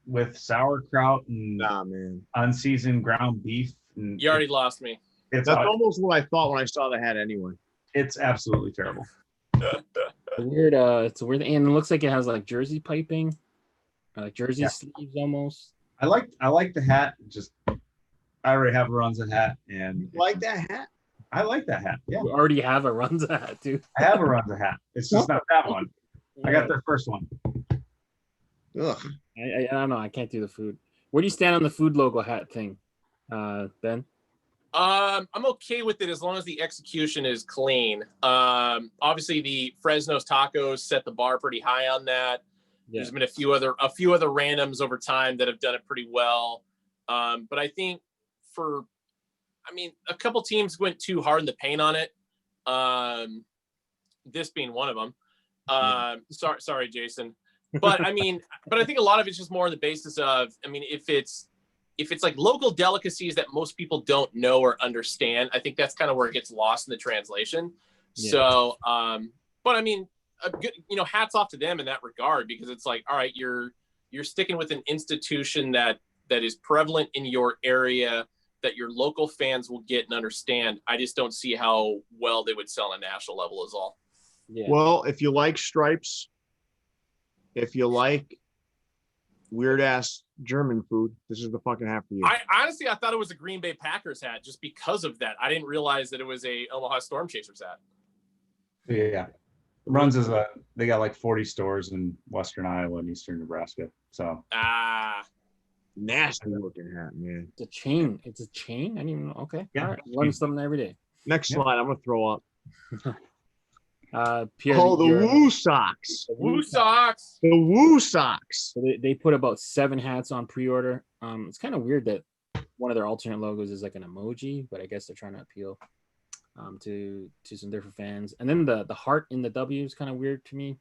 S4: with sauerkraut and unseasoned ground beef. And
S2: you already lost me.
S5: That's almost what I thought when I saw the hat anyway.
S4: It's absolutely terrible.
S1: Weird. It's a weird, and it looks like it has like jersey piping. Like jersey sleeves almost.
S4: I like the hat. Just I already have a Runza hat, and
S5: you like that hat?
S4: I like that hat. Yeah,
S1: you already have a Runza hat, dude.
S4: I have a Runza hat. It's just not that one. I got their first one.
S5: Ugh.
S1: I don't know. I can't do the food. Where do you stand on the food logo hat thing, Ben?
S2: I'm okay with it as long as the execution is clean. Obviously the Fresno's Tacos set the bar pretty high on that. Yeah. There's been a few other randoms over time that have done it pretty well. But I think a couple teams went too hard in the paint on it. This being one of them. Sorry, Jason. But I think a lot of it's just more on the basis of, if it's like local delicacies that most people don't know or understand, I think that's kind of where it gets lost in the translation. Yeah. So, but a good, hats off to them in that regard, because it's like, all right, you're sticking with an institution that is prevalent in your area that your local fans will get and understand. I just don't see how well they would sell on a national level is all.
S5: Yeah. Well, if you like stripes, if you like weird ass German food, this is the fucking hat for you.
S2: I thought it was a Green Bay Packers hat just because of that. I didn't realize that it was a Omaha Storm Chasers hat.
S4: Yeah. They got like 40 stores in Western Iowa and Eastern Nebraska. So
S5: nasty looking hat, man.
S1: It's a chain. I didn't even know. Okay. Yeah. All right. Learn something every day.
S5: Next slide. I'm gonna throw up.
S1: Pierre,
S5: the Woo Socks.
S2: The Woo Socks.
S5: The Woo Socks.
S1: So they put about 7 hats on pre-order. It's kind of weird that one of their alternate logos is like an emoji, but I guess they're trying to appeal to some different fans. And then the heart in the W is kind of weird to me.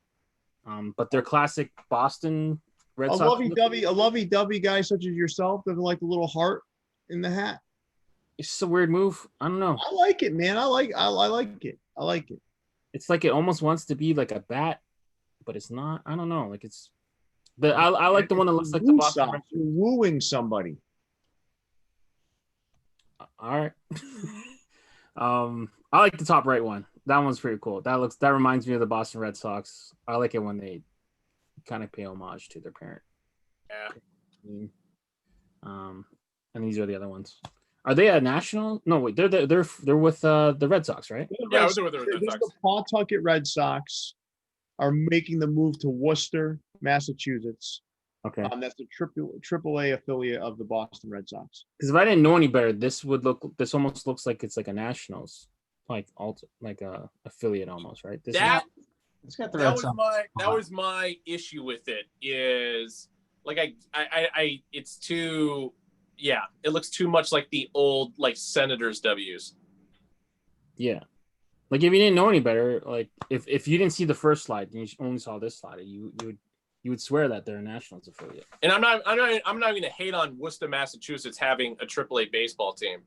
S1: But their classic Boston Red Sox.
S5: A lovey-dovey guy such as yourself doesn't like the little heart in the hat.
S1: It's just a weird move. I don't know.
S5: I like it, man. I like it.
S1: It's like it almost wants to be like a bat, but it's not. I don't know. Like it's. But I like the one that looks like the Boston.
S5: You're wooing somebody.
S1: All right. I like the top right one. that one's pretty cool. That reminds me of the Boston Red Sox. I like it when they kind of pay homage to their parent.
S2: Yeah.
S1: And these are the other ones. Are they a national? No, wait. They're with the Red Sox, right?
S2: Yeah, they're with the Red Sox.
S5: The Pawtucket Red Sox are making the move to Worcester, Massachusetts.
S1: Okay.
S5: That's the AAA affiliate of the Boston Red Sox.
S1: Because if I didn't know any better, this almost looks like it's like a Nationals, like a affiliate almost, right?
S2: It's got the Red Sox. That was my issue with it. Is like it's too. Yeah, it looks too much like the old like Senators W's.
S1: Yeah, like if you didn't know any better, like if you didn't see the first slide and you only saw this slide, you would swear that they're a Nationals affiliate. And
S2: I'm not going to hate on Worcester, Massachusetts having a AAA baseball team.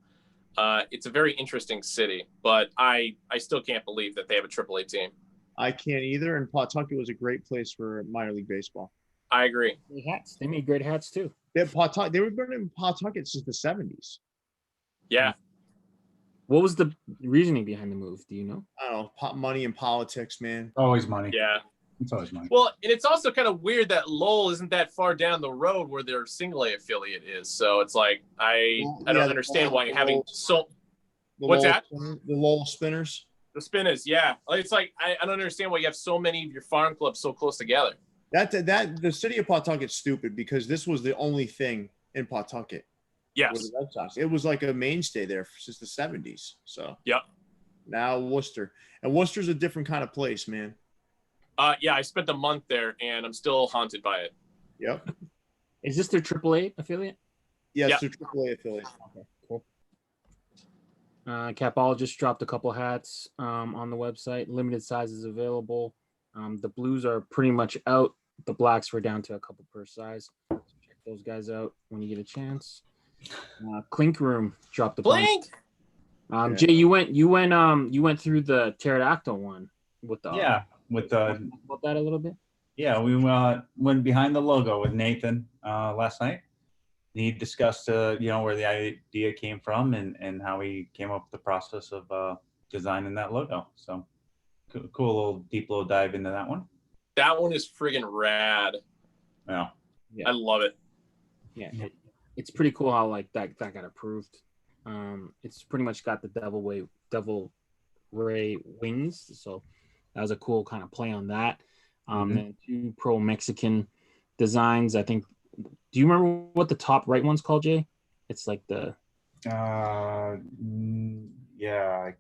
S2: It's a very interesting city, but I still can't believe that they have a AAA team.
S5: I can't either. And Pawtucket was a great place for minor league baseball.
S2: I agree.
S1: Hats. They made great hats too.
S5: They were born in Pawtucket since the 70s.
S2: Yeah.
S1: What was the reasoning behind the move? Do you know?
S5: I don't know. Money and politics, man.
S4: Always money.
S2: Yeah.
S4: It's always money.
S2: Well, and it's also kind of weird that Lowell isn't that far down the road where their single A affiliate is. So it's like I don't understand why having so. What's that?
S5: The Lowell Spinners.
S2: The Spinners, yeah. It's like I don't understand why you have so many of your farm clubs so close together.
S5: That the city of Pawtucket's stupid because this was the only thing in Pawtucket.
S2: Yes.
S5: With the Red Sox. It was like a mainstay there since the 70s. So.
S2: Yep.
S5: Now Worcester, and Worcester's a different kind of place, man.
S2: Yeah, I spent a month there, and I'm still haunted by it.
S5: Yep.
S1: Is this their AAA affiliate?
S5: Yes,
S2: yep.
S5: Their AAA affiliate.
S1: Okay, cool. Capall just dropped a couple hats on the website. Limited sizes available. The blues are pretty much out. The blacks were down to a couple per size. So check those guys out when you get a chance. Clink Room dropped the
S2: Blink.
S1: Yeah. Jay, you went through the pterodactyl one with the about that a little bit.
S4: Yeah, we went behind the logo with Nathan last night. He discussed where the idea came from and how he came up with the process of designing that logo. So cool little deep dive into that one.
S2: That one is friggin' rad.
S4: Yeah.
S2: I love it.
S1: Yeah, it's pretty cool how like that got approved. It's pretty much got the devil ray wings, so that was a cool kind of play on that. And two pro Mexican designs. I think. Do you remember what the top right one's called, Jay? It's like the.
S4: Yeah.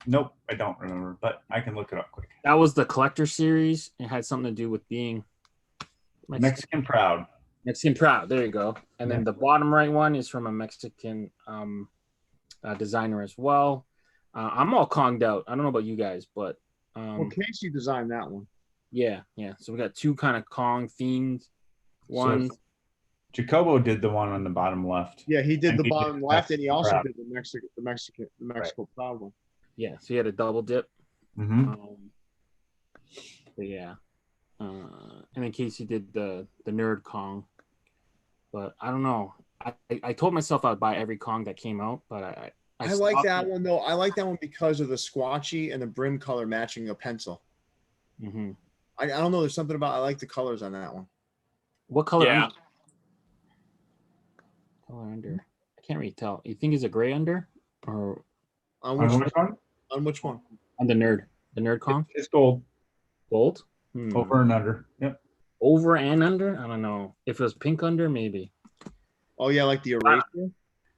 S4: Nope, I don't remember, but I can look it up quick.
S1: That was the collector series. It had something to do with being
S4: Mexican proud.
S1: Mexican proud. There you go. And then the bottom right one is from a Mexican designer as well. I'm all conged out. I don't know about you guys, but
S5: Casey designed that one.
S1: Yeah. So we got two kind of Kong themed ones.
S4: So Jacobo did the one on the bottom left.
S5: Yeah, he did the bottom left, and he also did the Mexico proud one.
S1: Yeah, so he had a double dip. But yeah, and then Casey did the nerd Kong. But I don't know. I told myself I'd buy every Kong that came out, but I
S5: like that one though. I like that one because of the squatchy and the brim color matching a pencil. I don't know. There's something about I like the colors on that one.
S1: What color? Yeah. Color under. I can't really tell. You think it's a gray under or
S5: on which one? On which one?
S1: On the nerd Kong.
S4: It's gold.
S1: Gold.
S4: Over and under. Yep.
S1: Over and under. I don't know. If it was pink under, maybe.
S5: Oh yeah, like the eraser.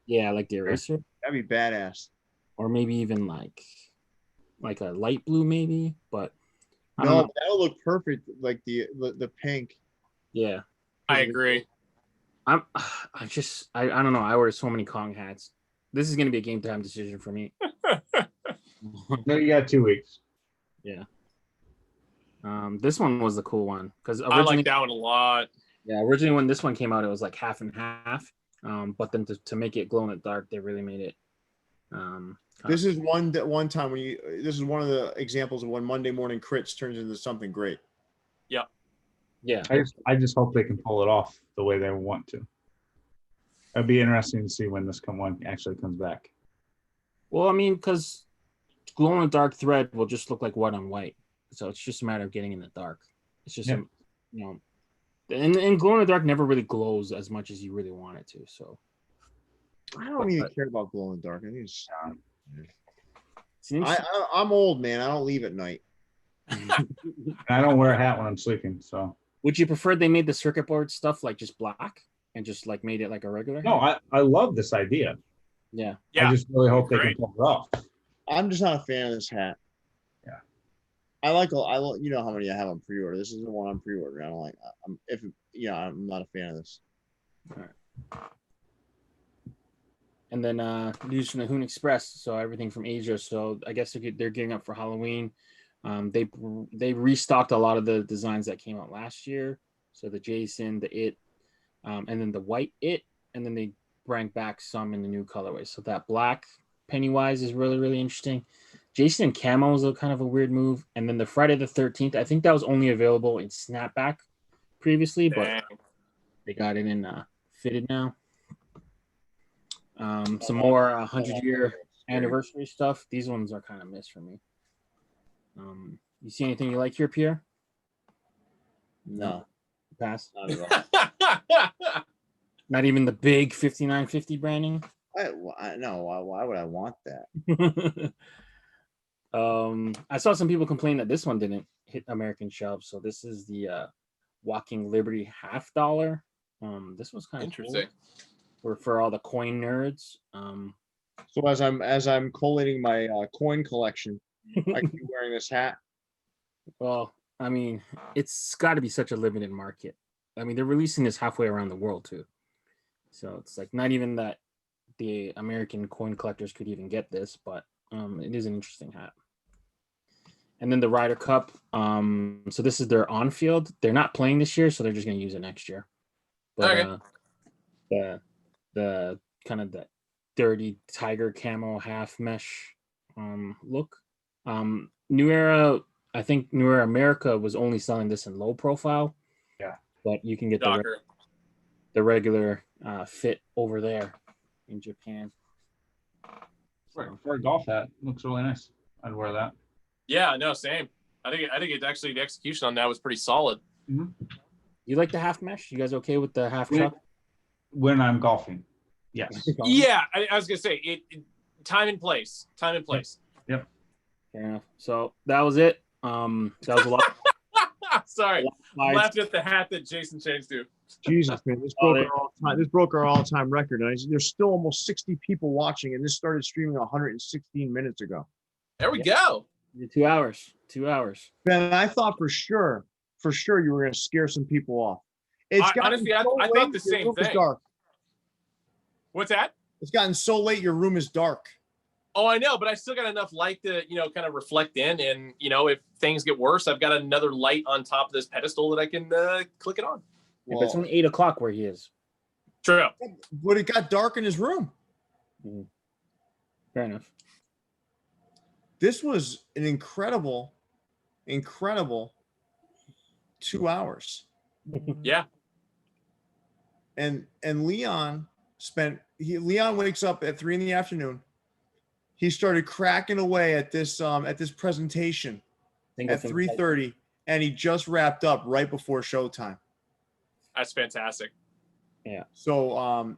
S1: Yeah, like the eraser.
S5: That'd be badass.
S1: Or maybe even like a light blue, maybe. But
S5: no, that'll look perfect. Like the pink.
S1: Yeah,
S2: I agree.
S1: I don't know. I wear so many Kong hats. This is going to be a game time decision for me.
S4: No, you got 2 weeks.
S1: Yeah. This one was the cool one because
S2: I like that one a lot.
S1: Yeah, originally when this one came out, it was like half and half. But then to make it glow in the dark, they really made it.
S5: This is one time when this is one of the examples of when Monday morning crits turns into something great.
S2: Yeah.
S1: Yeah.
S4: I just hope they can pull it off the way they want to. It'd be interesting to see when this one actually comes back.
S1: Well, I mean, because glow in the dark thread will just look like white on white. So it's just a matter of getting in the dark. It's just, you know, and glow in the dark never really glows as much as you really want it to. So
S5: I don't even care about glow in the dark. I think
S1: it's
S5: I'm old, man. I don't leave at night.
S4: I don't wear a hat when I'm sleeping. So
S1: would you prefer they made the circuit board stuff like just black and just like made it like a regular
S4: no,
S1: hat?
S4: I love this idea.
S1: Yeah.
S4: I just really hope they can pull it off.
S5: I'm just not a fan of this hat.
S4: Yeah.
S5: I like you know how many I have on pre-order. This is the one I'm pre-ordering. I don't like. I'm not a fan of this.
S1: All right. And then news from the Hoon Express. So everything from Asia. So I guess they're gearing up for Halloween. They restocked a lot of the designs that came out last year. So the Jason, the It, and then the white It, and then they bring back some in the new colorway. So that black Pennywise is really, really interesting. Jason and Camo is a kind of a weird move. And then the Friday the 13th, I think that was only available in snapback previously, but they got it in fitted now. Some more 100-year anniversary stuff. These ones are kind of missed for me. You see anything you like here, Pierre?
S5: No.
S1: Pass.
S5: Not at all.
S1: Not even the big 5950 branding.
S5: No. Why would I want that?
S1: I saw some people complain that this one didn't hit American shelves. So this is the Walking Liberty $50. This was kind of
S2: interesting.
S1: Cool for all the coin nerds.
S5: So as I'm collating my coin collection, I can be wearing this hat.
S1: Well, I mean, it's got to be such a limited market. I mean, they're releasing this halfway around the world too. So it's like not even that the American coin collectors could even get this, but it is an interesting hat. And then the Ryder Cup. So this is their on-field. They're not playing this year, so they're just going to use it next year. But the kind of the dirty tiger camo half mesh look. New Era, I think New Era America was only selling this in low profile.
S4: Yeah.
S1: But you can get the regular fit over there in Japan.
S4: Right. For a golf hat, looks really nice. I'd wear that.
S2: Yeah, no, same. I think it actually, the execution on that was pretty solid.
S1: Mm-hmm. You like the half mesh? You guys okay with the half chuck?
S4: When I'm golfing, yes.
S2: Yeah, I was gonna say it. Time and place.
S4: Yep.
S1: Fair enough. So that was it. That was a lot.
S2: Sorry, I'm laughing at the hat that Jason changed to.
S5: Jesus, man, this broke our all-time record. And there's still almost 60 people watching, and this started streaming 116 minutes ago.
S2: There we go.
S1: 2 hours. 2 hours.
S5: Ben, I thought for sure you were going to scare some people off.
S2: Honestly, I thought the same thing.
S5: Dark.
S2: What's that?
S5: It's gotten so late, your room is dark.
S2: Oh, I know, but I still got enough light to, kind of reflect in. And, if things get worse, I've got another light on top of this pedestal that I can click it on.
S1: Yeah, but it's only 8 o'clock where he is.
S2: True.
S5: But it got dark in his room.
S1: Mm-hmm. Fair enough.
S5: This was an incredible 2 hours.
S2: Yeah.
S5: And Leon wakes up at 3 p.m. He started cracking away at this presentation at 3:30, and he just wrapped up right before showtime.
S2: That's fantastic.
S1: Yeah.
S5: So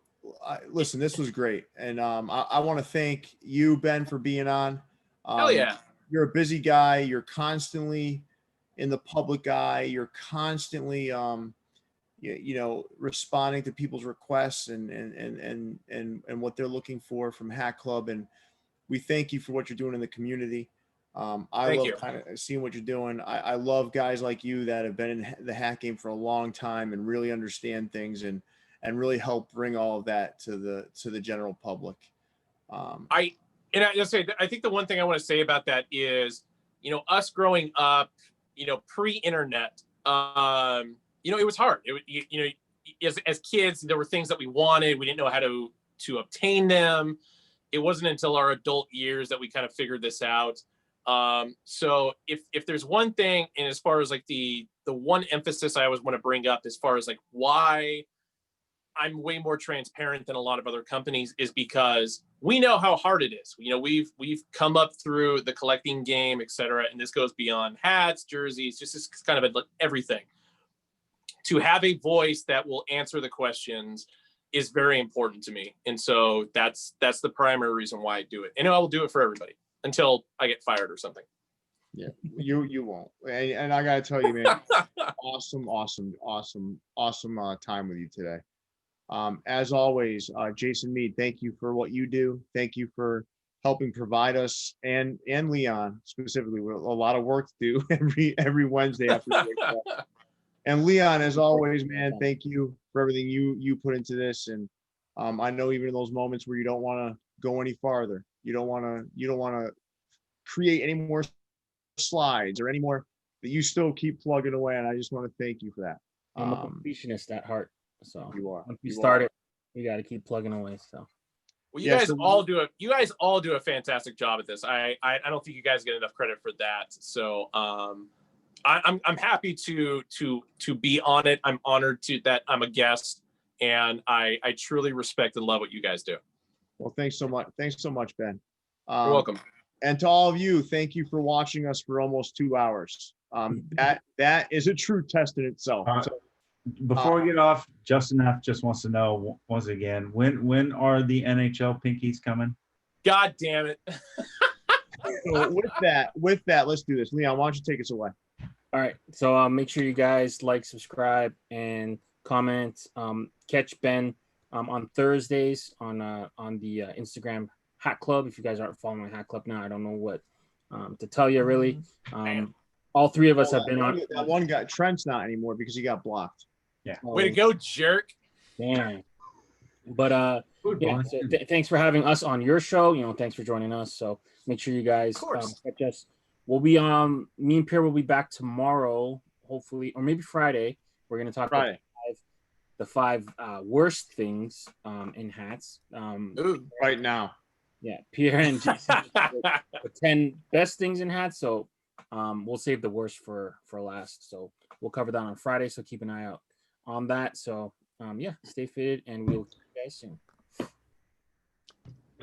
S5: listen, this was great, and I want to thank you, Ben, for being on.
S2: Hell yeah.
S5: You're a busy guy. You're constantly in the public eye. You're constantly responding to people's requests and what they're looking for from Hatclub, and we thank you for what you're doing in the community. I love kind of seeing what you're doing. I love guys like you that have been in the hat game for a long time and really understand things and really help bring all of that to the general public.
S2: I think the one thing I want to say about that is, us growing up, pre-internet, it was hard. As kids, there were things that we wanted. We didn't know how to obtain them. It wasn't until our adult years that we kind of figured this out. So if there's one thing, and as far as like the one emphasis I always want to bring up as far as like why I'm way more transparent than a lot of other companies is because we know how hard it is. You know, we've come up through the collecting game, etc. And this goes beyond hats, jerseys, just kind of everything. To have a voice that will answer the questions is very important to me. And so that's the primary reason why I do it. And I will do it for everybody until I get fired or something.
S5: Yeah, you won't. And I gotta tell you, man, awesome time with you today. As always, Jason Mead, thank you for what you do. Thank you for helping provide us and Leon specifically with a lot of work to do every Wednesday after. And Leon, as always, man, thank you for everything you put into this. And I know even in those moments where you don't want to go any farther, you don't want to create any more slides or any more, that you still keep plugging away. And I just want to thank you for that.
S1: I'm a completionist at heart. So
S5: you are.
S1: Once you start it, you got to keep plugging away. So.
S2: Well, you guys all do a fantastic job at this. I don't think you guys get enough credit for that. So I'm happy to be on it. I'm honored that I'm a guest, and I truly respect and love what you guys do.
S5: Well, thanks so much. Thanks so much, Ben.
S2: You're welcome.
S5: And to all of you, thank you for watching us for almost 2 hours. That is a true test in itself.
S4: Before we get off, Justin F just wants to know once again, when are the NHL pinkies coming?
S2: God damn it.
S5: So with that, let's do this. Leon, why don't you take us away?
S1: All right. So make sure you guys like, subscribe, and comment. Catch Ben on Thursdays on the Instagram Hatclub. If you guys aren't following Hatclub now, I don't know what to tell you really. All three of us have been on.
S5: That one guy, Trent's not anymore because he got blocked.
S4: Yeah.
S2: Way to go, jerk.
S1: Damn. But yeah, so thanks for having us on your show. You know, thanks for joining us. So make sure you guys catch us. We'll be me and Pierre will be back tomorrow, hopefully, or maybe Friday. We're gonna talk about the five worst things in hats.
S5: Right now.
S1: Yeah, Pierre and Jason the 10 best things in hats. So we'll save the worst for last. So we'll cover that on Friday. So keep an eye out on that. So yeah, stay fitted, and we'll see you guys soon.